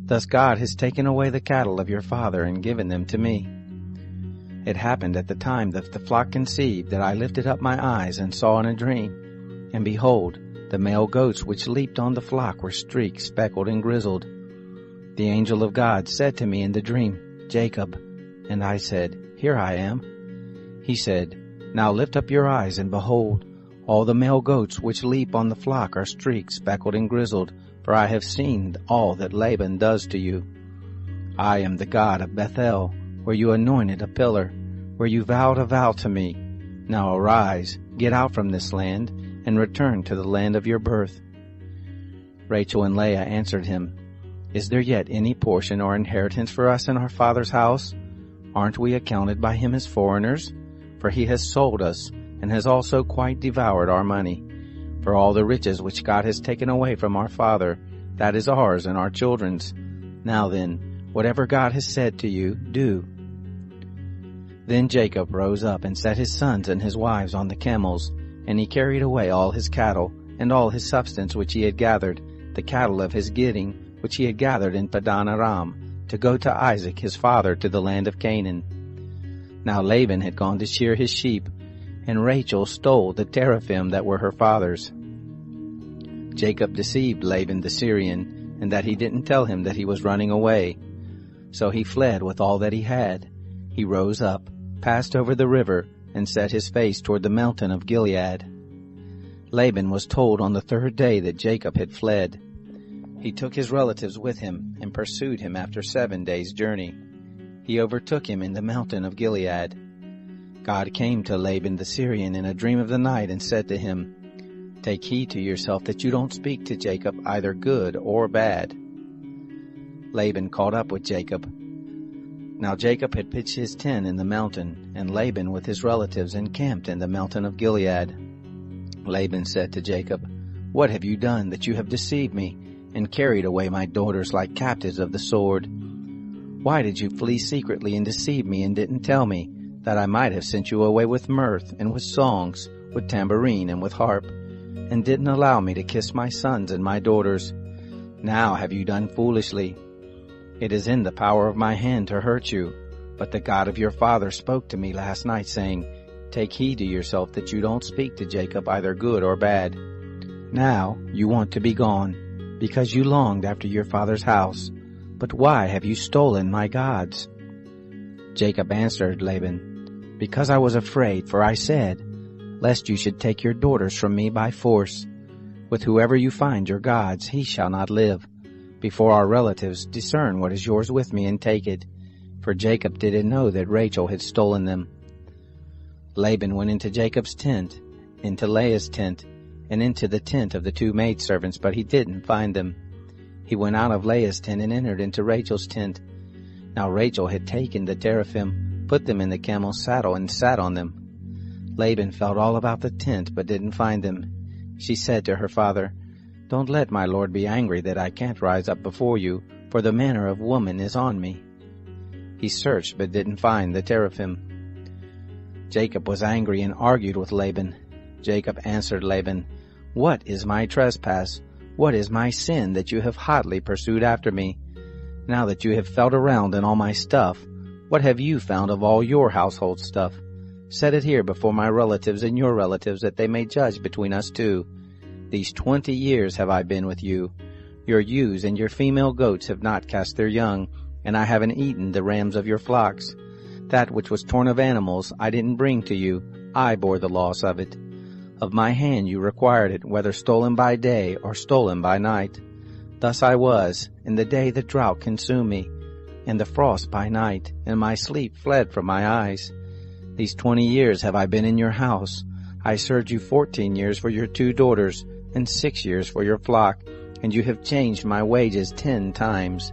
Thus God has taken away the cattle of your father and given them to me. It happened at the time that the flock conceived that I lifted up my eyes and saw in a dream, and behold, the male goats which leaped on the flock were streaked, speckled, and grizzled. The angel of God said to me in the dream, Jacob. And I said, Here I am. He said, Now lift up your eyes, and behold, all the male goats which leap on the flock are streaked, speckled, and grizzled, for I have seen all that Laban does to you. I am the God of Bethel, where you anointed a pillar, where you vowed a vow to me. Now arise, get out from this land, and return to the land of your birth." Rachel and Leah answered him, "Is there yet any portion or inheritance for us in our father's house? Aren't we accounted by him as foreigners? For he has sold us, and has also quite devoured our money. For all the riches which God has taken away from our father, that is ours and our children's. Now then, whatever God has said to you, do." Then Jacob rose up and set his sons and his wives on the camels, and he carried away all his cattle, and all his substance which he had gathered, the cattle of his getting, which he had gathered in Padan Aram, to go to Isaac his father to the land of Canaan. Now Laban had gone to shear his sheep, and Rachel stole the teraphim that were her father's. Jacob deceived Laban the Syrian, and that he didn't tell him that he was running away. So he fled with all that he had. He rose up, passed over the river, and set his face toward the mountain of Gilead. Laban was told on the third day that Jacob had fled. He took his relatives with him and pursued him after 7 days' journey. He overtook him in the mountain of Gilead. God came to Laban the Syrian in a dream of the night and said to him, "Take heed to yourself that you don't speak to Jacob either good or bad." Laban caught up with Jacob. Now Jacob had pitched his tent in the mountain, and Laban with his relatives encamped in the mountain of Gilead. Laban said to Jacob, "What have you done that you have deceived me, and carried away my daughters like captives of the sword? Why did you flee secretly and deceive me and didn't tell me, that I might have sent you away with mirth and with songs, with tambourine and with harp, and didn't allow me to kiss my sons and my daughters? Now have you done foolishly. It is in the power of my hand to hurt you, but the God of your father spoke to me last night, saying, 'Take heed to yourself that you don't speak to Jacob either good or bad.' Now you want to be gone, because you longed after your father's house. But why have you stolen my gods?" Jacob answered Laban, "Because I was afraid, for I said, 'Lest you should take your daughters from me by force. With whoever you find your gods, he shall not live. Before our relatives, discern what is yours with me and take it.' For Jacob didn't know that Rachel had stolen them. Laban went into Jacob's tent, into Leah's tent, and into the tent of the 2 maidservants, but he didn't find them. He went out of Leah's tent and entered into Rachel's tent. Now Rachel had taken the teraphim, put them in the camel's saddle, and sat on them. Laban felt all about the tent, but didn't find them. She said to her father, "Don't let my lord be angry that I can't rise up before you, for the manner of woman is on me." He searched, but didn't find the teraphim. Jacob was angry and argued with Laban. Jacob answered Laban, "What is my trespass? What is my sin that you have hotly pursued after me? Now that you have felt around in all my stuff, what have you found of all your household stuff? Set it here before my relatives and your relatives, that they may judge between us two. These 20 years have I been with you. Your ewes and your female goats have not cast their young, and I haven't eaten the rams of your flocks. That which was torn of animals I didn't bring to you. I bore the loss of it. Of my hand you required it, whether stolen by day or stolen by night. Thus I was, in the day the drought consumed me, and the frost by night, and my sleep fled from my eyes. These 20 years have I been in your house. I served you 14 years for your 2 daughters, and 6 years for your flock, and you have changed my wages 10 times.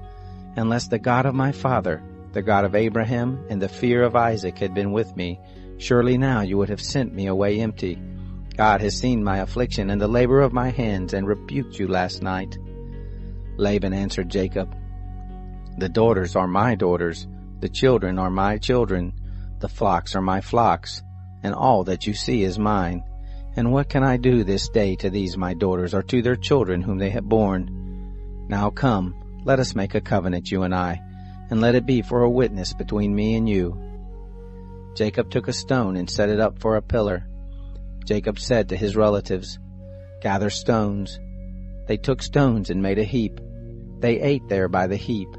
Unless the God of my father, the God of Abraham, and the fear of Isaac had been with me, surely now you would have sent me away empty. God has seen my affliction and the labor of my hands, and rebuked you last night." Laban answered Jacob, "The daughters are my daughters, the children are my children, the flocks are my flocks, and all that you see is mine. And what can I do this day to these my daughters, or to their children whom they have borne? Now come, let us make a covenant, you and I, and let it be for a witness between me and you." Jacob took a stone and set it up for a pillar. Jacob said to his relatives, "Gather stones." They took stones and made a heap. They ate there by the heap.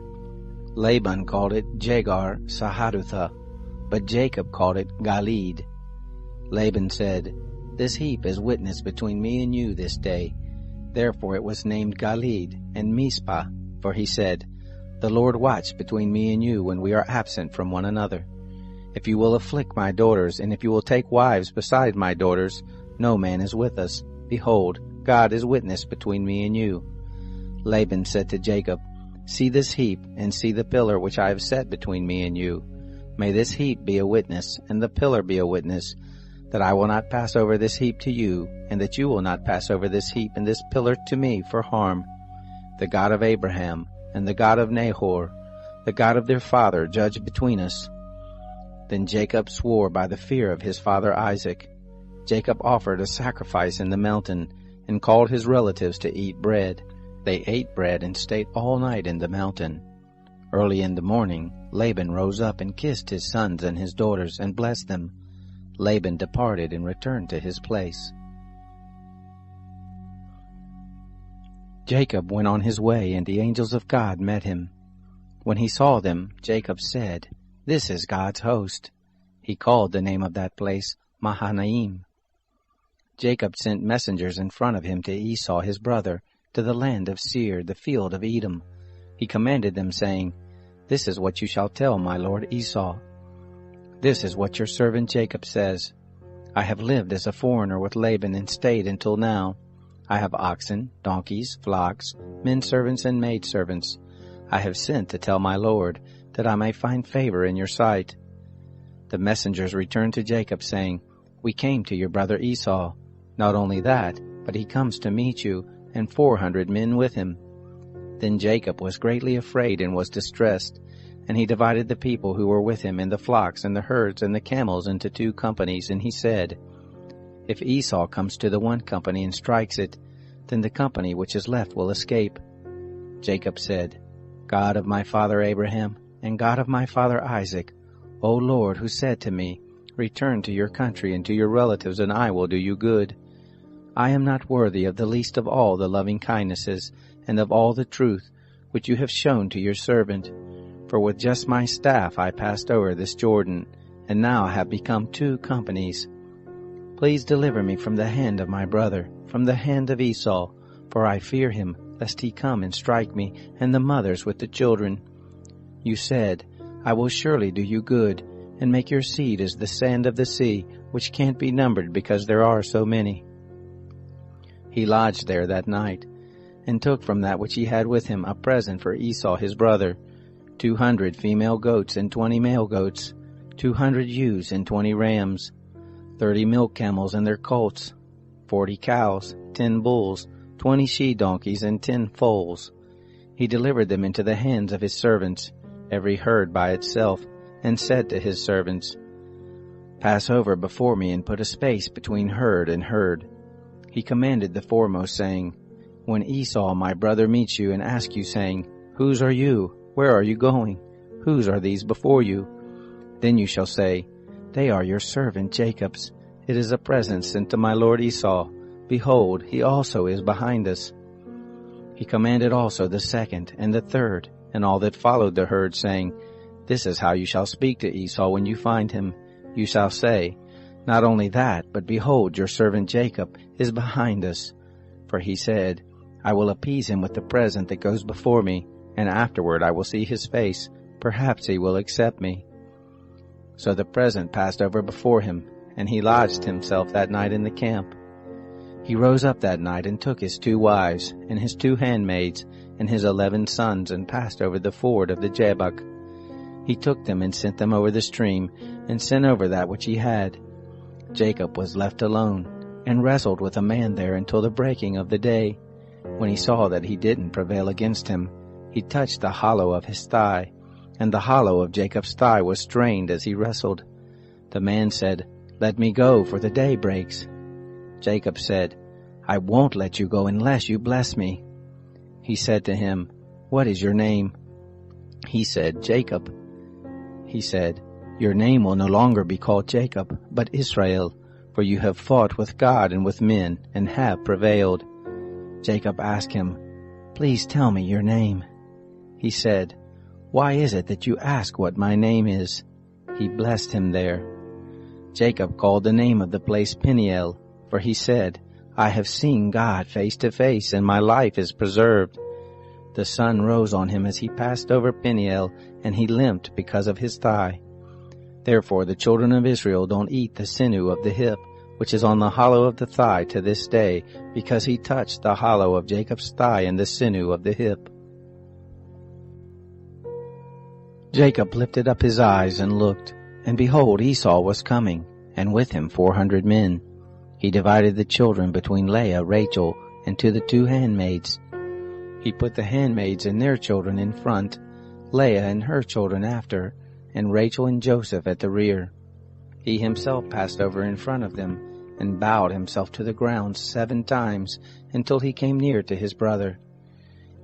Laban called it Jegar Sahadutha, but Jacob called it Galeed. Laban said, "This heap is witness between me and you this day. Therefore it was named Galeed and Mizpah, for he said, The Lord watch between me and you when we are absent from one another. If you will afflict my daughters, and if you will take wives beside my daughters, no man is with us. Behold, God is witness between me and you. Laban said to Jacob, See this heap, and see the pillar which I have set between me and you. May this heap be a witness, and the pillar be a witness, that I will not pass over this heap to you, and that you will not pass over this heap and this pillar to me for harm. The God of Abraham, and the God of Nahor, the God of their father, judge between us. Then Jacob swore by the fear of his father Isaac. Jacob offered a sacrifice in the mountain, and called his relatives to eat bread. They ate bread and stayed all night in the mountain. Early in the morning, Laban rose up and kissed his sons and his daughters, and blessed them. Laban departed and returned to his place. Jacob went on his way, and the angels of God met him. When he saw them, Jacob said, This is God's host. He called the name of that place Mahanaim. Jacob sent messengers in front of him to Esau his brother, to the land of Seir, the field of Edom. He commanded them, saying, This is what you shall tell my lord Esau. This is what your servant Jacob says. I have lived as a foreigner with Laban and stayed until now. I have oxen, donkeys, flocks, men servants and maid servants. I have sent to tell my lord, that I may find favor in your sight. The messengers returned to Jacob, saying, We came to your brother Esau. Not only that, but he comes to meet you, and 400 men with him. Then Jacob was greatly afraid and was distressed, and he divided the people who were with him and the flocks and the herds and the camels into 2 companies, and he said, If Esau comes to the one company and strikes it, then the company which is left will escape. Jacob said, God of my father Abraham, and God of my father Isaac, O Lord, who said to me, Return to your country and to your relatives, and I will do you good. I am not worthy of the least of all the loving kindnesses and of all the truth which you have shown to your servant. For with just my staff I passed over this Jordan, and now have become 2 companies. Please deliver me from the hand of my brother, from the hand of Esau, for I fear him, lest he come and strike me, and the mothers with the children. You said, I will surely do you good, and make your seed as the sand of the sea, which can't be numbered because there are so many. He lodged there that night, and took from that which he had with him a present for Esau his brother, 200 female goats and 20 male goats, 200 ewes and 20 rams, 30 milk camels and their colts, 40 cows, 10 bulls, 20 she-donkeys, and 10 foals. He delivered them into the hands of his servants, every herd by itself, and said to his servants, Pass over before me and put a space between herd and herd. He commanded the foremost, saying, When Esau my brother meets you and asks you, saying, Whose are you? Where are you going? Whose are these before you? Then you shall say, They are your servant Jacob's. It is a present sent to my lord Esau. Behold, he also is behind us. He commanded also the second and the third, and all that followed the herd, saying, This is how you shall speak to Esau when you find him. You shall say, Not only that, but behold, your servant Jacob is behind us. For he said, I will appease him with the present that goes before me, and afterward I will see his face. Perhaps he will accept me. So the present passed over before him, and he lodged himself that night in the camp. He rose up that night and took his 2 wives, and his 2 handmaids, and his 11 sons, and passed over the ford of the Jabbok. He took them and sent them over the stream, and sent over that which he had. Jacob was left alone, and wrestled with a man there until the breaking of the day. When he saw that he didn't prevail against him, he touched the hollow of his thigh, and the hollow of Jacob's thigh was strained as he wrestled. The man said, Let me go, for the day breaks. Jacob said, I won't let you go unless you bless me. He said to him, What is your name? He said, Jacob. He said, Your name will no longer be called Jacob, but Israel, for you have fought with God and with men, and have prevailed. Jacob asked him, Please tell me your name. He said, Why is it that you ask what my name is? He blessed him there. Jacob called the name of the place Peniel, for he said, I have seen God face to face, and my life is preserved." The sun rose on him as he passed over Peniel, and he limped because of his thigh. Therefore the children of Israel don't eat the sinew of the hip, which is on the hollow of the thigh to this day, because he touched the hollow of Jacob's thigh and the sinew of the hip. Jacob lifted up his eyes and looked, and behold, Esau was coming, and with him 400 men. He divided the children between Leah, Rachel, and to the 2 handmaids. He put the handmaids and their children in front, Leah and her children after, and Rachel and Joseph at the rear. He himself passed over in front of them, and bowed himself to the ground 7 times, until he came near to his brother.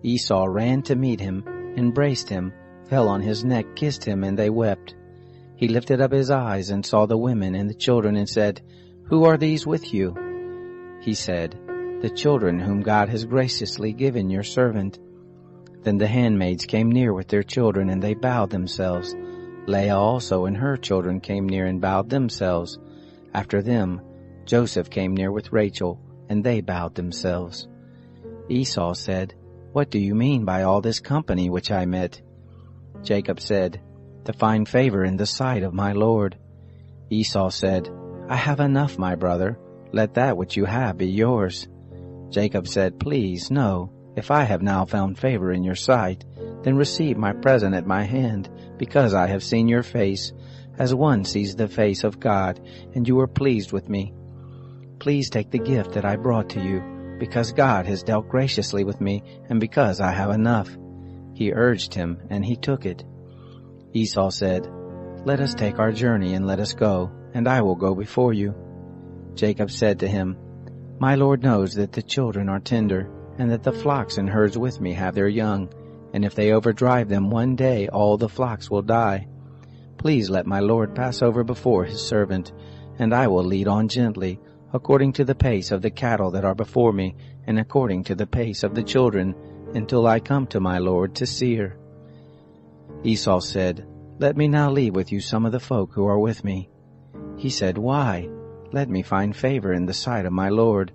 Esau ran to meet him, embraced him, fell on his neck, kissed him, and they wept. He lifted up his eyes and saw the women and the children, and said, "Who are these with you?" He said, "The children whom God has graciously given your servant." Then the handmaids came near with their children, and they bowed themselves. Leah also and her children came near and bowed themselves. After them, Joseph came near with Rachel, and they bowed themselves. Esau said, "What do you mean by all this company which I met?" Jacob said, "To find favor in the sight of my Lord." Esau said, "I have enough, my brother. Let that which you have be yours." Jacob said, "Please, no. If I have now found favor in your sight, then receive my present at my hand, because I have seen your face, as one sees the face of God, and you were pleased with me. Please take the gift that I brought to you, because God has dealt graciously with me, and because I have enough." He urged him, and he took it. Esau said, "Let us take our journey, and let us go, and I will go before you." Jacob said to him, "My Lord knows that the children are tender, and that the flocks and herds with me have their young, and if they overdrive them one day, all the flocks will die. Please let my Lord pass over before his servant, and I will lead on gently, according to the pace of the cattle that are before me, and according to the pace of the children, until I come to my Lord to Seir." Esau said, "Let me now leave with you some of the folk who are with me." He said, "Why? Let me find favor in the sight of my Lord."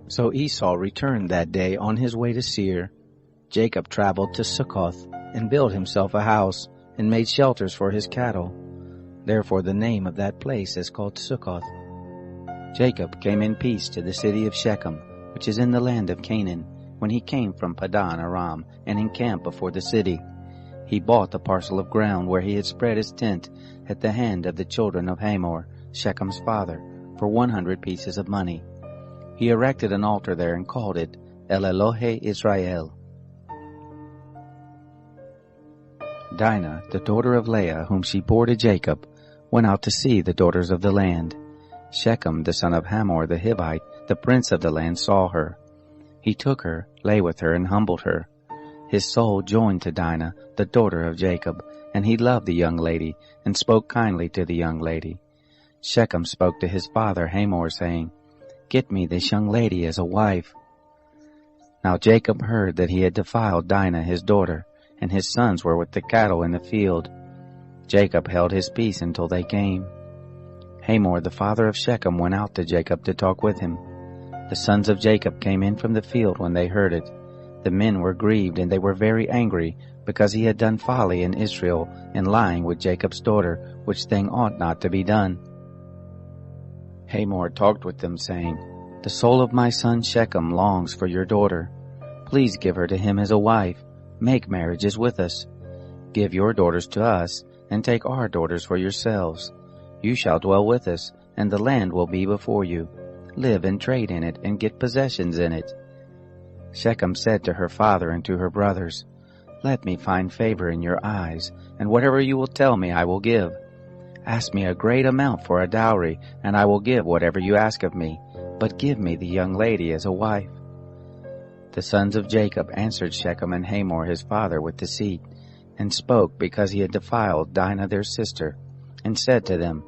So Esau returned that day on his way to Seir. Jacob traveled to Succoth, and built himself a house, and made shelters for his cattle. Therefore the name of that place is called Succoth. Jacob came in peace to the city of Shechem, which is in the land of Canaan, when he came from Padan Aram, and encamped before the city. He bought the parcel of ground where he had spread his tent at the hand of the children of Hamor, Shechem's father, for 100 pieces of money. He erected an altar there and called it El Elohe Israel. Dinah, the daughter of Leah, whom she bore to Jacob, went out to see the daughters of the land. Shechem, the son of Hamor the Hivite, the prince of the land, saw her. He took her, lay with her, and humbled her. His soul joined to Dinah, the daughter of Jacob, and he loved the young lady, and spoke kindly to the young lady. Shechem spoke to his father Hamor, saying, "Get me this young lady as a wife." Now Jacob heard that he had defiled Dinah his daughter, and his sons were with the cattle in the field. Jacob held his peace until they came. Hamor the father of Shechem went out to Jacob to talk with him. The sons of Jacob came in from the field when they heard it. The men were grieved, and they were very angry, because he had done folly in Israel, in lying with Jacob's daughter, which thing ought not to be done. Hamor talked with them, saying, "The soul of my son Shechem longs for your daughter. Please give her to him as a wife. Make marriages with us. Give your daughters to us, and take our daughters for yourselves. You shall dwell with us, and the land will be before you. Live and trade in it, and get possessions in it." Shechem said to her father and to her brothers, "Let me find favor in your eyes, and whatever you will tell me I will give. Ask me a great amount for a dowry, and I will give whatever you ask of me, but give me the young lady as a wife." The sons of Jacob answered Shechem and Hamor his father with deceit, and spoke because he had defiled Dinah their sister, and said to them,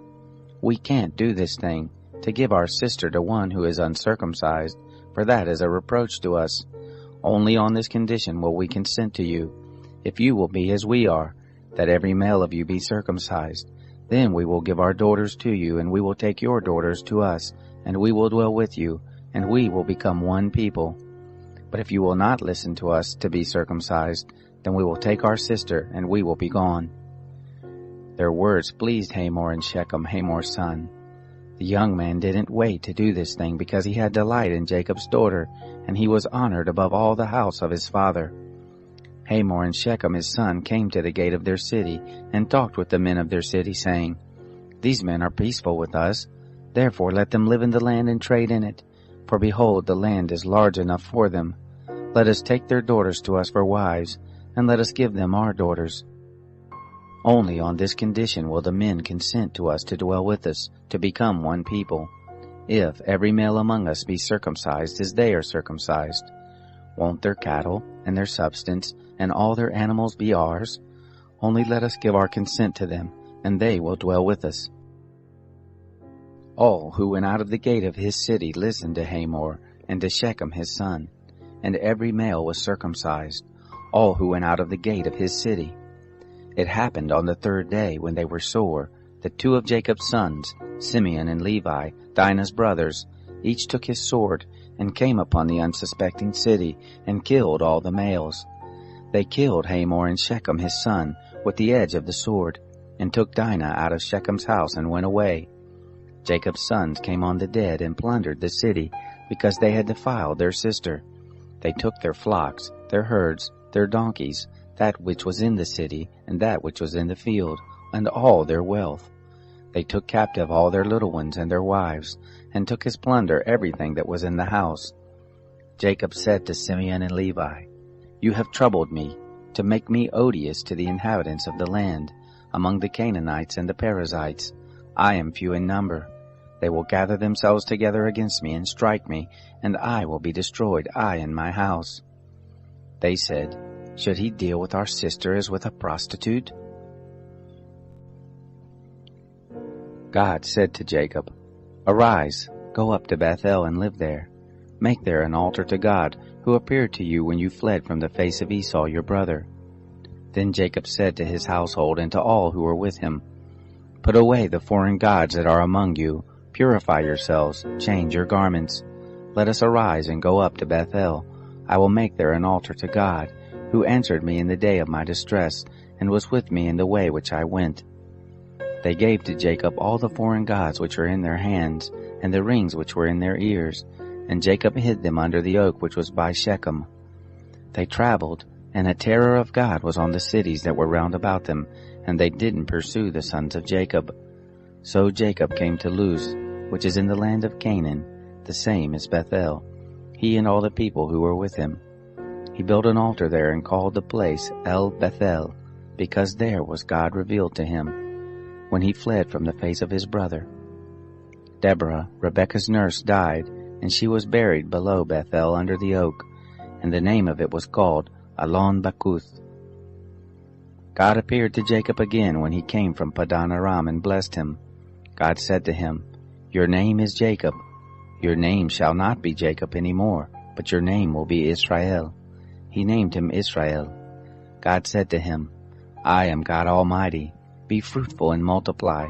"We can't do this thing, to give our sister to one who is uncircumcised, for that is a reproach to us. Only on this condition will we consent to you, if you will be as we are, that every male of you be circumcised. Then we will give our daughters to you, and we will take your daughters to us, and we will dwell with you, and we will become one people. But if you will not listen to us to be circumcised, then we will take our sister, and we will be gone." Their words pleased Hamor and Shechem, Hamor's son. The young man didn't wait to do this thing because he had delight in Jacob's daughter, and he was honored above all the house of his father. Hamor and Shechem his son came to the gate of their city and talked with the men of their city, saying, "These men are peaceful with us. Therefore let them live in the land and trade in it. For behold, the land is large enough for them. Let us take their daughters to us for wives, and let us give them our daughters. Only on this condition will the men consent to us to dwell with us, to become one people, if every male among us be circumcised as they are circumcised. Won't their cattle and their substance and all their animals be ours? Only let us give our consent to them, and they will dwell with us." All who went out of the gate of his city listened to Hamor and to Shechem his son, and every male was circumcised, all who went out of the gate of his city. It happened on the third day, when they were sore, that two of Jacob's sons, Simeon and Levi, Dinah's brothers, each took his sword, and came upon the unsuspecting city, and killed all the males. They killed Hamor and Shechem his son with the edge of the sword, and took Dinah out of Shechem's house and went away. Jacob's sons came on the dead and plundered the city, because they had defiled their sister. They took their flocks, their herds, their donkeys, that which was in the city, and that which was in the field, and all their wealth. They took captive all their little ones and their wives, and took as plunder everything that was in the house. Jacob said to Simeon and Levi, "You have troubled me, to make me odious to the inhabitants of the land, among the Canaanites and the Perizzites. I am few in number. They will gather themselves together against me and strike me, and I will be destroyed, I and my house." They said, "Should he deal with our sister as with a prostitute?" God said to Jacob, "Arise, go up to Bethel and live there. Make there an altar to God, who appeared to you when you fled from the face of Esau your brother." Then Jacob said to his household and to all who were with him, "Put away the foreign gods that are among you. Purify yourselves, change your garments. Let us arise and go up to Bethel. I will make there an altar to God, who answered me in the day of my distress, and was with me in the way which I went." They gave to Jacob all the foreign gods which were in their hands, and the rings which were in their ears, and Jacob hid them under the oak which was by Shechem. They traveled, and a terror of God was on the cities that were round about them, and they didn't pursue the sons of Jacob. So Jacob came to Luz, which is in the land of Canaan, the same as Bethel, he and all the people who were with him. He built an altar there and called the place El Bethel, because there was God revealed to him, when he fled from the face of his brother. Deborah, Rebekah's nurse, died, and she was buried below Bethel under the oak, and the name of it was called Allon Bakuth. God appeared to Jacob again when he came from Padan Aram and blessed him. God said to him, "Your name is Jacob. Your name shall not be Jacob any more, but your name will be Israel." He named him Israel. God said to him, "I am God Almighty. Be fruitful and multiply.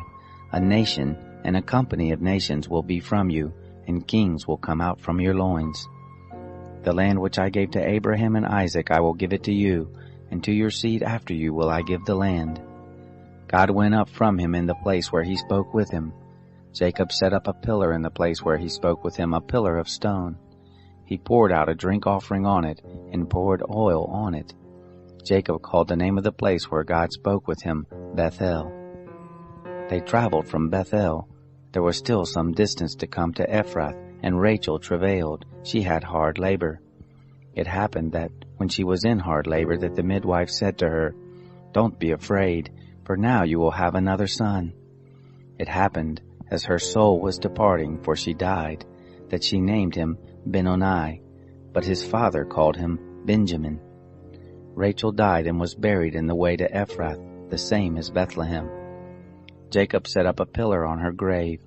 A nation and a company of nations will be from you, and kings will come out from your loins. The land which I gave to Abraham and Isaac I will give it to you, and to your seed after you will I give the land." God went up from him in the place where he spoke with him. Jacob set up a pillar in the place where he spoke with him, a pillar of stone. He poured out a drink offering on it, and poured oil on it. Jacob called the name of the place where God spoke with him Bethel. They traveled from Bethel. There was still some distance to come to Ephrath, and Rachel travailed. She had hard labor. It happened that when she was in hard labor that the midwife said to her, "Don't be afraid, for now you will have another son." It happened, as her soul was departing, for she died, that she named him Benoni, but his father called him Benjamin. Rachel died and was buried in the way to Ephrath, the same as Bethlehem. Jacob set up a pillar on her grave.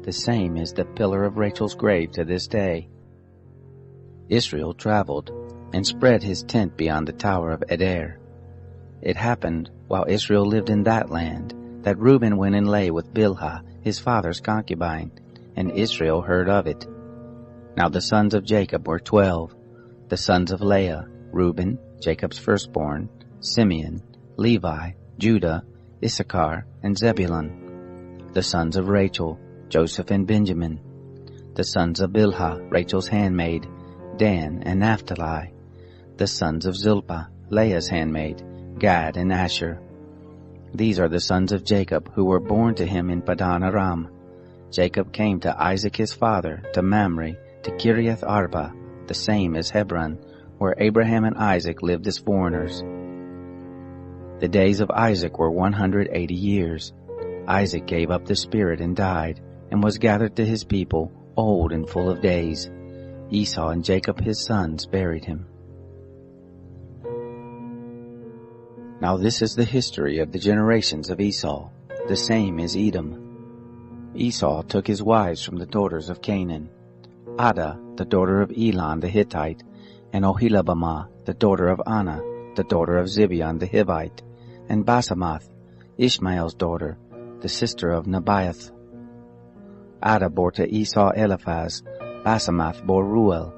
The same is the pillar of Rachel's grave to this day. Israel traveled, and spread his tent beyond the tower of Eder. It happened, while Israel lived in that land, that Reuben went and lay with Bilhah, his father's concubine, and Israel heard of it. Now the sons of Jacob were 12. The sons of Leah, Reuben, Jacob's firstborn, Simeon, Levi, Judah, Issachar, and Zebulun. The sons of Rachel, Joseph and Benjamin. The sons of Bilhah, Rachel's handmaid, Dan and Naphtali. The sons of Zilpah, Leah's handmaid, Gad and Asher. These are the sons of Jacob who were born to him in Padan Aram. Jacob came to Isaac his father, to Mamre, to Kiriath Arba, the same as Hebron, where Abraham and Isaac lived as foreigners. The days of Isaac were 180 years. Isaac gave up the spirit and died, and was gathered to his people, old and full of days. Esau and Jacob his sons buried him. Now this is the history of the generations of Esau. The same is Edom. Esau took his wives from the daughters of Canaan. Adah, the daughter of Elon the Hittite, and Oholibamah, the daughter of Anah, the daughter of Zibeon the Hivite, and Basemath, Ishmael's daughter, the sister of Nebaioth. Adah bore to Esau Eliphaz, Basemath bore Ruel,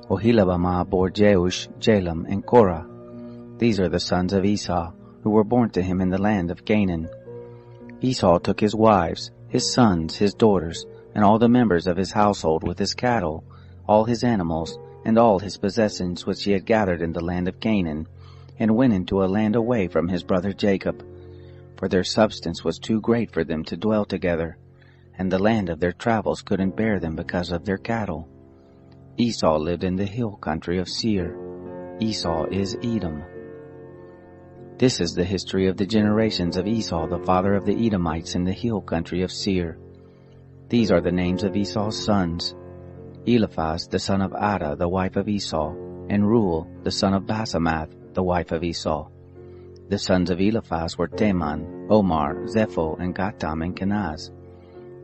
Oholibamah bore Jeush, Jalam, and Korah. These are the sons of Esau, who were born to him in the land of Canaan. Esau took his wives, his sons, his daughters, and all the members of his household with his cattle, all his animals, and all his possessions which he had gathered in the land of Canaan, and went into a land away from his brother Jacob. For their substance was too great for them to dwell together, and the land of their travels couldn't bear them because of their cattle. Esau lived in the hill country of Seir. Esau is Edom. This is the history of the generations of Esau, the father of the Edomites in the hill country of Seir. These are the names of Esau's sons: Eliphaz, the son of Adah, the wife of Esau, and Ruel, the son of Basemath, the wife of Esau. The sons of Eliphaz were Teman, Omar, Zepho, and Gatam, and Kenaz.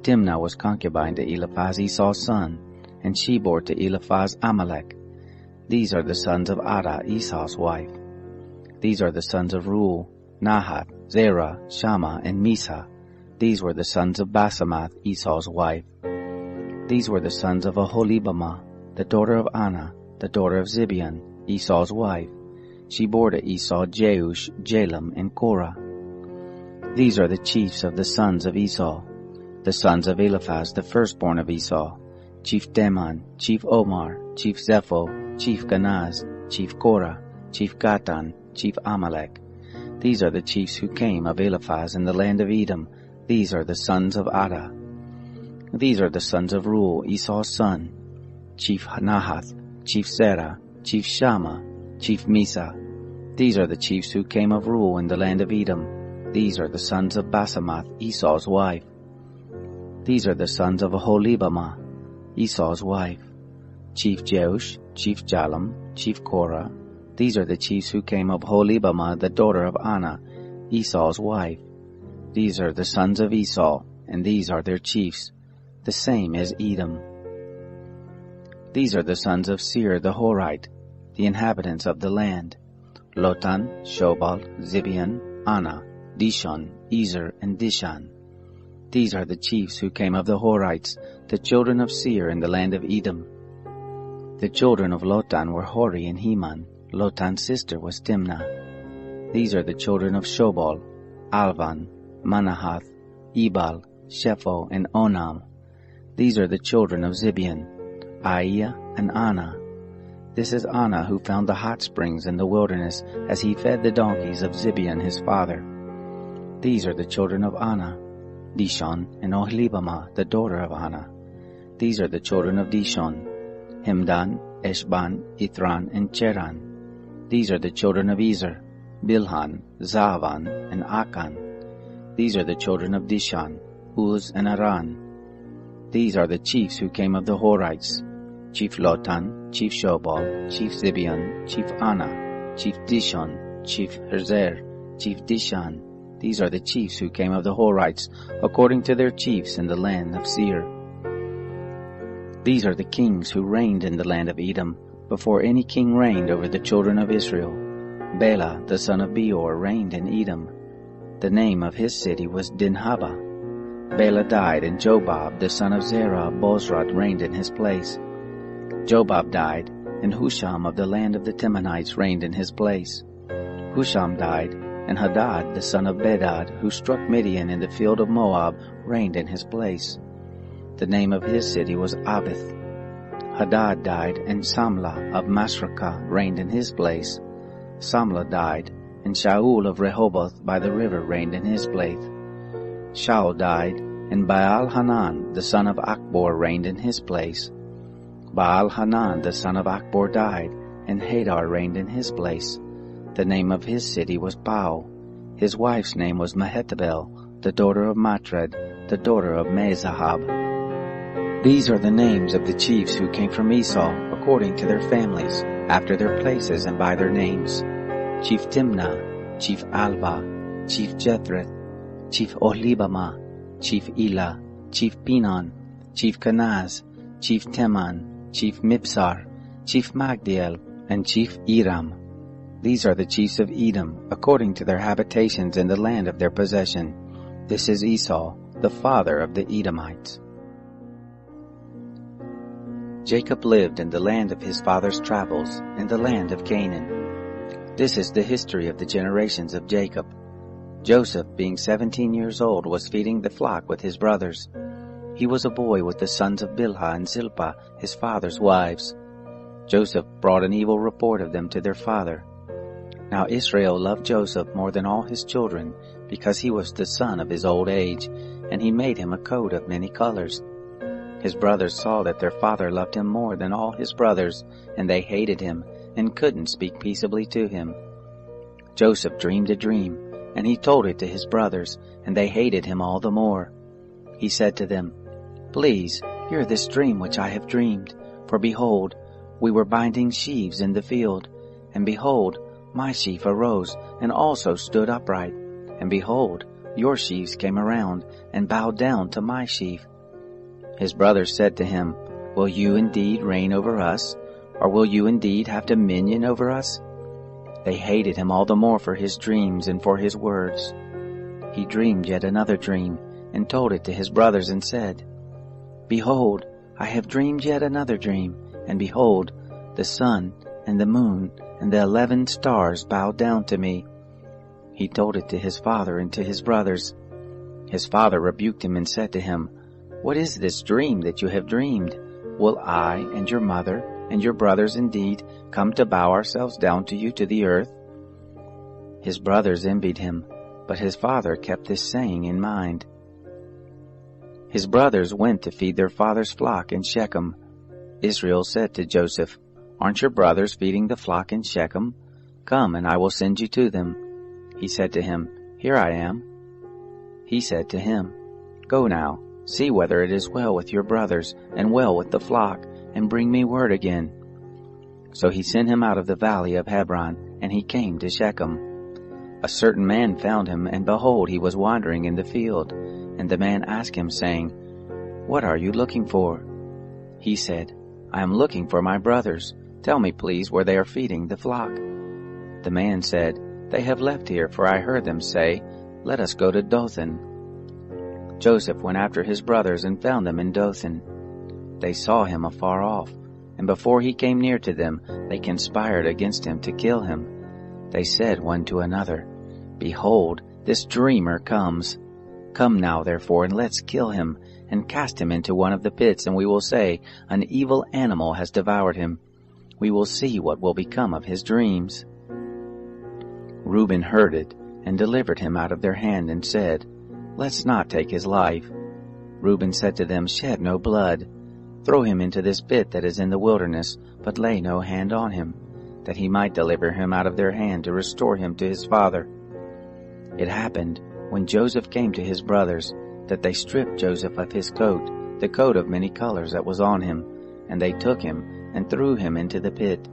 Timnah was concubine to Eliphaz, Esau's son, and she bore to Eliphaz Amalek. These are the sons of Adah, Esau's wife. These are the sons of Ruel, Nahath, Zerah, Shammah, and Misa. These were the sons of Basemath, Esau's wife. These were the sons of Oholibamah, the daughter of Anah, the daughter of Zibeon, Esau's wife. She bore to Esau Jeush, Jalam, and Korah. These are the chiefs of the sons of Esau. The sons of Eliphaz, the firstborn of Esau: Chief Teman, Chief Omar, Chief Zepho, Chief Kenaz, Chief Korah, Chief Gatan, Chief Amalek. These are the chiefs who came of Eliphaz in the land of Edom. These are the sons of Adah. These are the sons of Ruel, Esau's son: Chief Nahath, Chief Zerah, Chief Shammah, Chief Misa. These are the chiefs who came of Ruel in the land of Edom. These are the sons of Basemath, Esau's wife. These are the sons of Oholibamah, Esau's wife: Chief Jeush, Chief Jalam, Chief Korah. These are the chiefs who came of Oholibamah, the daughter of Anah, Esau's wife. These are the sons of Esau, and these are their chiefs. The same is Edom. These are the sons of Seir the Horite, the inhabitants of the land: Lotan, Shobal, Zibeon, Anah, Dishon, Ezer, and Dishan. These are the chiefs who came of the Horites, the children of Seir in the land of Edom. The children of Lotan were Hori and Heman. Lotan's sister was Timnah. These are the children of Shobal: Alvan, Manahath, Ebal, Shepho, and Onam. These are the children of Zibeon: Aiah and Anah. This is Anah who found the hot springs in the wilderness as he fed the donkeys of Zibeon his father. These are the children of Anah: Dishon and Oholibamah, the daughter of Anah. These are the children of Dishon: Hemdan, Eshban, Ithran, and Cheran. These are the children of Ezer: Bilhan, Zaavan, and Akan. These are the children of Dishan: Uz and Aran. These are the chiefs who came of the Horites: Chief Lotan, Chief Shobal, Chief Zibeon, Chief Anah, Chief Dishon, Chief Herzer, Chief Dishan. These are the chiefs who came of the Horites, according to their chiefs in the land of Seir. These are the kings who reigned in the land of Edom, before any king reigned over the children of Israel. Bela, the son of Beor, reigned in Edom. The name of his city was Dinhabah. Bela died, and Jobab, the son of Zerah of Bozrah, reigned in his place. Jobab died, and Husham of the land of the Temanites reigned in his place. Husham died, and Hadad the son of Bedad, who struck Midian in the field of Moab, reigned in his place. The name of his city was Avith. Hadad died, and Samlah of Masrekah reigned in his place. Samlah died, and Shaul of Rehoboth by the river reigned in his place. Shaul died, and Baal-Hanan the son of Achbor reigned in his place. Baal-Hanan the son of Achbor died, and Hadar reigned in his place. The name of his city was Pau. His wife's name was Mehetabel, the daughter of Matred, the daughter of Mezahab. These are the names of the chiefs who came from Esau, according to their families, after their places and by their names. Chief Timnah, Chief Alba, Chief Jethreth, Chief Ohlibamah, Chief Elah, Chief Pinon, Chief Kenaz, Chief Teman, Chief Mibsar, Chief Magdiel, and Chief Iram. These are the chiefs of Edom, according to their habitations in the land of their possession. This is Esau, the father of the Edomites. Jacob lived in the land of his father's travels, in the land of Canaan. This is the history of the generations of Jacob. Joseph, being 17 years old, was feeding the flock with his brothers. He was a boy with the sons of Bilhah and Zilpah, his father's wives. Joseph brought an evil report of them to their father. Now Israel loved Joseph more than all his children, because he was the son of his old age, and he made him a coat of many colors. His brothers saw that their father loved him more than all his brothers, and they hated him, and couldn't speak peaceably to him. Joseph dreamed a dream, and he told it to his brothers, and they hated him all the more. He said to them, "Please, hear this dream which I have dreamed. For behold, we were binding sheaves in the field, and behold, my sheaf arose and also stood upright. And behold, your sheaves came around and bowed down to my sheaf." His brothers said to him, "Will you indeed reign over us? Or will you indeed have dominion over us?" They hated him all the more for his dreams and for his words. He dreamed yet another dream, and told it to his brothers, and said, "Behold, I have dreamed yet another dream, and behold, the sun and the moon and the 11 stars bowed down to me." He told it to his father and to his brothers. His father rebuked him and said to him, "What is this dream that you have dreamed? Will I and your mother and your brothers indeed come to bow ourselves down to you to the earth?" His brothers envied him, but his father kept this saying in mind. His brothers went to feed their father's flock in Shechem. Israel said to Joseph, "Aren't your brothers feeding the flock in Shechem? Come, and I will send you to them." He said to him, "Here I am." He said to him, "Go now, see whether it is well with your brothers and well with the flock, and bring me word again." So he sent him out of the valley of Hebron, and he came to Shechem. A certain man found him, and behold, he was wandering in the field. And the man asked him, saying, "What are you looking for?" He said, "I am looking for my brothers. Tell me, please, where they are feeding the flock." The man said, "They have left here, for I heard them say, 'Let us go to Dothan.'" Joseph went after his brothers and found them in Dothan. They saw him afar off, and before he came near to them, they conspired against him to kill him. They said one to another, "Behold, this dreamer comes. Come now, therefore, and let's kill him, and cast him into one of the pits, and we will say, 'An evil animal has devoured him.' We will see what will become of his dreams." Reuben heard it, and delivered him out of their hand, and said, "Let's not take his life." Reuben said to them, "Shed no blood. Throw him into this pit that is in the wilderness, but lay no hand on him, that he might deliver him out of their hand to restore him to his father." It happened, when Joseph came to his brothers, that they stripped Joseph of his coat, the coat of many colors that was on him, and they took him and threw him into the pit.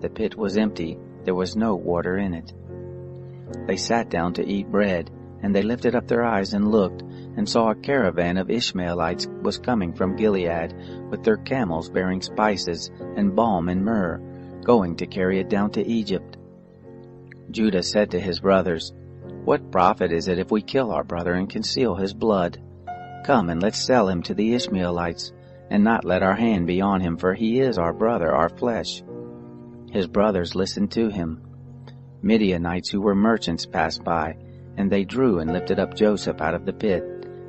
The pit was empty, there was no water in it. They sat down to eat bread, and they lifted up their eyes and looked, and saw a caravan of Ishmaelites was coming from Gilead, with their camels bearing spices and balm and myrrh, going to carry it down to Egypt. Judah said to his brothers, "What profit is it if we kill our brother and conceal his blood? Come and let's sell him to the Ishmaelites, and not let our hand be on him, for he is our brother, our flesh." His brothers listened to him. Midianites who were merchants passed by, and they drew and lifted up Joseph out of the pit,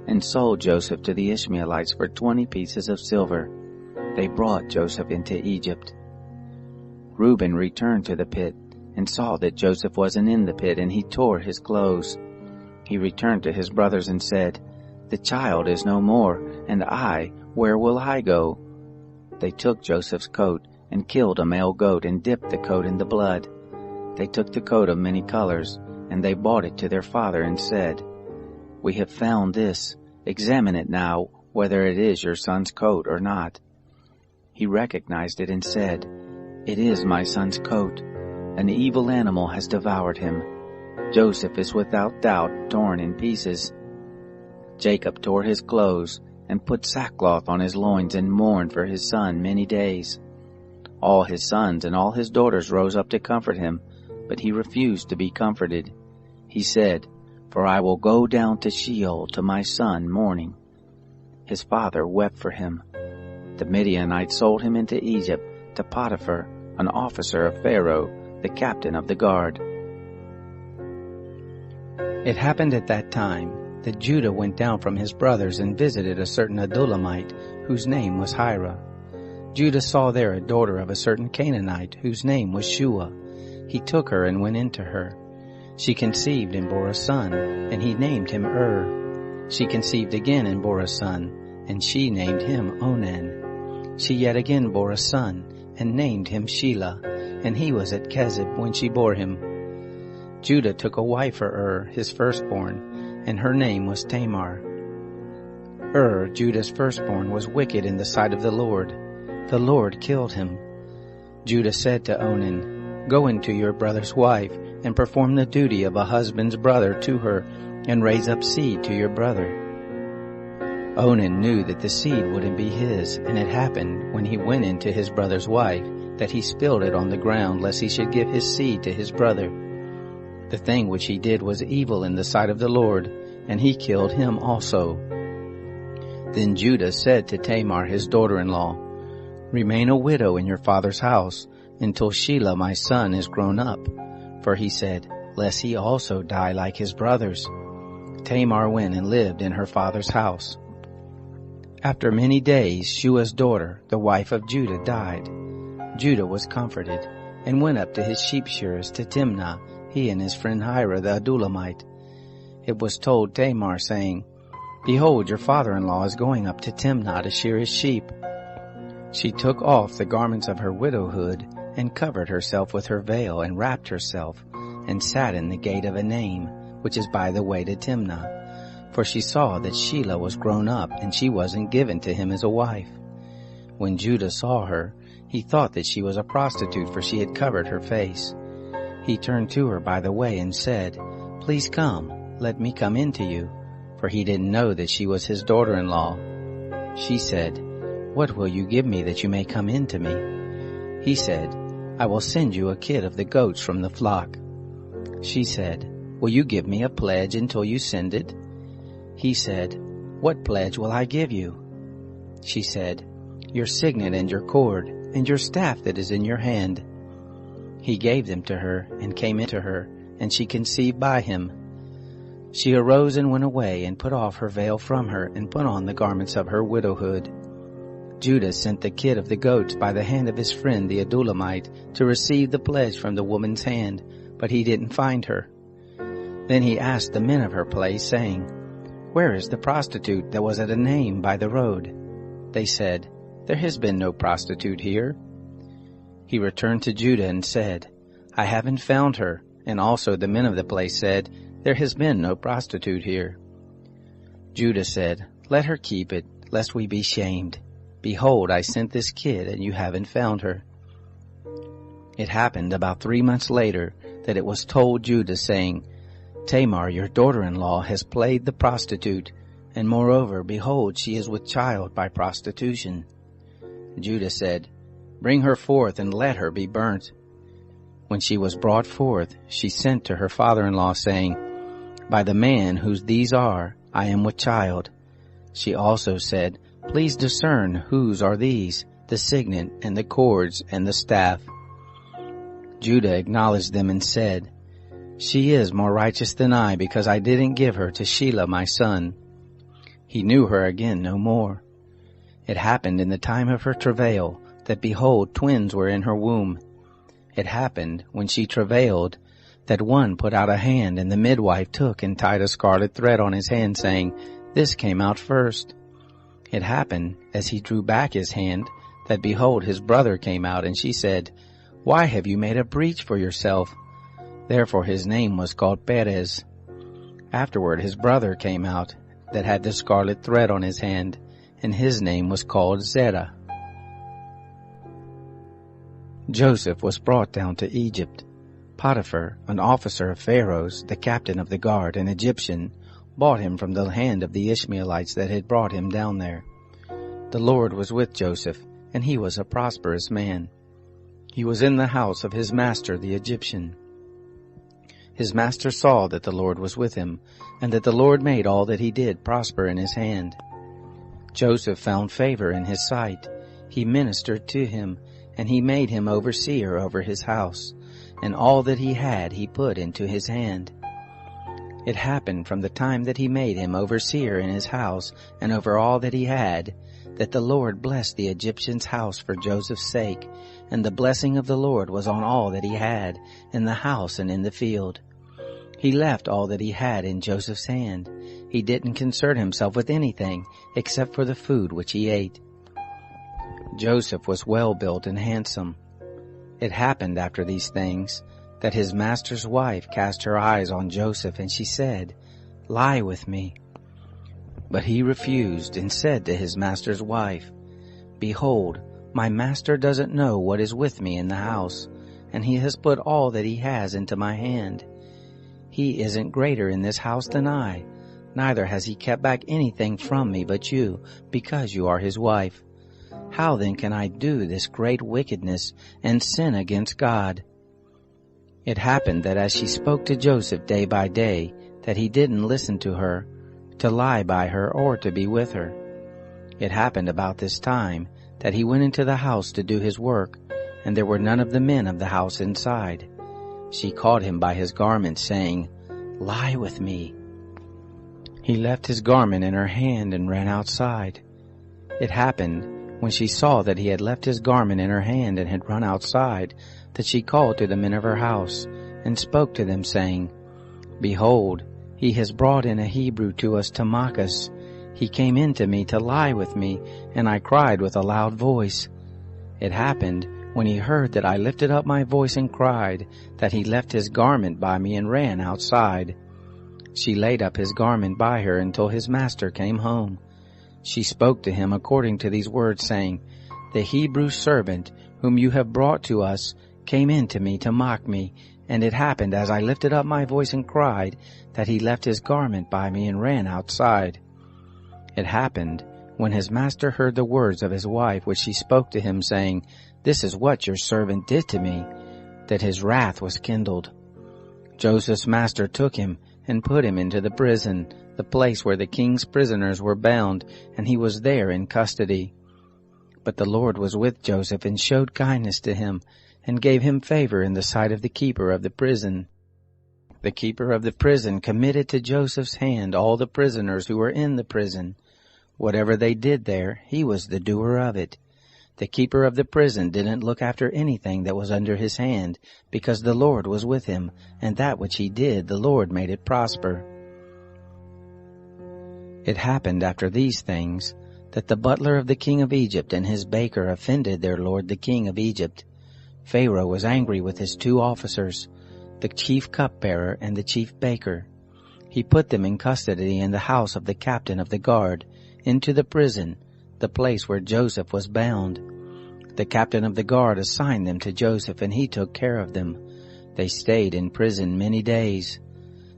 and sold Joseph to the Ishmaelites for 20 pieces of silver. They brought Joseph into Egypt. Reuben returned to the pit, and saw that Joseph wasn't in the pit, and he tore his clothes. He returned to his brothers and said, "The child is no more, and where will I go?" They took Joseph's coat, and killed a male goat, and dipped the coat in the blood. They took the coat of many colors, and they brought it to their father, and said, "We have found this. Examine it now, whether it is your son's coat or not." He recognized it and said, "It is my son's coat. An evil animal has devoured him. Joseph is without doubt torn in pieces." Jacob tore his clothes, and put sackcloth on his loins, and mourned for his son many days. All his sons and all his daughters rose up to comfort him, but he refused to be comforted. He said, "For I will go down to Sheol to my son mourning." His father wept for him. The Midianites sold him into Egypt to Potiphar, an officer of Pharaoh, the captain of the guard. It happened at that time that Judah went down from his brothers and visited a certain Adullamite, whose name was Hira. Judah saw there a daughter of a certain Canaanite, whose name was Shua. He took her and went into her. She conceived and bore a son, and he named him She conceived again and bore a son, and she named him Onan. She yet again bore a son, and named him Shelah, and he was at Kezib when she bore him. Judah took a wife for his firstborn, and her name was Tamar. Judah's firstborn, was wicked in the sight of the Lord. The Lord killed him. Judah said to Onan, "Go into your brother's wife, and perform the duty of a husband's brother to her, and raise up seed to your brother." Onan knew that the seed wouldn't be his, and it happened, when he went into his brother's wife, that he spilled it on the ground, lest he should give his seed to his brother. The thing which he did was evil in the sight of the Lord, and he killed him also. Then Judah said to Tamar his daughter-in-law, "Remain a widow in your father's house, until Shelah my son is grown up." For he said, "Lest he also die like his brothers." Tamar went and lived in her father's house. After many days, Shua's daughter, the wife of Judah, died. Judah was comforted, and went up to his sheep shearers to Timnah, he and his friend Hira the Adullamite. It was told Tamar, saying, "Behold, your father-in-law is going up to Timnah to shear his sheep." She took off the garments of her widowhood, and covered herself with her veil, and wrapped herself, and sat in the gate of Enaim, which is by the way to Timnah. For she saw that Shelah was grown up, and she wasn't given to him as a wife. When Judah saw her, he thought that she was a prostitute, for she had covered her face. He turned to her by the way and said, "Please come, let me come in to you," for he didn't know that she was his daughter-in-law. She said, "What will you give me that you may come in to me?" He said, "I will send you a kid of the goats from the flock." She said, "Will you give me a pledge until you send it?" He said, "What pledge will I give you?" She said, "Your signet and your cord, and your staff that is in your hand." He gave them to her, and came into her, and she conceived by him. She arose and went away, and put off her veil from her, and put on the garments of her widowhood. Judah sent the kid of the goats by the hand of his friend the Adullamite to receive the pledge from the woman's hand, but he didn't find her. Then he asked the men of her place, saying, "Where is the prostitute that was at Enaim by the road?" They said, "There has been no prostitute here." He returned to Judah and said, "I haven't found her." And also the men of the place said, "There has been no prostitute here." Judah said, "Let her keep it, lest we be shamed. Behold, I sent this kid, and you haven't found her." It happened about 3 months later that it was told Judah, saying, "Tamar, your daughter-in-law, has played the prostitute, and moreover, behold, she is with child by prostitution." Judah said, "Bring her forth, and let her be burnt." When she was brought forth, she sent to her father-in-law, saying, "By the man whose these are, I am with child." She also said, Please discern whose are these, the signet and the cords and the staff. Judah acknowledged them and said, She is more righteous than I, because I didn't give her to Shelah my son. He knew her again no more. It happened in the time of her travail, that behold, twins were in her womb. It happened, when she travailed, that one put out a hand, and the midwife took and tied a scarlet thread on his hand, saying, This came out first. It happened, as he drew back his hand, that behold, his brother came out, and she said, Why have you made a breach for yourself? Therefore his name was called Perez. Afterward his brother came out, that had the scarlet thread on his hand, and his name was called Zerah. Joseph was brought down to Egypt. Potiphar, an officer of Pharaoh's, the captain of the guard, an Egyptian, bought him from the hand of the Ishmaelites that had brought him down there. The Lord was with Joseph, and he was a prosperous man. He was in the house of his master the Egyptian. His master saw that the Lord was with him, and that the Lord made all that he did prosper in his hand. Joseph found favor in his sight. He ministered to him, and he made him overseer over his house, and all that he had he put into his hand. It happened from the time that he made him overseer in his house and over all that he had, that the Lord blessed the Egyptian's house for Joseph's sake, and the blessing of the Lord was on all that he had, in the house and in the field. He left all that he had in Joseph's hand. He didn't concern himself with anything except for the food which he ate. Joseph was well built and handsome. It happened after these things that his master's wife cast her eyes on Joseph, and she said, Lie with me. But he refused and said to his master's wife, Behold, my master doesn't know what is with me in the house, and he has put all that he has into my hand. He isn't greater in this house than I, neither has he kept back anything from me but you, because you are his wife. How then can I do this great wickedness and sin against God? It happened that as she spoke to Joseph day by day, that he didn't listen to her, to lie by her or to be with her. It happened about this time that he went into the house to do his work, and there were none of the men of the house inside. She caught him by his garment, saying, Lie with me. He left his garment in her hand and ran outside. It happened, when she saw that he had left his garment in her hand and had run outside, that she called to the men of her house, and spoke to them, saying, Behold, he has brought in a Hebrew to us to mock us. He came in to me to lie with me, and I cried with a loud voice. It happened, when he heard that I lifted up my voice and cried, that he left his garment by me and ran outside. She laid up his garment by her until his master came home. She spoke to him according to these words, saying, The Hebrew servant whom you have brought to us came in to me to mock me, and it happened as I lifted up my voice and cried, that he left his garment by me and ran outside. It happened, when his master heard the words of his wife which she spoke to him, saying, This is what your servant did to me, that his wrath was kindled. Joseph's master took him and put him into the prison, the place where the king's prisoners were bound, and he was there in custody. But the Lord was with Joseph and showed kindness to him, and gave him favor in the sight of the keeper of the prison. The keeper of the prison committed to Joseph's hand all the prisoners who were in the prison. Whatever they did there, he was the doer of it. The keeper of the prison didn't look after anything that was under his hand, because the Lord was with him, and that which he did, the Lord made it prosper. It happened after these things, that the butler of the king of Egypt and his baker offended their lord the king of Egypt. Pharaoh was angry with his two officers, the chief cupbearer and the chief baker. He put them in custody in the house of the captain of the guard, into the prison, the place where Joseph was bound. The captain of the guard assigned them to Joseph, and he took care of them. They stayed in prison many days.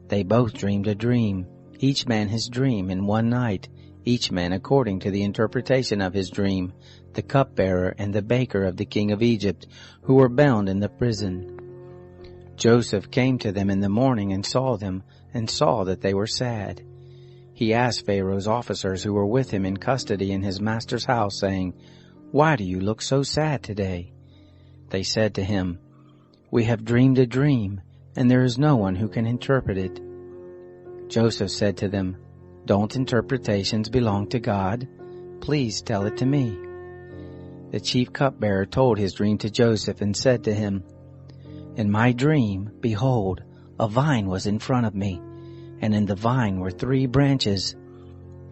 They both dreamed a dream, each man his dream in one night, each man according to the interpretation of his dream, the cupbearer and the baker of the king of Egypt, who were bound in the prison. Joseph came to them in the morning and saw them, and saw that they were sad. He asked Pharaoh's officers who were with him in custody in his master's house, saying, "Why do you look so sad today?" They said to him, "We have dreamed a dream, and there is no one who can interpret it." Joseph said to them, "Don't interpretations belong to God? Please tell it to me." The chief cupbearer told his dream to Joseph and said to him, "In my dream, behold, a vine was in front of me, and in the vine were 3 branches.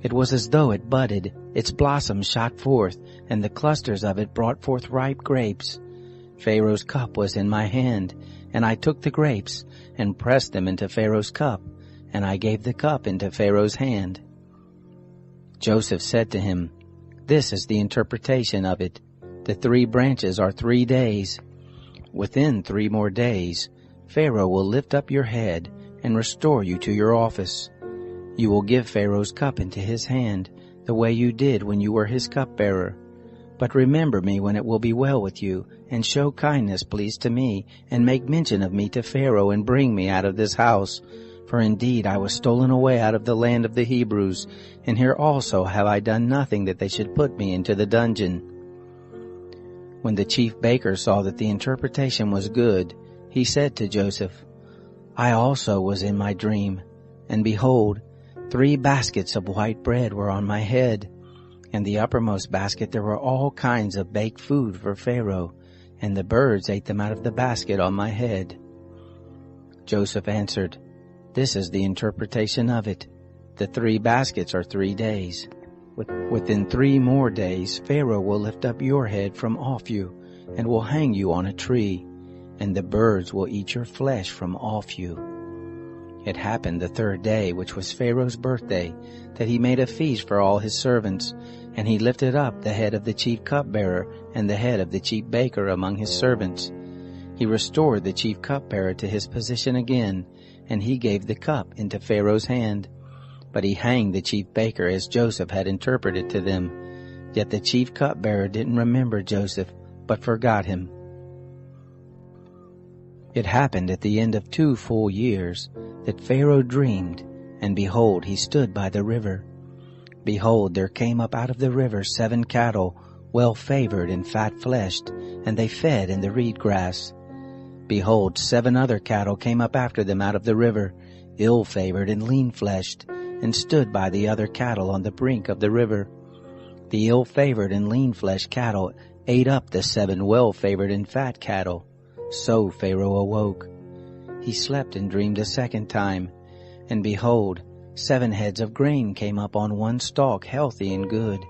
It was as though it budded, its blossoms shot forth, and the clusters of it brought forth ripe grapes. Pharaoh's cup was in my hand, and I took the grapes, and pressed them into Pharaoh's cup, and I gave the cup into Pharaoh's hand." Joseph said to him, "This is the interpretation of it. The 3 branches are 3 days. Within 3 more days, Pharaoh will lift up your head and restore you to your office. You will give Pharaoh's cup into his hand, the way you did when you were his cupbearer. But remember me when it will be well with you, and show kindness, please, to me, and make mention of me to Pharaoh, and bring me out of this house. For indeed I was stolen away out of the land of the Hebrews, and here also have I done nothing that they should put me into the dungeon." When the chief baker saw that the interpretation was good, he said to Joseph, "I also was in my dream, and behold, 3 baskets of white bread were on my head. In the uppermost basket there were all kinds of baked food for Pharaoh, and the birds ate them out of the basket on my head." Joseph answered, "This is the interpretation of it. The 3 baskets are 3 days. Within 3 more days Pharaoh will lift up your head from off you, and will hang you on a tree, and the birds will eat your flesh from off you." It happened the 3rd day, which was Pharaoh's birthday, that he made a feast for all his servants, and he lifted up the head of the chief cupbearer and the head of the chief baker among his servants. He restored the chief cupbearer to his position again, and he gave the cup into Pharaoh's hand. But he hanged the chief baker as Joseph had interpreted to them. Yet the chief cupbearer didn't remember Joseph, but forgot him. It happened at the end of 2 full years that Pharaoh dreamed, and behold, he stood by the river. Behold, there came up out of the river 7 cattle, well-favored and fat-fleshed, and they fed in the reed grass. Behold, 7 other cattle came up after them out of the river, ill-favored and lean-fleshed, and stood by the other cattle on the brink of the river. The ill-favored and lean-fleshed cattle ate up the 7 well-favored and fat cattle. So Pharaoh awoke. He slept and dreamed a 2nd time, and behold, 7 heads of grain came up on one stalk, healthy and good.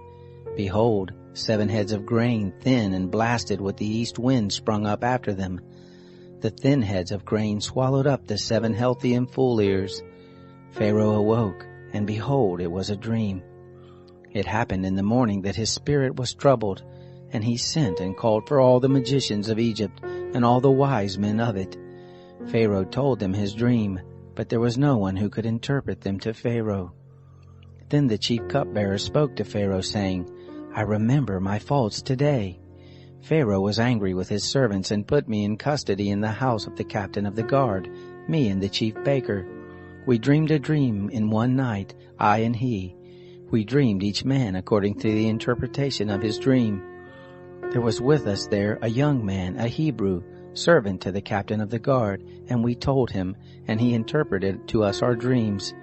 Behold, 7 heads of grain, thin and blasted with the east wind, sprung up after them. The thin heads of grain swallowed up the 7 healthy and full ears. Pharaoh awoke, and behold, it was a dream. It happened in the morning that his spirit was troubled, and he sent and called for all the magicians of Egypt and all the wise men of it. Pharaoh told them his dream, but there was no one who could interpret them to Pharaoh. Then the chief cupbearer spoke to Pharaoh, saying, "I remember my faults today. Pharaoh was angry with his servants and put me in custody in the house of the captain of the guard, me and the chief baker. We dreamed a dream in one night, I and he. We dreamed each man according to the interpretation of his dream. There was with us there a young man, a Hebrew, servant to the captain of the guard, and we told him, and he interpreted to us our dreams.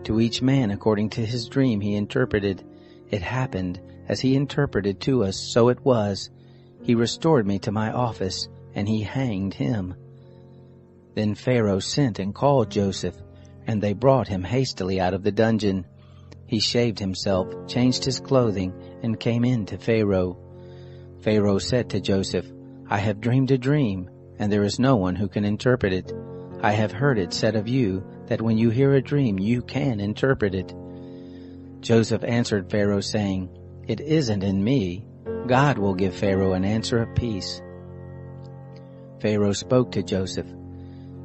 To each man according to his dream he interpreted. It happened, as he interpreted to us, so it was. He restored me to my office, and he hanged him." Then Pharaoh sent and called Joseph, and they brought him hastily out of the dungeon. He shaved himself, changed his clothing, and came in to Pharaoh. Pharaoh said to Joseph, "I have dreamed a dream, and there is no one who can interpret it. I have heard it said of you that when you hear a dream you can interpret it." Joseph answered Pharaoh, saying, "It isn't in me. God will give Pharaoh an answer of peace." Pharaoh spoke to Joseph,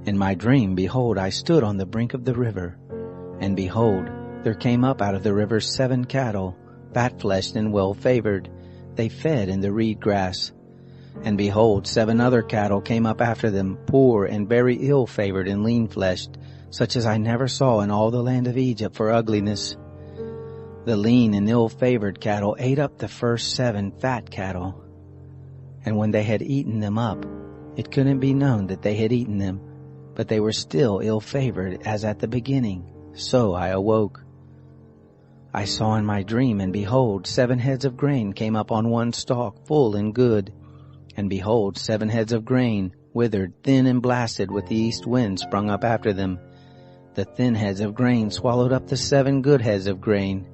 "In my dream, behold, I stood on the brink of the river, and behold, there came up out of the river 7 cattle, fat-fleshed and well-favored. They fed in the reed grass. And behold, 7 other cattle came up after them, poor and very ill-favored and lean-fleshed, such as I never saw in all the land of Egypt for ugliness. The lean and ill-favored cattle ate up the first 7 fat cattle. And when they had eaten them up, it couldn't be known that they had eaten them, but they were still ill-favored as at the beginning. So I awoke. I saw in my dream, and behold, 7 heads of grain came up on one stalk, full and good. And behold, 7 heads of grain, withered, thin and blasted, with the east wind sprung up after them. The thin heads of grain swallowed up the 7 good heads of grain.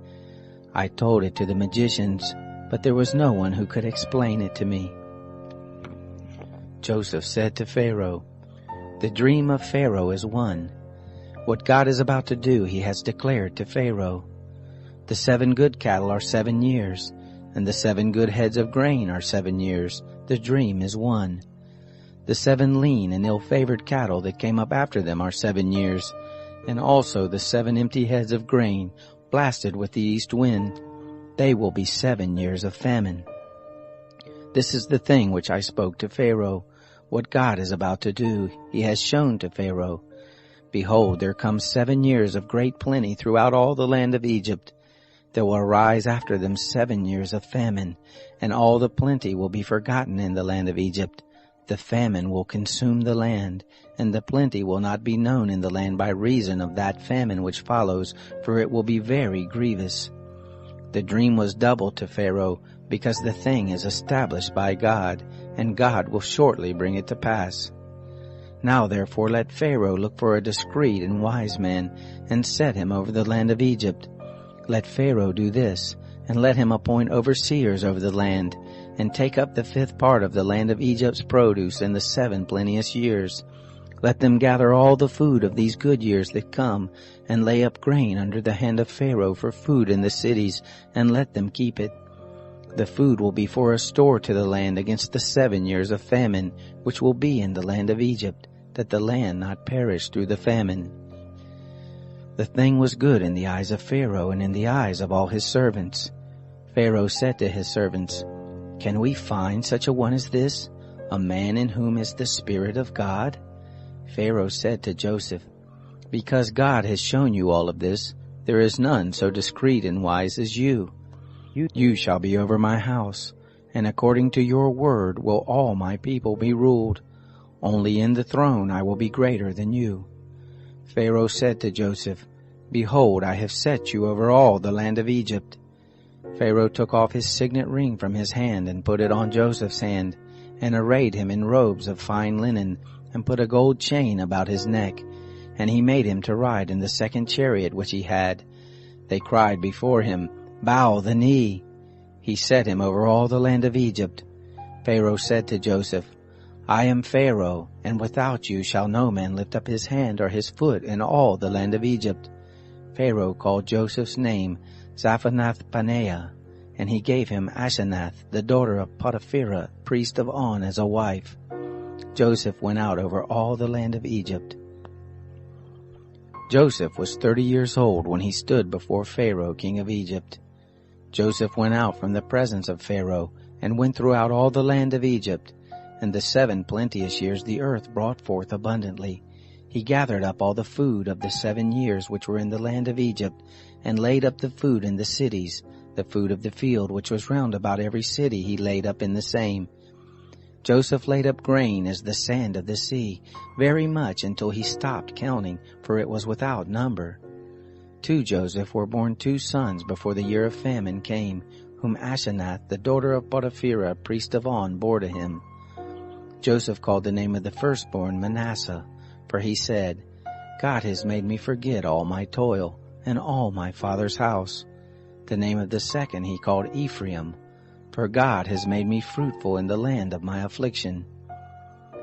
I told it to the magicians, but there was no one who could explain it to me. Joseph said to Pharaoh, "The dream of Pharaoh is one. What God is about to do he has declared to Pharaoh. The 7 good cattle are 7 years, and the 7 good heads of grain are 7 years. The dream is one. The 7 lean and ill-favored cattle that came up after them are 7 years, and also the 7 empty heads of grain, blasted with the east wind. They will be 7 years of famine. This is the thing which I spoke to Pharaoh. What God is about to do, he has shown to Pharaoh. Behold, there come 7 years of great plenty throughout all the land of Egypt. There will arise after them 7 years of famine, and all the plenty will be forgotten in the land of Egypt. The famine will consume the land, and the plenty will not be known in the land by reason of that famine which follows, for it will be very grievous. The dream was doubled to Pharaoh, because the thing is established by God, and God will shortly bring it to pass. Now therefore let Pharaoh look for a discreet and wise man, and set him over the land of Egypt. Let Pharaoh do this, and let him appoint overseers over the land, and take up the 5th part of the land of Egypt's produce in the 7 plenteous years. Let them gather all the food of these good years that come, and lay up grain under the hand of Pharaoh for food in the cities, and let them keep it. The food will be for a store to the land against the 7 years of famine, which will be in the land of Egypt, that the land not perish through the famine." The thing was good in the eyes of Pharaoh and in the eyes of all his servants. Pharaoh said to his servants, "Can we find such a one as this, a man in whom is the Spirit of God?" Pharaoh said to Joseph, "Because God has shown you all of this, there is none so discreet and wise as you. You shall be over my house, and according to your word will all my people be ruled. Only in the throne I will be greater than you." Pharaoh said to Joseph, "Behold, I have set you over all the land of Egypt." Pharaoh took off his signet ring from his hand and put it on Joseph's hand, and arrayed him in robes of fine linen, and put a gold chain about his neck. And he made him to ride in the 2nd chariot which he had. They cried before him, "Bow the knee." He set him over all the land of Egypt. Pharaoh said to Joseph, "I am Pharaoh, and without you shall no man lift up his hand or his foot in all the land of Egypt." Pharaoh called Joseph's name Zaphenath-Paneah, and he gave him Asenath, the daughter of Potipherah, priest of On, as a wife. Joseph went out over all the land of Egypt. Joseph was 30 years old when he stood before Pharaoh, king of Egypt. Joseph went out from the presence of Pharaoh, and went throughout all the land of Egypt. And the 7 plenteous years the earth brought forth abundantly. He gathered up all the food of the 7 years which were in the land of Egypt, and laid up the food in the cities. The food of the field which was round about every city he laid up in the same. Joseph laid up grain as the sand of the sea, very much until he stopped counting, for it was without number. To Joseph were born 2 sons before the year of famine came, whom Asenath, the daughter of Potipherah, priest of On, bore to him. Joseph called the name of the firstborn Manasseh, for he said, "God has made me forget all my toil, and all my father's house." The name of the second he called Ephraim, for God has made me fruitful in the land of my affliction.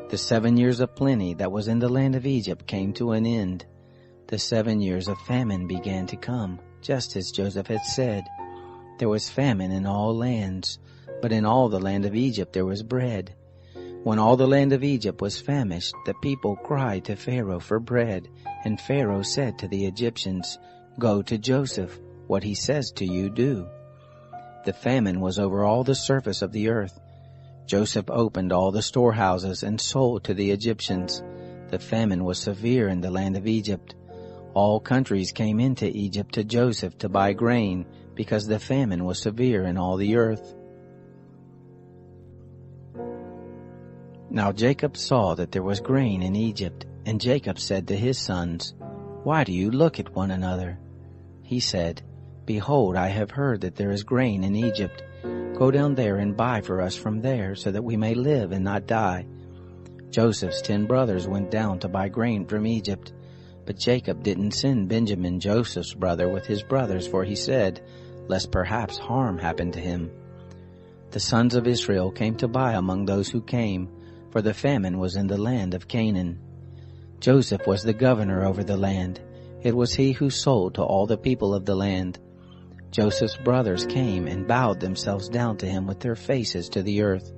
The 7 years of plenty that was in the land of Egypt came to an end. The 7 years of famine began to come, just as Joseph had said. There was famine in all lands, but in all the land of Egypt there was bread. When all the land of Egypt was famished, the people cried to Pharaoh for bread, and Pharaoh said to the Egyptians, "Go to Joseph, what he says to you do." The famine was over all the surface of the earth. Joseph opened all the storehouses and sold to the Egyptians. The famine was severe in the land of Egypt. All countries came into Egypt to Joseph to buy grain, because the famine was severe in all the earth. Now Jacob saw that there was grain in Egypt, and Jacob said to his sons, "Why do you look at one another?" He said, "Behold, I have heard that there is grain in Egypt. Go down there and buy for us from there, so that we may live and not die." Joseph's 10 brothers went down to buy grain from Egypt. But Jacob didn't send Benjamin, Joseph's brother, with his brothers, for he said, lest perhaps harm happen to him. The sons of Israel came to buy among those who came, for the famine was in the land of Canaan. Joseph was the governor over the land. It was he who sold to all the people of the land. Joseph's brothers came and bowed themselves down to him with their faces to the earth.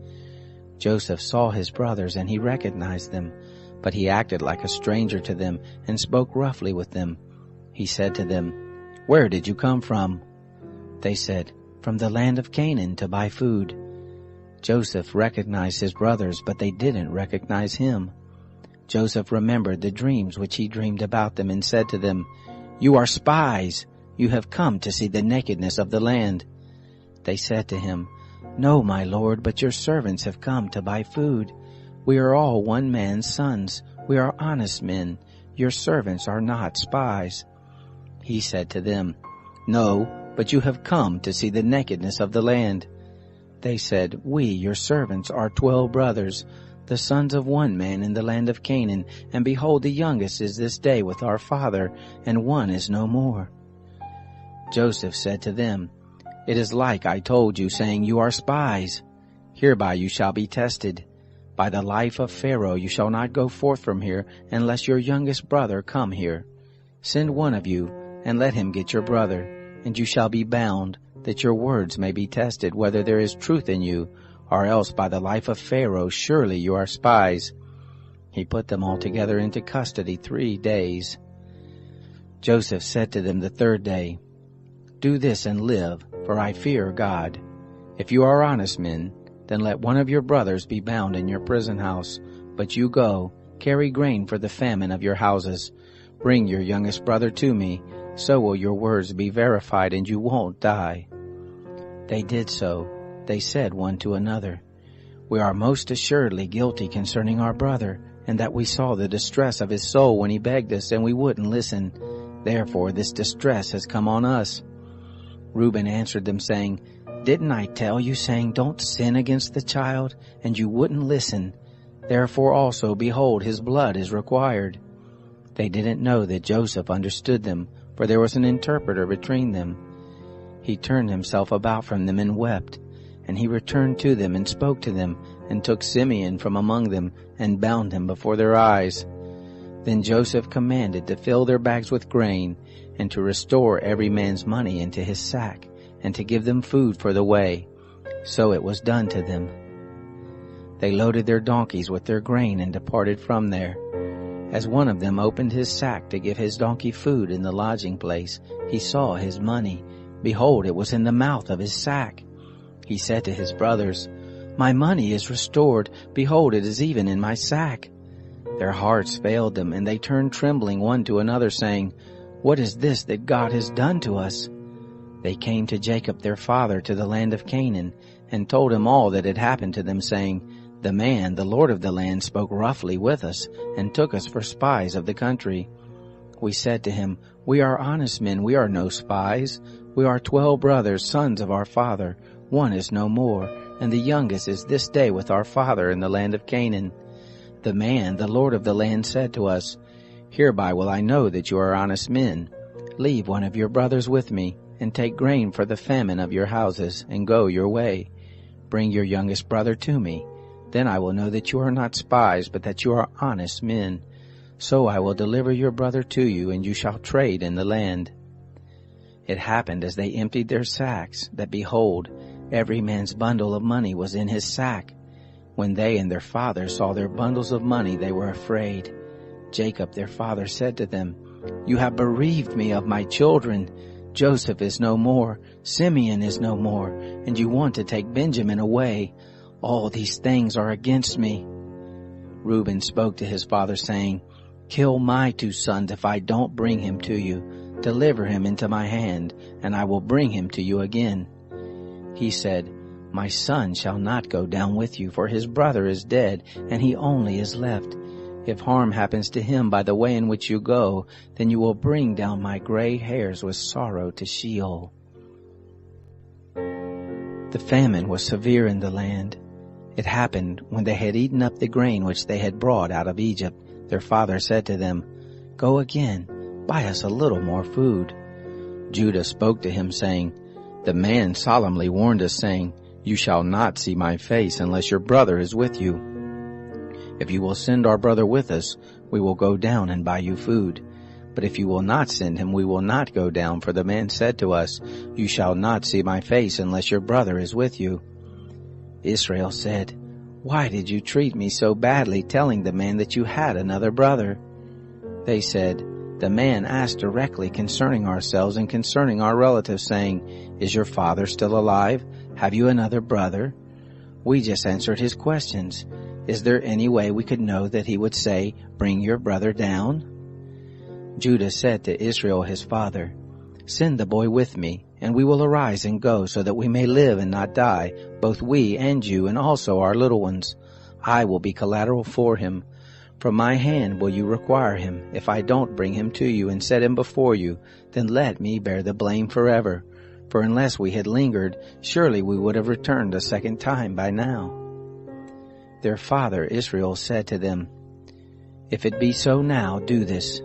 Joseph saw his brothers, and he recognized them, but he acted like a stranger to them and spoke roughly with them. He said to them, "Where did you come from?" They said, "From the land of Canaan to buy food." Joseph recognized his brothers, but they didn't recognize him. Joseph remembered the dreams which he dreamed about them and said to them, "You are spies. You have come to see the nakedness of the land." They said to him, "No, my lord, but your servants have come to buy food. We are all one man's sons. We are honest men. Your servants are not spies." He said to them, "No, but you have come to see the nakedness of the land." They said, "We, your servants, are 12 brothers, the sons of one man in the land of Canaan, and behold, the youngest is this day with our father, and one is no more." Joseph said to them, "It is like I told you, saying, you are spies. Hereby you shall be tested. By the life of Pharaoh you shall not go forth from here, unless your youngest brother come here. Send one of you, and let him get your brother, and you shall be bound, that your words may be tested, whether there is truth in you, or else by the life of Pharaoh surely you are spies." He put them all together into custody 3 days. Joseph said to them the 3rd day, "Do this and live, for I fear God. If you are honest men, then let one of your brothers be bound in your prison house. But you go, carry grain for the famine of your houses. Bring your youngest brother to me, so will your words be verified and you won't die." They did so. They said one to another, "We are most assuredly guilty concerning our brother, and that we saw the distress of his soul when he begged us, and we wouldn't listen. Therefore this distress has come on us." Reuben answered them, saying, "Didn't I tell you, saying, don't sin against the child? And you wouldn't listen. Therefore also, behold, his blood is required." They didn't know that Joseph understood them, for there was an interpreter between them. He turned himself about from them and wept. And he returned to them and spoke to them, and took Simeon from among them, and bound him before their eyes. Then Joseph commanded to fill their bags with grain, and to restore every man's money into his sack, and to give them food for the way. So it was done to them. They loaded their donkeys with their grain and departed from there. As one of them opened his sack to give his donkey food in the lodging place, he saw his money. Behold, it was in the mouth of his sack. He said to his brothers, "My money is restored. Behold, it is even in my sack." Their hearts failed them, and they turned trembling one to another, saying, "What is this that God has done to us?" They came to Jacob their father to the land of Canaan, and told him all that had happened to them, saying, "The man, the lord of the land, spoke roughly with us, and took us for spies of the country." We said to him, "We are honest men, we are no spies. We are 12 brothers, sons of our father. One is no more, and the youngest is this day with our father in the land of Canaan." The man, the lord of the land, said to us, "Hereby will I know that you are honest men. Leave one of your brothers with me, and take grain for the famine of your houses, and go your way. Bring your youngest brother to me. Then I will know that you are not spies, but that you are honest men. So I will deliver your brother to you, and you shall trade in the land." It happened as they emptied their sacks, that behold, every man's bundle of money was in his sack. When they and their father saw their bundles of money, they were afraid. Jacob their father said to them, "You have bereaved me of my children. Joseph is no more, Simeon is no more, and you want to take Benjamin away. All these things are against me." Reuben spoke to his father, saying, Kill my 2 sons if I don't bring him to you. Deliver him into my hand, and I will bring him to you again." He said, "My son shall not go down with you, for his brother is dead, and he only is left. If harm happens to him by the way in which you go, then you will bring down my gray hairs with sorrow to Sheol." The famine was severe in the land. It happened when they had eaten up the grain which they had brought out of Egypt. Their father said to them, "Go again, buy us a little more food." Judah spoke to him, saying, "The man solemnly warned us, saying, 'You shall not see my face unless your brother is with you. If you will send our brother with us, we will go down and buy you food. But if you will not send him, we will not go down, for the man said to us, You shall not see my face unless your brother is with you.'" Israel said, "Why did you treat me so badly, telling the man that you had another brother?" They said, "The man asked directly concerning ourselves and concerning our relatives, saying, 'Is your father still alive? Have you another brother?' We just answered his questions. Is there any way we could know that he would say, 'Bring your brother down'?" Judah said to Israel his father, "Send the boy with me, and we will arise and go, so that we may live and not die, both we and you, and also our little ones. I will be collateral for him. From my hand will you require him. If I don't bring him to you and set him before you, then let me bear the blame forever. For unless we had lingered, surely we would have returned a second time by now." Their father Israel said to them, "If it be so now, do this.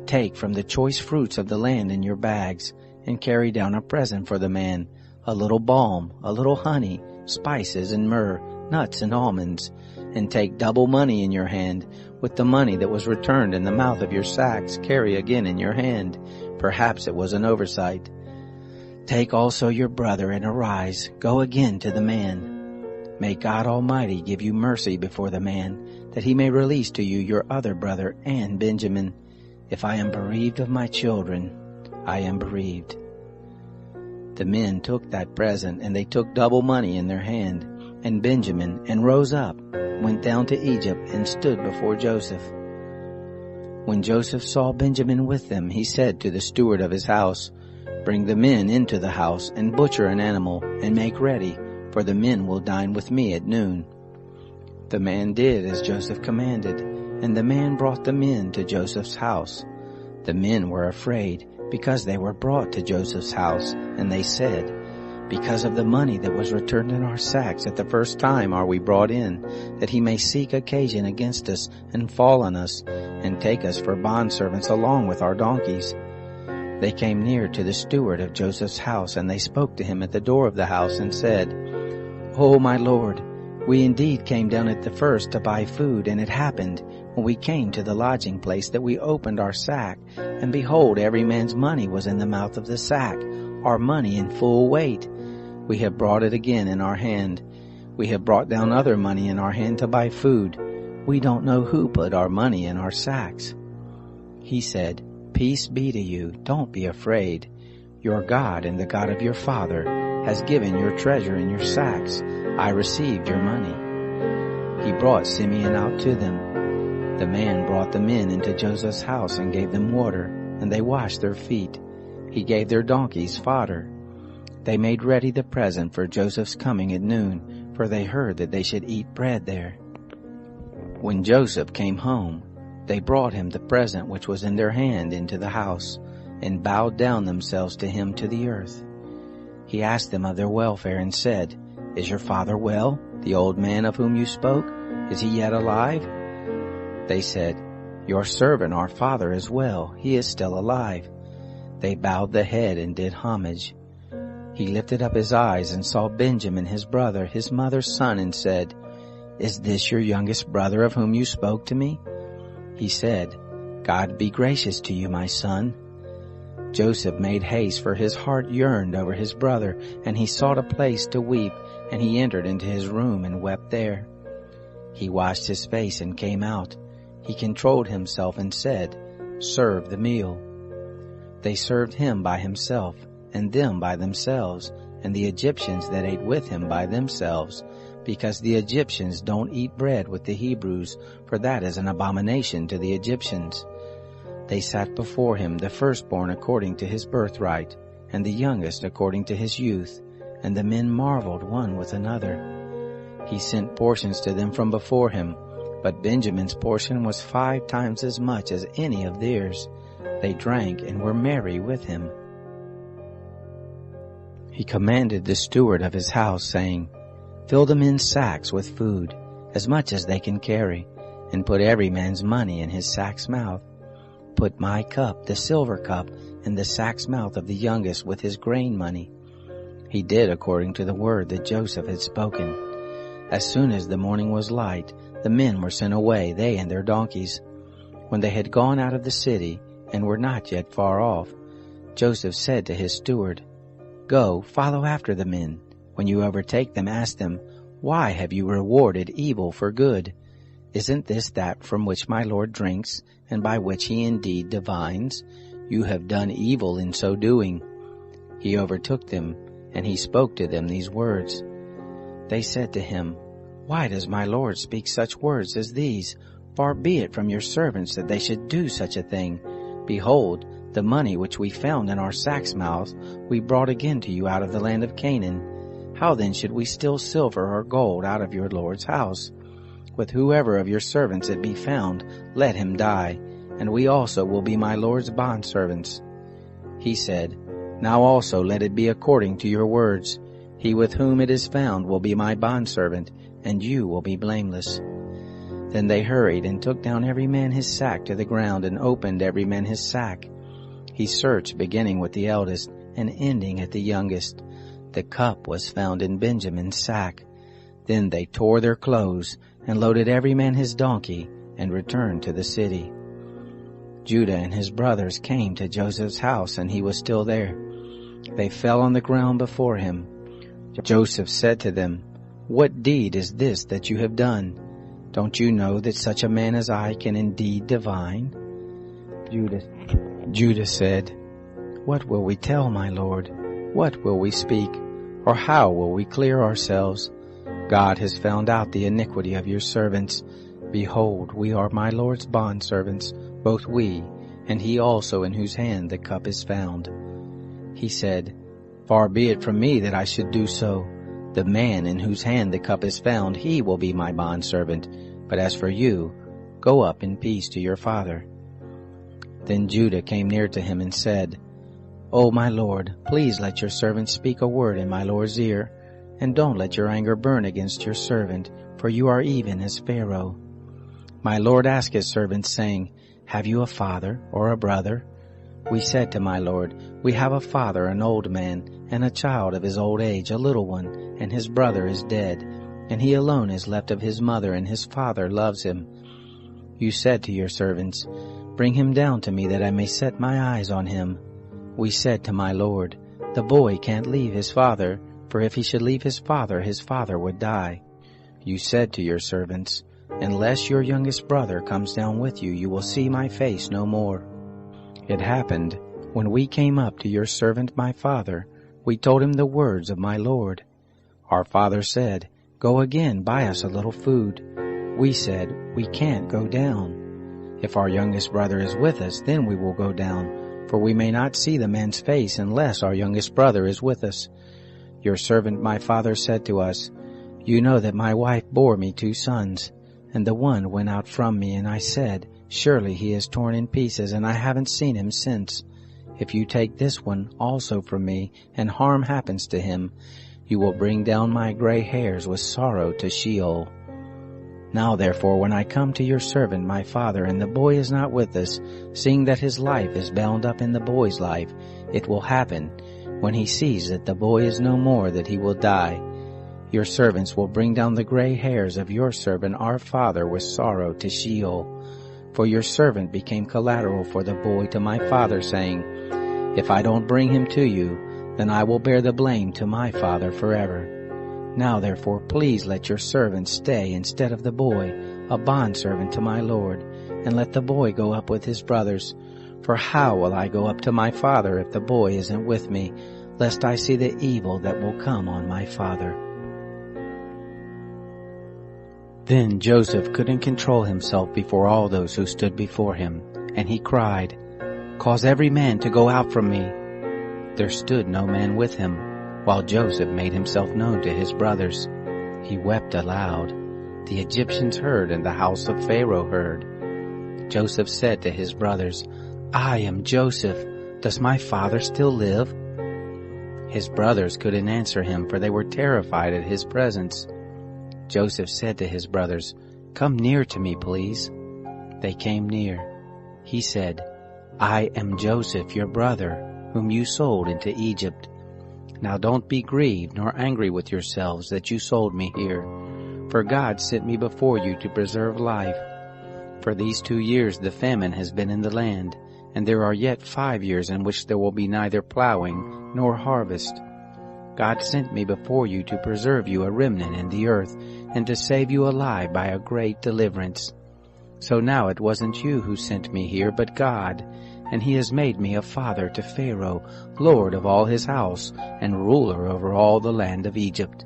Take from the choice fruits of the land in your bags, and carry down a present for the man, a little balm, a little honey, spices and myrrh, nuts and almonds. And take double money in your hand. With the money that was returned in the mouth of your sacks, carry again in your hand. Perhaps it was an oversight. Take also your brother, and arise, go again to the man. May God Almighty give you mercy before the man, that he may release to you your other brother and Benjamin. If I am bereaved of my children, I am bereaved." The men took that present, and they took double money in their hand, and Benjamin, and rose up, went down to Egypt, and stood before Joseph. When Joseph saw Benjamin with them, he said to the steward of his house, "Bring the men into the house, and butcher an animal, and make ready, for the men will dine with me at noon." The man did as Joseph commanded, and the man brought the men to Joseph's house. The men were afraid, because they were brought to Joseph's house, and they said, "Because of the money that was returned in our sacks at the first time are we brought in, that he may seek occasion against us, and fall on us, and take us for bondservants along with our donkeys." They came near to the steward of Joseph's house, and they spoke to him at the door of the house, and said, "O my lord, we indeed came down at the first to buy food, and it happened, when we came to the lodging place, that we opened our sack, and behold, every man's money was in the mouth of the sack, our money in full weight. We have brought it again in our hand. We have brought down other money in our hand to buy food. We don't know who put our money in our sacks." He said, "Peace be to you, don't be afraid. Your God and the God of your father has given your treasure in your sacks. I received your money." He brought Simeon out to them. The man brought the men into Joseph's house and gave them water, and they washed their feet. He gave their donkeys fodder. They made ready the present for Joseph's coming at noon, for they heard that they should eat bread there. When Joseph came home, they brought him the present which was in their hand into the house, and bowed down themselves to him to the earth. He asked them of their welfare, and said, "Is your father well, the old man of whom you spoke? Is he yet alive?" They said, "Your servant our father is well, he is still alive." They bowed the head and did homage. He lifted up his eyes and saw Benjamin his brother, his mother's son, and said, "Is this your youngest brother of whom you spoke to me?" He said, "God be gracious to you, my son." Joseph made haste, for his heart yearned over his brother, and he sought a place to weep, and he entered into his room and wept there. He washed his face and came out. He controlled himself and said, "Serve the meal." They served him by himself, and them by themselves, and the Egyptians that ate with him by themselves. because the Egyptians don't eat bread with the Hebrews, for that is an abomination to the Egyptians. They sat before him, the firstborn according to his birthright, and the youngest according to his youth, and the men marveled one with another. He sent portions to them from before him, but Benjamin's portion was 5 times as much as any of theirs. They drank and were merry with him. He commanded the steward of his house, saying, Fill the men's sacks with food, as much as they can carry, and put every man's money in his sack's mouth. Put my cup, the silver cup, in the sack's mouth of the youngest with his grain money. He did according to the word that Joseph had spoken. As soon as the morning was light, the men were sent away, they and their donkeys. When they had gone out of the city, and were not yet far off, Joseph said to his steward, Go, follow after the men. When you overtake them, ask them, Why have you rewarded evil for good? Isn't this that from which my Lord drinks, and by which he indeed divines? You have done evil in so doing. He overtook them, and he spoke to them these words. They said to him, Why does my Lord speak such words as these? Far be it from your servants that they should do such a thing. Behold, the money which we found in our sacks' mouths we brought again to you out of the land of Canaan. How then should we steal silver or gold out of your Lord's house? With whoever of your servants it be found, let him die, and we also will be my Lord's bondservants. He said, Now also let it be according to your words. He with whom it is found will be my bondservant, and you will be blameless. Then they hurried and took down every man his sack to the ground, and opened every man his sack. He searched, beginning with the eldest and ending at the youngest. The cup was found in Benjamin's sack. Then they tore their clothes, and loaded every man his donkey, and returned to the city. Judah and his brothers came to Joseph's house, and he was still there. They fell on the ground before him. Joseph said to them, What deed is this that you have done? Don't you know that such a man as I can indeed divine? Judah said, What will we tell, my Lord? What will we speak? Or how will we clear ourselves? God has found out the iniquity of your servants. Behold, we are my Lord's bondservants, both we, and he also in whose hand the cup is found. He said, Far be it from me that I should do so. The man in whose hand the cup is found, he will be my bondservant. But as for you, go up in peace to your father. Then Judah came near to him and said, O my Lord, please let your servant speak a word in my Lord's ear, and don't let your anger burn against your servant, for you are even as Pharaoh. My Lord asked his servants, saying, Have you a father or a brother? We said to my Lord, We have a father, an old man, and a child of his old age, a little one, and his brother is dead, and he alone is left of his mother, and his father loves him. You said to your servants, Bring him down to me, that I may set my eyes on him. We said to my Lord, The boy can't leave his father, for if he should leave his father would die. You said to your servants, Unless your youngest brother comes down with you, you will see my face no more. It happened, when we came up to your servant my father, we told him the words of my Lord. Our father said, Go again, buy us a little food. We said, We can't go down. If our youngest brother is with us, then we will go down, for we may not see the man's face unless our youngest brother is with us. Your servant my father said to us, You know that my wife bore me 2 sons, and the one went out from me, and I said, Surely he is torn in pieces, and I haven't seen him since. If you take this one also from me, and harm happens to him, you will bring down my gray hairs with sorrow to Sheol. Now therefore, when I come to your servant my father, and the boy is not with us, seeing that his life is bound up in the boy's life, it will happen, when he sees that the boy is no more, that he will die. Your servants will bring down the gray hairs of your servant our father with sorrow to Sheol. For your servant became collateral for the boy to my father, saying, If I don't bring him to you, then I will bear the blame to my father forever. Now therefore please let your servant stay instead of the boy, a bondservant to my Lord, and let the boy go up with his brothers. For how will I go up to my father if the boy isn't with me, lest I see the evil that will come on my father? Then Joseph couldn't control himself before all those who stood before him, and he cried, "Cause every man to go out from me." There stood no man with him, while Joseph made himself known to his brothers. He wept aloud. The Egyptians heard, and the house of Pharaoh heard. Joseph said to his brothers, "I am Joseph. Does my father still live?" His brothers couldn't answer him, for they were terrified at his presence. Joseph said to his brothers, "Come near to me, please." They came near. He said, "I am Joseph, your brother, whom you sold into Egypt. Now don't be grieved nor angry with yourselves that you sold me here, for God sent me before you to preserve life. For these 2 years the famine has been in the land, and there are yet 5 years in which there will be neither plowing nor harvest. God sent me before you to preserve you a remnant in the earth, and to save you alive by a great deliverance. So now it wasn't you who sent me here, but God, and he has made me a father to Pharaoh, lord of all his house, and ruler over all the land of Egypt.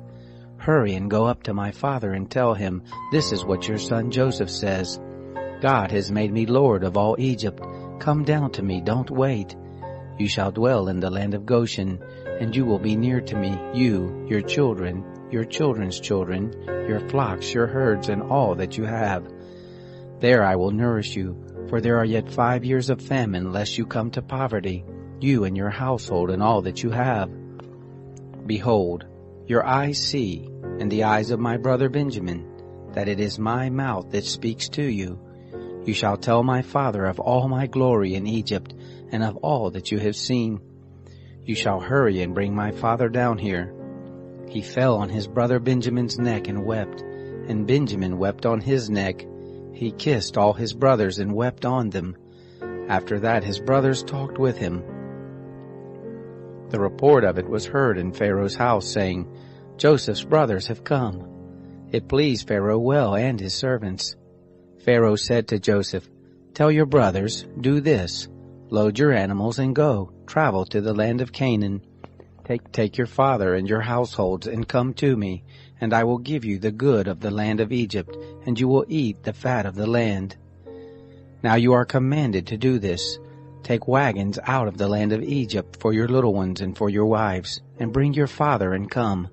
Hurry and go up to my father and tell him, this is what your son Joseph says. God has made me lord of all Egypt. Come down to me, don't wait. You shall dwell in the land of Goshen, and you will be near to me, you, your children, your children's children, your flocks, your herds, and all that you have. There I will nourish you, for there are yet 5 years of famine, lest you come to poverty, you and your household and all that you have. Behold, your eyes see, and the eyes of my brother Benjamin, that it is my mouth that speaks to you. You shall tell my father of all my glory in Egypt, and of all that you have seen. You shall hurry and bring my father down here." He fell on his brother Benjamin's neck and wept, and Benjamin wept on his neck. He kissed all his brothers and wept on them. After that his brothers talked with him. The report of it was heard in Pharaoh's house, saying, "Joseph's brothers have come." It pleased Pharaoh well and his servants. Pharaoh said to Joseph, "Tell your brothers, do this. Load your animals and go, travel to the land of Canaan. Take your father and your households and come to me, and I will give you the good of the land of Egypt, and you will eat the fat of the land. Now you are commanded to do this. Take wagons out of the land of Egypt for your little ones and for your wives, and bring your father and come.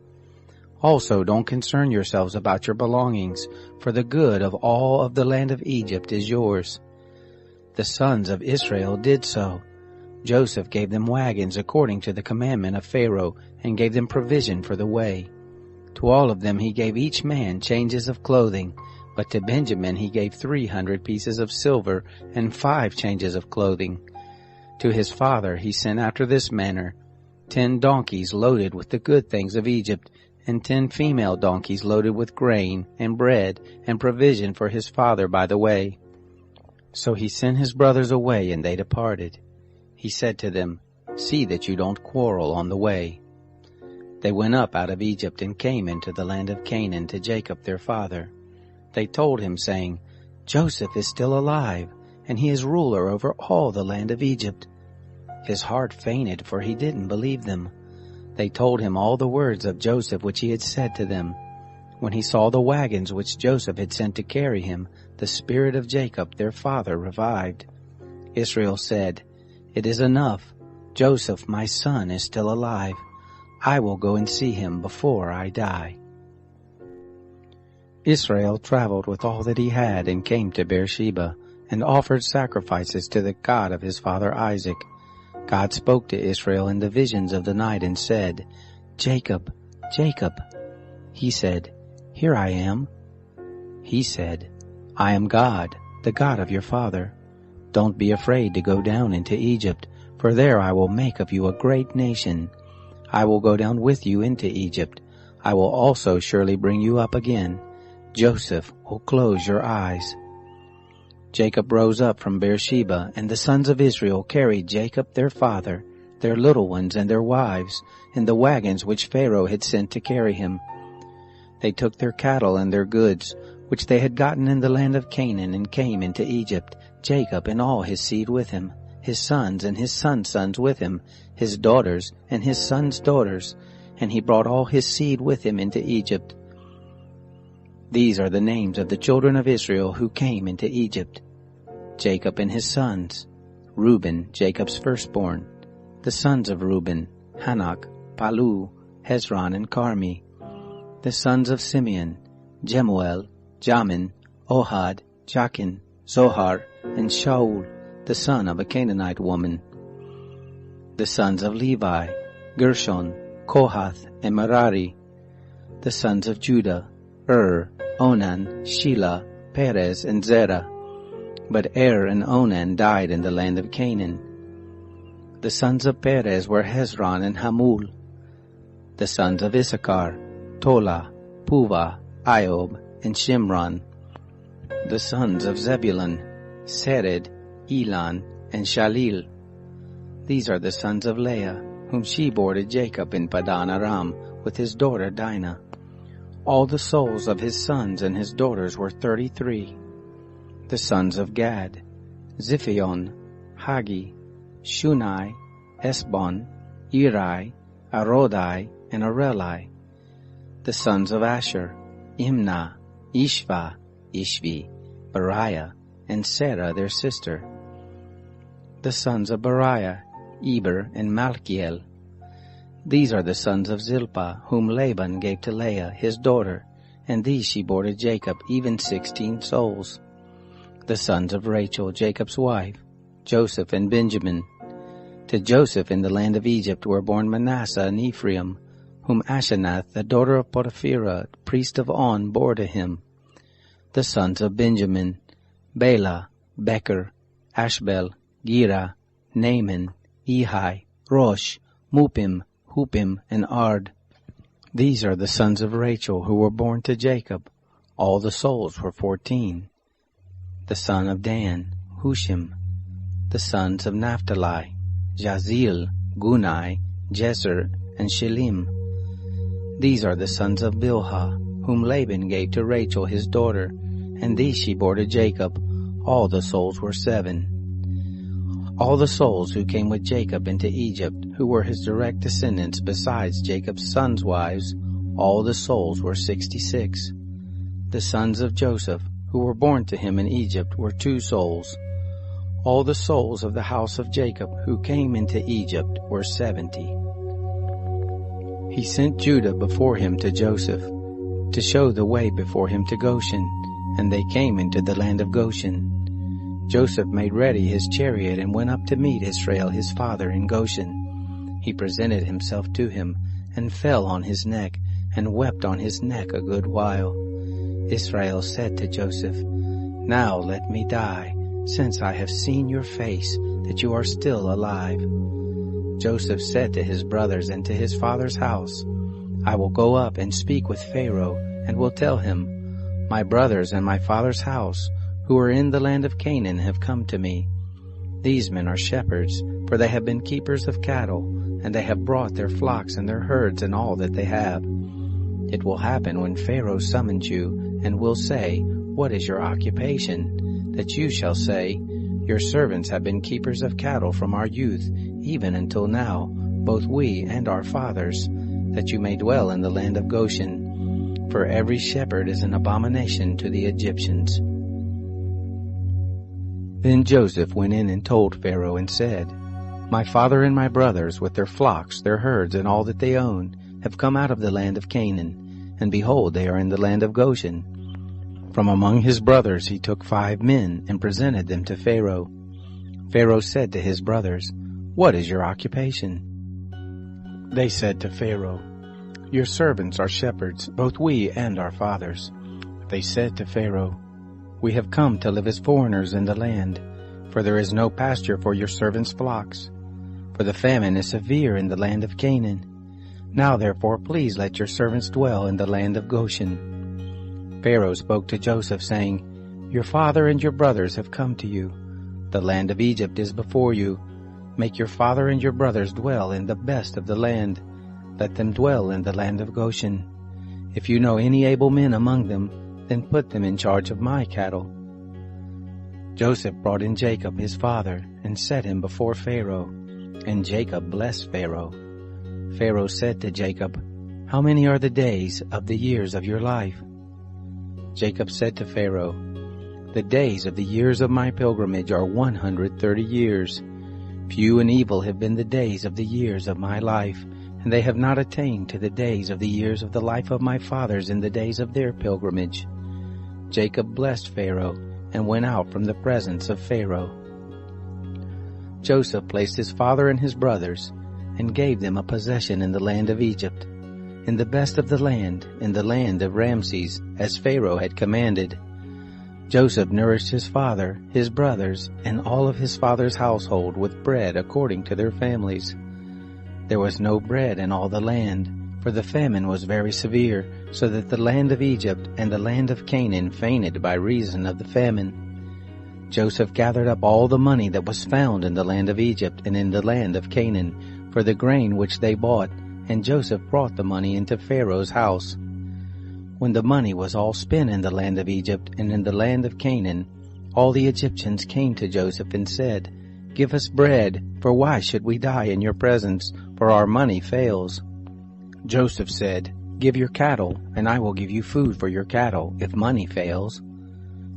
Also don't concern yourselves about your belongings, for the good of all of the land of Egypt is yours." The sons of Israel did so. Joseph gave them wagons according to the commandment of Pharaoh, and gave them provision for the way. To all of them he gave each man changes of clothing, but to Benjamin he gave 300 pieces of silver and 5 changes of clothing. To his father he sent after this manner: 10 donkeys loaded with the good things of Egypt, and 10 female donkeys loaded with grain and bread and provision for his father by the way. So he sent his brothers away, and they departed. He said to them, "See that you don't quarrel on the way." They went up out of Egypt and came into the land of Canaan to Jacob their father. They told him, saying, "Joseph is still alive, and he is ruler over all the land of Egypt." His heart fainted, for he didn't believe them. They told him all the words of Joseph which he had said to them. When he saw the wagons which Joseph had sent to carry him, the spirit of Jacob their father revived. Israel said, "It is enough. Joseph my son is still alive. I will go and see him before I die." Israel traveled with all that he had and came to Beersheba, and offered sacrifices to the God of his father Isaac. God spoke to Israel in the visions of the night and said, "Jacob, Jacob." He said, "Here I am." He said, "I am God, the God of your father. Don't be afraid to go down into Egypt, for there I will make of you a great nation. I will go down with you into Egypt. I will also surely bring you up again. Joseph will close your eyes." Jacob rose up from Beersheba, and the sons of Israel carried Jacob their father, their little ones and their wives, in the wagons which Pharaoh had sent to carry him. They took their cattle and their goods, which they had gotten in the land of Canaan, and came into Egypt, Jacob and all his seed with him, his sons and his sons' sons with him, his daughters and his sons' daughters, and he brought all his seed with him into Egypt. These are the names of the children of Israel who came into Egypt. Jacob and his sons. Reuben, Jacob's firstborn. The sons of Reuben, Hanok, Palu, Hezron, and Carmi. The sons of Simeon, Jemuel, Jamin, Ohad, Jachin, Zohar, and Shaul, the son of a Canaanite woman. The sons of Levi, Gershon, Kohath, and Merari. The sons of Judah, Onan, Shelah, Perez, and Zerah. But and Onan died in the land of Canaan. The sons of Perez were Hezron and Hamul. The sons of Issachar, Tola, Puvah, Iob, and Shimron. The sons of Zebulun, Sered, Elon, and Shalil. These are the sons of Leah, whom she bore to Jacob in Padan Aram with his daughter Dinah. All the souls of his sons and his daughters were 33. The sons of Gad, Ziphion, Hagi, Shunai, Esbon, Eri, Arodai, and Areli. The sons of Asher, Imnah, Ishva, Ishvi, Beriah, and Sarah their sister. The sons of Beriah, Eber, and Malchiel. These are the sons of Zilpah, whom Laban gave to Leah, his daughter, and these she bore to Jacob, even 16 souls. The sons of Rachel, Jacob's wife, Joseph and Benjamin. To Joseph in the land of Egypt were born Manasseh and Ephraim, whom Asenath, the daughter of Potipherah, priest of On, bore to him. The sons of Benjamin, Bela, Becher, Ashbel, Gera, Naaman, Ehi, Rosh, Mupim, Hupim, and Ard. These are the sons of Rachel who were born to Jacob. All the souls were 14. The son of Dan, Hushim. The sons of Naphtali, Jazil, Gunai, Jezer, and Shelim. These are the sons of Bilhah, whom Laban gave to Rachel his daughter, and these she bore to Jacob. All the souls were 7. All the souls who came with Jacob into Egypt, who were his direct descendants besides Jacob's sons' wives, all the souls were 66. The sons of Joseph, who were born to him in Egypt, were 2 souls. All the souls of the house of Jacob who came into Egypt were 70. He sent Judah before him to Joseph, to show the way before him to Goshen, and they came into the land of Goshen. Joseph made ready his chariot and went up to meet Israel his father in Goshen. He presented himself to him, and fell on his neck, and wept on his neck a good while. Israel said to Joseph, "Now let me die, since I have seen your face, that you are still alive." Joseph said to his brothers and to his father's house, "I will go up and speak with Pharaoh, and will tell him, 'My brothers and my father's house, who are in the land of Canaan, have come to me. These men are shepherds, for they have been keepers of cattle, and they have brought their flocks and their herds and all that they have. It will happen when Pharaoh summons you, and will say, What is your occupation? That you shall say, Your servants have been keepers of cattle from our youth, even until now, both we and our fathers, that you may dwell in the land of Goshen. For every shepherd is an abomination to the Egyptians." Then Joseph went in and told Pharaoh and said, "My father and my brothers, with their flocks, their herds, and all that they own, have come out of the land of Canaan, and behold, they are in the land of Goshen." From among his brothers he took 5 men and presented them to Pharaoh. Pharaoh said to his brothers, "What is your occupation?" They said to Pharaoh, "Your servants are shepherds, both we and our fathers." They said to Pharaoh, "We have come to live as foreigners in the land, for there is no pasture for your servants' flocks. For the famine is severe in the land of Canaan. Now therefore please let your servants dwell in the land of Goshen." Pharaoh spoke to Joseph, saying, "Your father and your brothers have come to you. The land of Egypt is before you. Make your father and your brothers dwell in the best of the land. Let them dwell in the land of Goshen. If you know any able men among them, then put them in charge of my cattle." Joseph brought in Jacob his father, and set him before Pharaoh. And Jacob blessed Pharaoh. Pharaoh said to Jacob, "How many are the days of the years of your life?" Jacob said to Pharaoh, "The days of the years of my pilgrimage are 130 years. Few and evil have been the days of the years of my life, and they have not attained to the days of the years of the life of my fathers in the days of their pilgrimage." Jacob blessed Pharaoh and went out from the presence of Pharaoh. Joseph placed his father and his brothers and gave them a possession in the land of Egypt, in the best of the land, in the land of Ramses, as Pharaoh had commanded. Joseph nourished his father, his brothers, and all of his father's household with bread according to their families. There was no bread in all the land, for the famine was very severe, so that the land of Egypt and the land of Canaan fainted by reason of the famine. Joseph gathered up all the money that was found in the land of Egypt and in the land of Canaan for the grain which they bought, and Joseph brought the money into Pharaoh's house. When the money was all spent in the land of Egypt and in the land of Canaan, all the Egyptians came to Joseph and said, "Give us bread, for why should we die in your presence, for our money fails?" Joseph said, "Give your cattle, and I will give you food for your cattle, if money fails."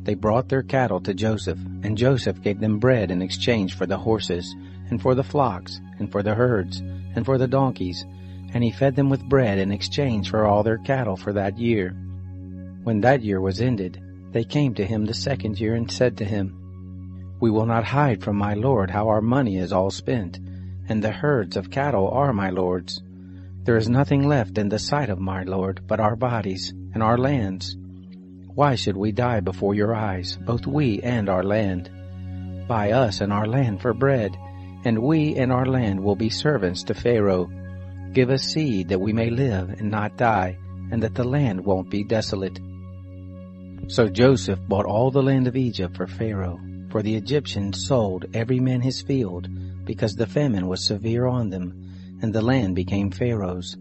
They brought their cattle to Joseph, and Joseph gave them bread in exchange for the horses, and for the flocks, and for the herds, and for the donkeys, and he fed them with bread in exchange for all their cattle for that year. When that year was ended, they came to him the second year and said to him, "We will not hide from my lord how our money is all spent, and the herds of cattle are my lord's. There is nothing left in the sight of my lord but our bodies and our lands. Why should we die before your eyes, both we and our land? Buy us and our land for bread, and we and our land will be servants to Pharaoh. Give us seed that we may live and not die, and that the land won't be desolate." So Joseph bought all the land of Egypt for Pharaoh, for the Egyptians sold every man his field, because the famine was severe on them, and the land became Pharaoh's.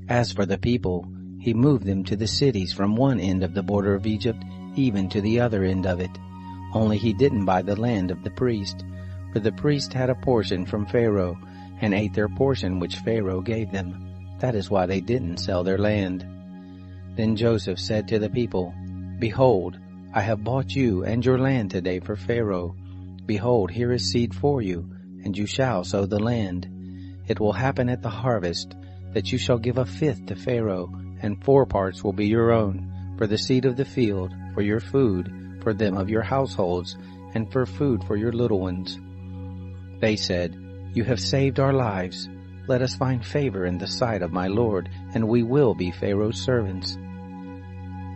As for the people, he moved them to the cities from one end of the border of Egypt even to the other end of it. Only he didn't buy the land of the priest, for the priest had a portion from Pharaoh, and ate their portion which Pharaoh gave them. That is why they didn't sell their land. Then Joseph said to the people, "Behold, I have bought you and your land today for Pharaoh. Behold, here is seed for you, and you shall sow the land. It will happen at the harvest that you shall give a fifth to Pharaoh, and 4 parts will be your own, for the seed of the field, for your food, for them of your households, and for food for your little ones." They said, "You have saved our lives. Let us find favor in the sight of my lord, and we will be Pharaoh's servants."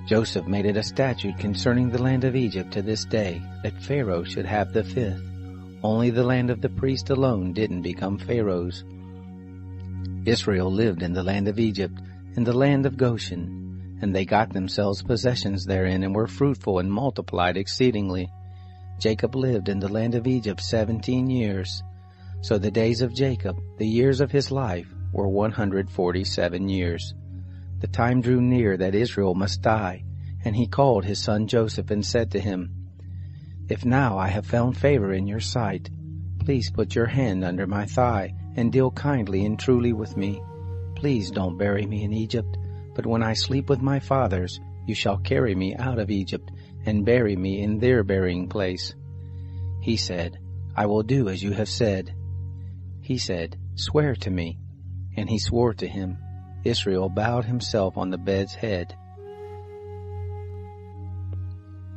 Joseph made it a statute concerning the land of Egypt to this day, that Pharaoh should have the fifth. Only the land of the priest alone didn't become Pharaoh's. Israel lived in the land of Egypt, in the land of Goshen, and they got themselves possessions therein, and were fruitful and multiplied exceedingly. Jacob lived in the land of Egypt 17 years. So the days of Jacob, the years of his life, were 147 years. The time drew near that Israel must die, and he called his son Joseph and said to him, "If now I have found favor in your sight, please put your hand under my thigh and deal kindly and truly with me. Please don't bury me in Egypt, but when I sleep with my fathers, you shall carry me out of Egypt and bury me in their burying place." He said, "I will do as you have said." He said, "Swear to me." And he swore to him. Israel bowed himself on the bed's head.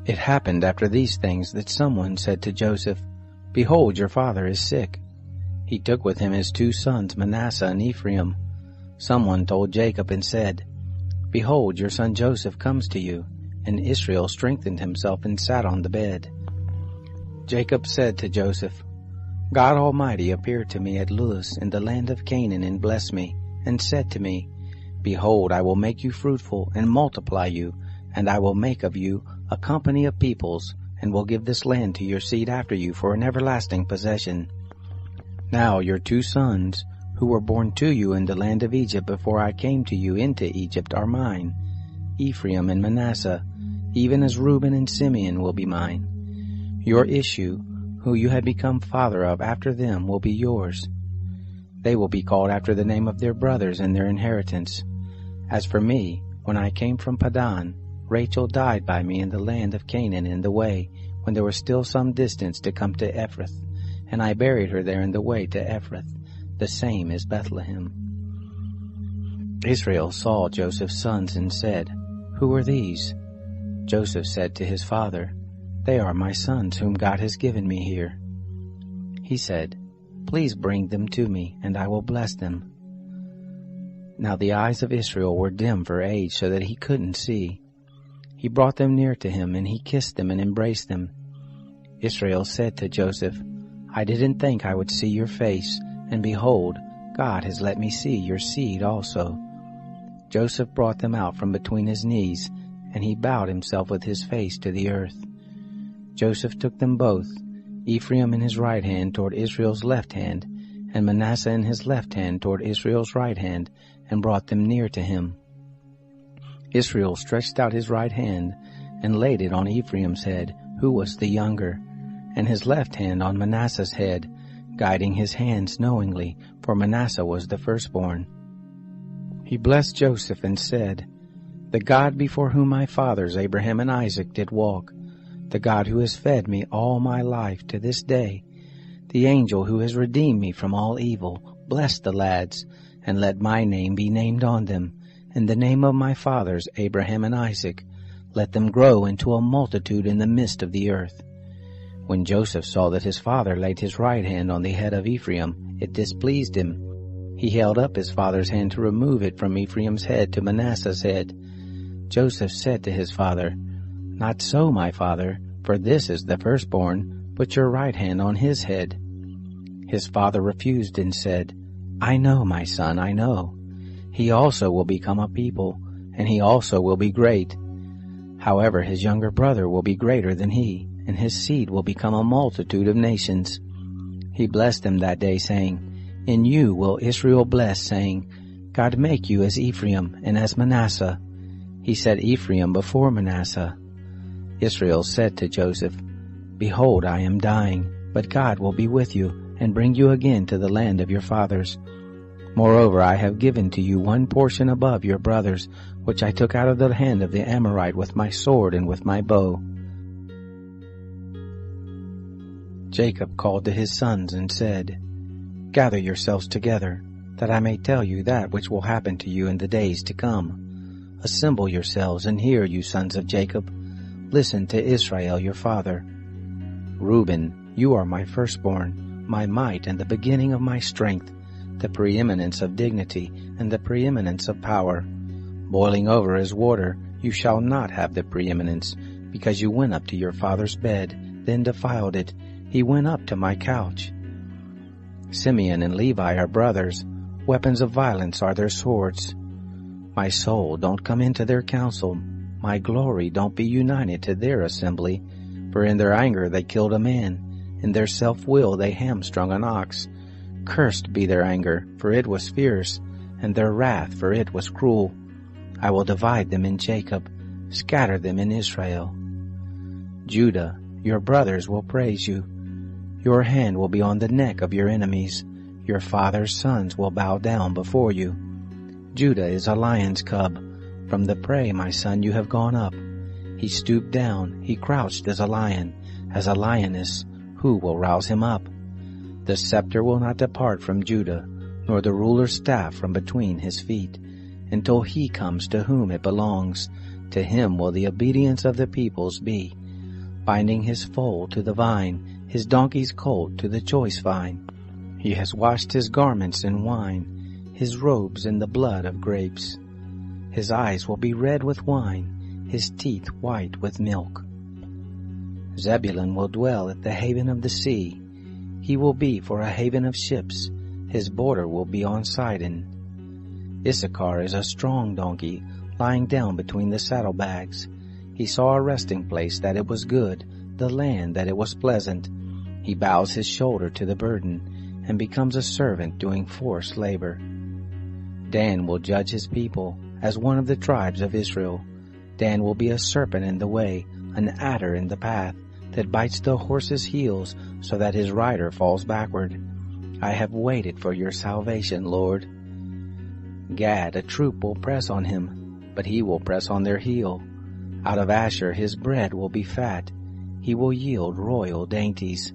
It happened after these things that someone said to Joseph, "Behold, your father is sick." He took with him his 2 sons, Manasseh and Ephraim. Someone told Jacob and said, "Behold, your son Joseph comes to you." And Israel strengthened himself and sat on the bed. Jacob said to Joseph, "God Almighty appeared to me at Luz in the land of Canaan and blessed me, and said to me, Behold, I will make you fruitful and multiply you, and I will make of you a company of peoples, and will give this land to your seed after you for an everlasting possession. Now your 2 sons, who were born to you in the land of Egypt before I came to you into Egypt, are mine, Ephraim and Manasseh, even as Reuben and Simeon will be mine. Your issue, who you have become father of after them, will be yours. They will be called after the name of their brothers and their inheritance. As for me, when I came from Padan, Rachel died by me in the land of Canaan in the way, when there was still some distance to come to Ephrath, and I buried her there in the way to Ephrath. The same is Bethlehem. Israel saw Joseph's sons and said, Who are these? Joseph said to his father, They are my sons whom God has given me here. He said, Please bring them to me, and I will bless them. Now the eyes of Israel were dim for age, so that he couldn't see. He brought them near to him, and he kissed them and embraced them. Israel said to Joseph, I didn't think I would see your face, and behold, God has let me see your seed also. Joseph brought them out from between his knees, and he bowed himself with his face to the earth. Joseph took them both, Ephraim in his right hand toward Israel's left hand, and Manasseh in his left hand toward Israel's right hand, and brought them near to him. Israel stretched out his right hand, and laid it on Ephraim's head, who was the younger, and his left hand on Manasseh's head, guiding his hands knowingly, for Manasseh was the firstborn. He blessed Joseph and said, The God before whom my fathers Abraham and Isaac did walk, the God who has fed me all my life to this day, the angel who has redeemed me from all evil, bless the lads, and let my name be named on them, and the name of my fathers Abraham and Isaac. Let them grow into a multitude in the midst of the earth. When Joseph saw that his father laid his right hand on the head of Ephraim, it displeased him. He held up his father's hand to remove it from Ephraim's head to Manasseh's head. Joseph said to his father, Not so, my father, for this is the firstborn. Put your right hand on his head. His father refused and said, I know, my son, I know. He also will become a people, and he also will be great. However, his younger brother will be greater than he, and his seed will become a multitude of nations. He blessed them that day, saying, In you will Israel bless, saying, God make you as Ephraim and as Manasseh. He set Ephraim before Manasseh. Israel said to Joseph, Behold, I am dying, but God will be with you, and bring you again to the land of your fathers. Moreover, I have given to you one portion above your brothers, which I took out of the hand of the Amorite with my sword and with my bow. Jacob called to his sons and said, Gather yourselves together, that I may tell you that which will happen to you in the days to come. Assemble yourselves and hear, you sons of Jacob. Listen to Israel your father. Reuben, you are my firstborn, my might and the beginning of my strength, the preeminence of dignity and the preeminence of power. Boiling over as water, you shall not have the preeminence, because you went up to your father's bed, then defiled it. He went up to my couch. Simeon and Levi are brothers. Weapons of violence are their swords. My soul, don't come into their council. My glory, don't be united to their assembly. For in their anger they killed a man. In their self-will they hamstrung an ox. Cursed be their anger, for it was fierce, and their wrath, for it was cruel. I will divide them in Jacob, scatter them in Israel. Judah, your brothers will praise you. Your hand will be on the neck of your enemies. Your father's sons will bow down before you. Judah is a lion's cub. From the prey, my son, you have gone up. He stooped down, he crouched as a lion, as a lioness. Who will rouse him up? The scepter will not depart from Judah, nor the ruler's staff from between his feet, until he comes to whom it belongs. To him will the obedience of the peoples be, binding his foal to the vine, his donkey's colt to the choice vine. He has washed his garments in wine, his robes in the blood of grapes. His eyes will be red with wine, his teeth white with milk. Zebulun will dwell at the haven of the sea. He will be for a haven of ships. His border will be on Sidon. Issachar is a strong donkey, lying down between the saddlebags. He saw a resting place that it was good, the land that it was pleasant. He bows his shoulder to the burden, and becomes a servant doing forced labor. Dan will judge his people, as one of the tribes of Israel. Dan will be a serpent in the way, an adder in the path, that bites the horse's heels, so that his rider falls backward. I have waited for your salvation, Lord. Gad, a troop will press on him, but he will press on their heel. Out of Asher his bread will be fat. He will yield royal dainties.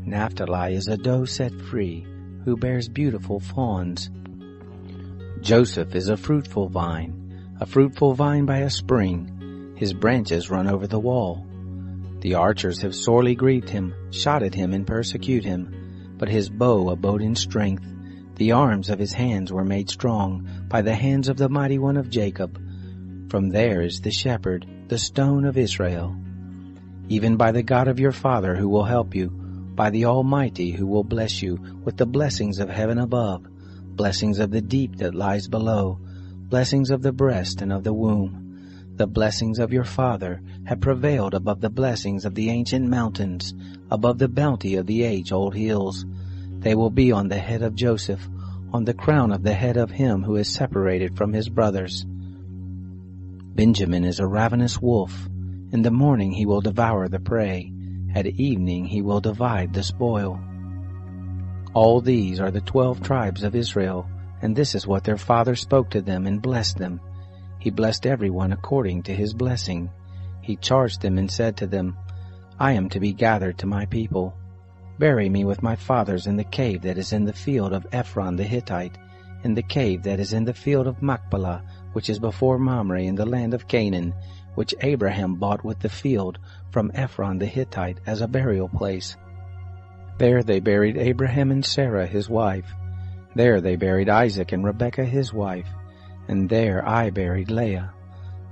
Naphtali is a doe set free, who bears beautiful fawns. Joseph is a fruitful vine by a spring. His branches run over the wall. The archers have sorely grieved him, shot at him and persecute him. But his bow abode in strength. The arms of his hands were made strong by the hands of the mighty one of Jacob. From there is the shepherd, the stone of Israel. Even by the God of your father who will help you, by the Almighty who will bless you with the blessings of heaven above, blessings of the deep that lies below, blessings of the breast and of the womb. The blessings of your father have prevailed above the blessings of the ancient mountains, above the bounty of the age-old hills. They will be on the head of Joseph, on the crown of the head of him who is separated from his brothers. Benjamin is a ravenous wolf. In the morning he will devour the prey. At evening he will divide the spoil. All these are the 12 tribes of Israel, and this is what their father spoke to them and blessed them. He blessed everyone according to his blessing. He charged them and said to them, I am to be gathered to my people. Bury me with my fathers in the cave that is in the field of Ephron the Hittite, in the cave that is in the field of Machpelah, which is before Mamre in the land of Canaan, which Abraham bought with the field from Ephron the Hittite as a burial place. There they buried Abraham and Sarah his wife. There they buried Isaac and Rebekah his wife. And there I buried Leah.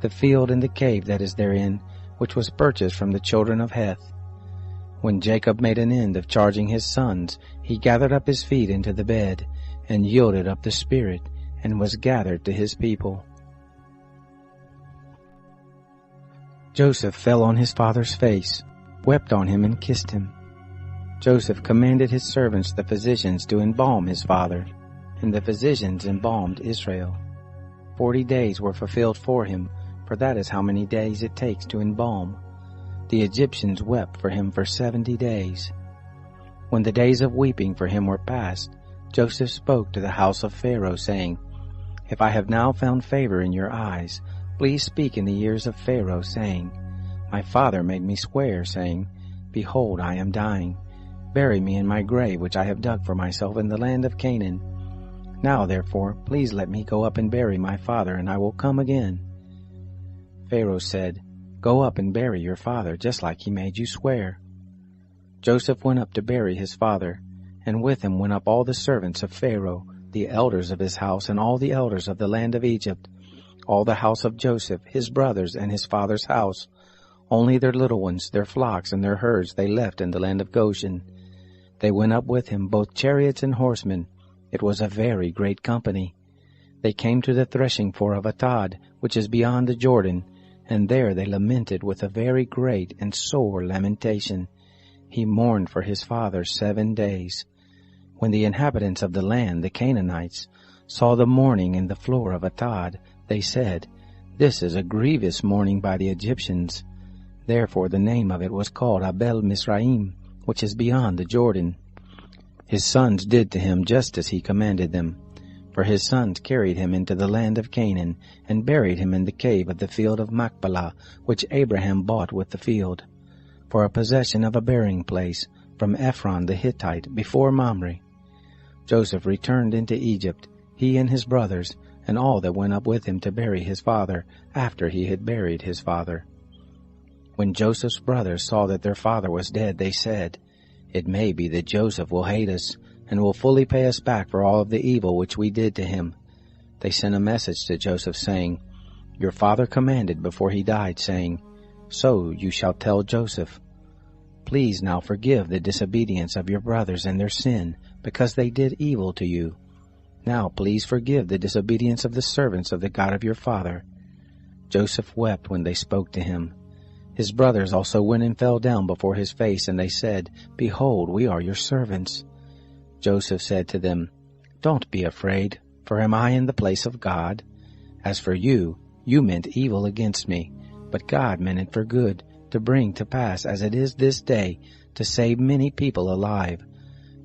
The field and the cave that is therein, which was purchased from the children of Heth. When Jacob made an end of charging his sons, he gathered up his feet into the bed, and yielded up the spirit, and was gathered to his people. Joseph fell on his father's face, wept on him, and kissed him. Joseph commanded his servants the physicians to embalm his father, and the physicians embalmed Israel. 40 days were fulfilled for him, for that is how many days it takes to embalm. The Egyptians wept for him for 70 days. When the days of weeping for him were past, Joseph spoke to the house of Pharaoh, saying, If I have now found favor in your eyes, please speak in the ears of Pharaoh, saying, My father made me swear, saying, Behold, I am dying. Bury me in my grave which I have dug for myself in the land of Canaan. Now, therefore, please let me go up and bury my father, and I will come again. Pharaoh said, Go up and bury your father, just like he made you swear. Joseph went up to bury his father, and with him went up all the servants of Pharaoh, the elders of his house, and all the elders of the land of Egypt, all the house of Joseph, his brothers, and his father's house. Only their little ones, their flocks, and their herds they left in the land of Goshen. They went up with him, both chariots and horsemen. It was a very great company. They came to the threshing floor of Atad, which is beyond the Jordan, and there they lamented with a very great and sore lamentation. He mourned for his father 7 days. When the inhabitants of the land, the Canaanites, saw the mourning in the floor of Atad, they said, This is a grievous mourning by the Egyptians. Therefore the name of it was called Abel Mizraim, which is beyond the Jordan. His sons did to him just as he commanded them. For his sons carried him into the land of Canaan, and buried him in the cave of the field of Machpelah, which Abraham bought with the field, for a possession of a burying place, from Ephron the Hittite, before Mamre. Joseph returned into Egypt, he and his brothers, and all that went up with him to bury his father, after he had buried his father. When Joseph's brothers saw that their father was dead, they said, It may be that Joseph will hate us, and will fully pay us back for all of the evil which we did to him. They sent a message to Joseph, saying, Your father commanded before he died, saying, So you shall tell Joseph, Please now forgive the disobedience of your brothers and their sin, because they did evil to you. Now please forgive the disobedience of the servants of the God of your father. Joseph wept when they spoke to him. His brothers also went and fell down before his face, and they said, Behold, we are your servants. Joseph said to them, Don't be afraid, for am I in the place of God? As for you, you meant evil against me, but God meant it for good, to bring to pass as it is this day, to save many people alive.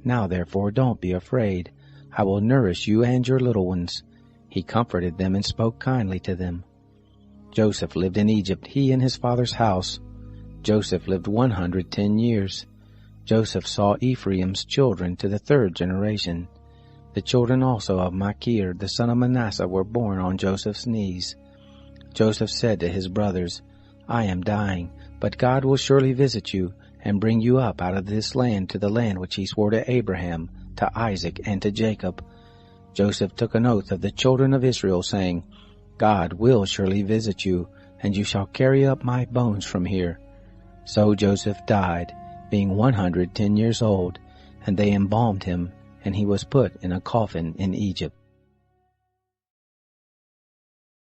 Now therefore don't be afraid. I will nourish you and your little ones. He comforted them and spoke kindly to them. Joseph lived in Egypt, he and his father's house. Joseph lived 110 years. Joseph saw Ephraim's children to the 3rd generation. The children also of Machir, the son of Manasseh, were born on Joseph's knees. Joseph said to his brothers, I am dying, but God will surely visit you, and bring you up out of this land to the land which he swore to Abraham, to Isaac, and to Jacob. Joseph took an oath of the children of Israel, saying, God will surely visit you, and you shall carry up my bones from here. So Joseph died, being 110 years old, and they embalmed him, and he was put in a coffin in Egypt.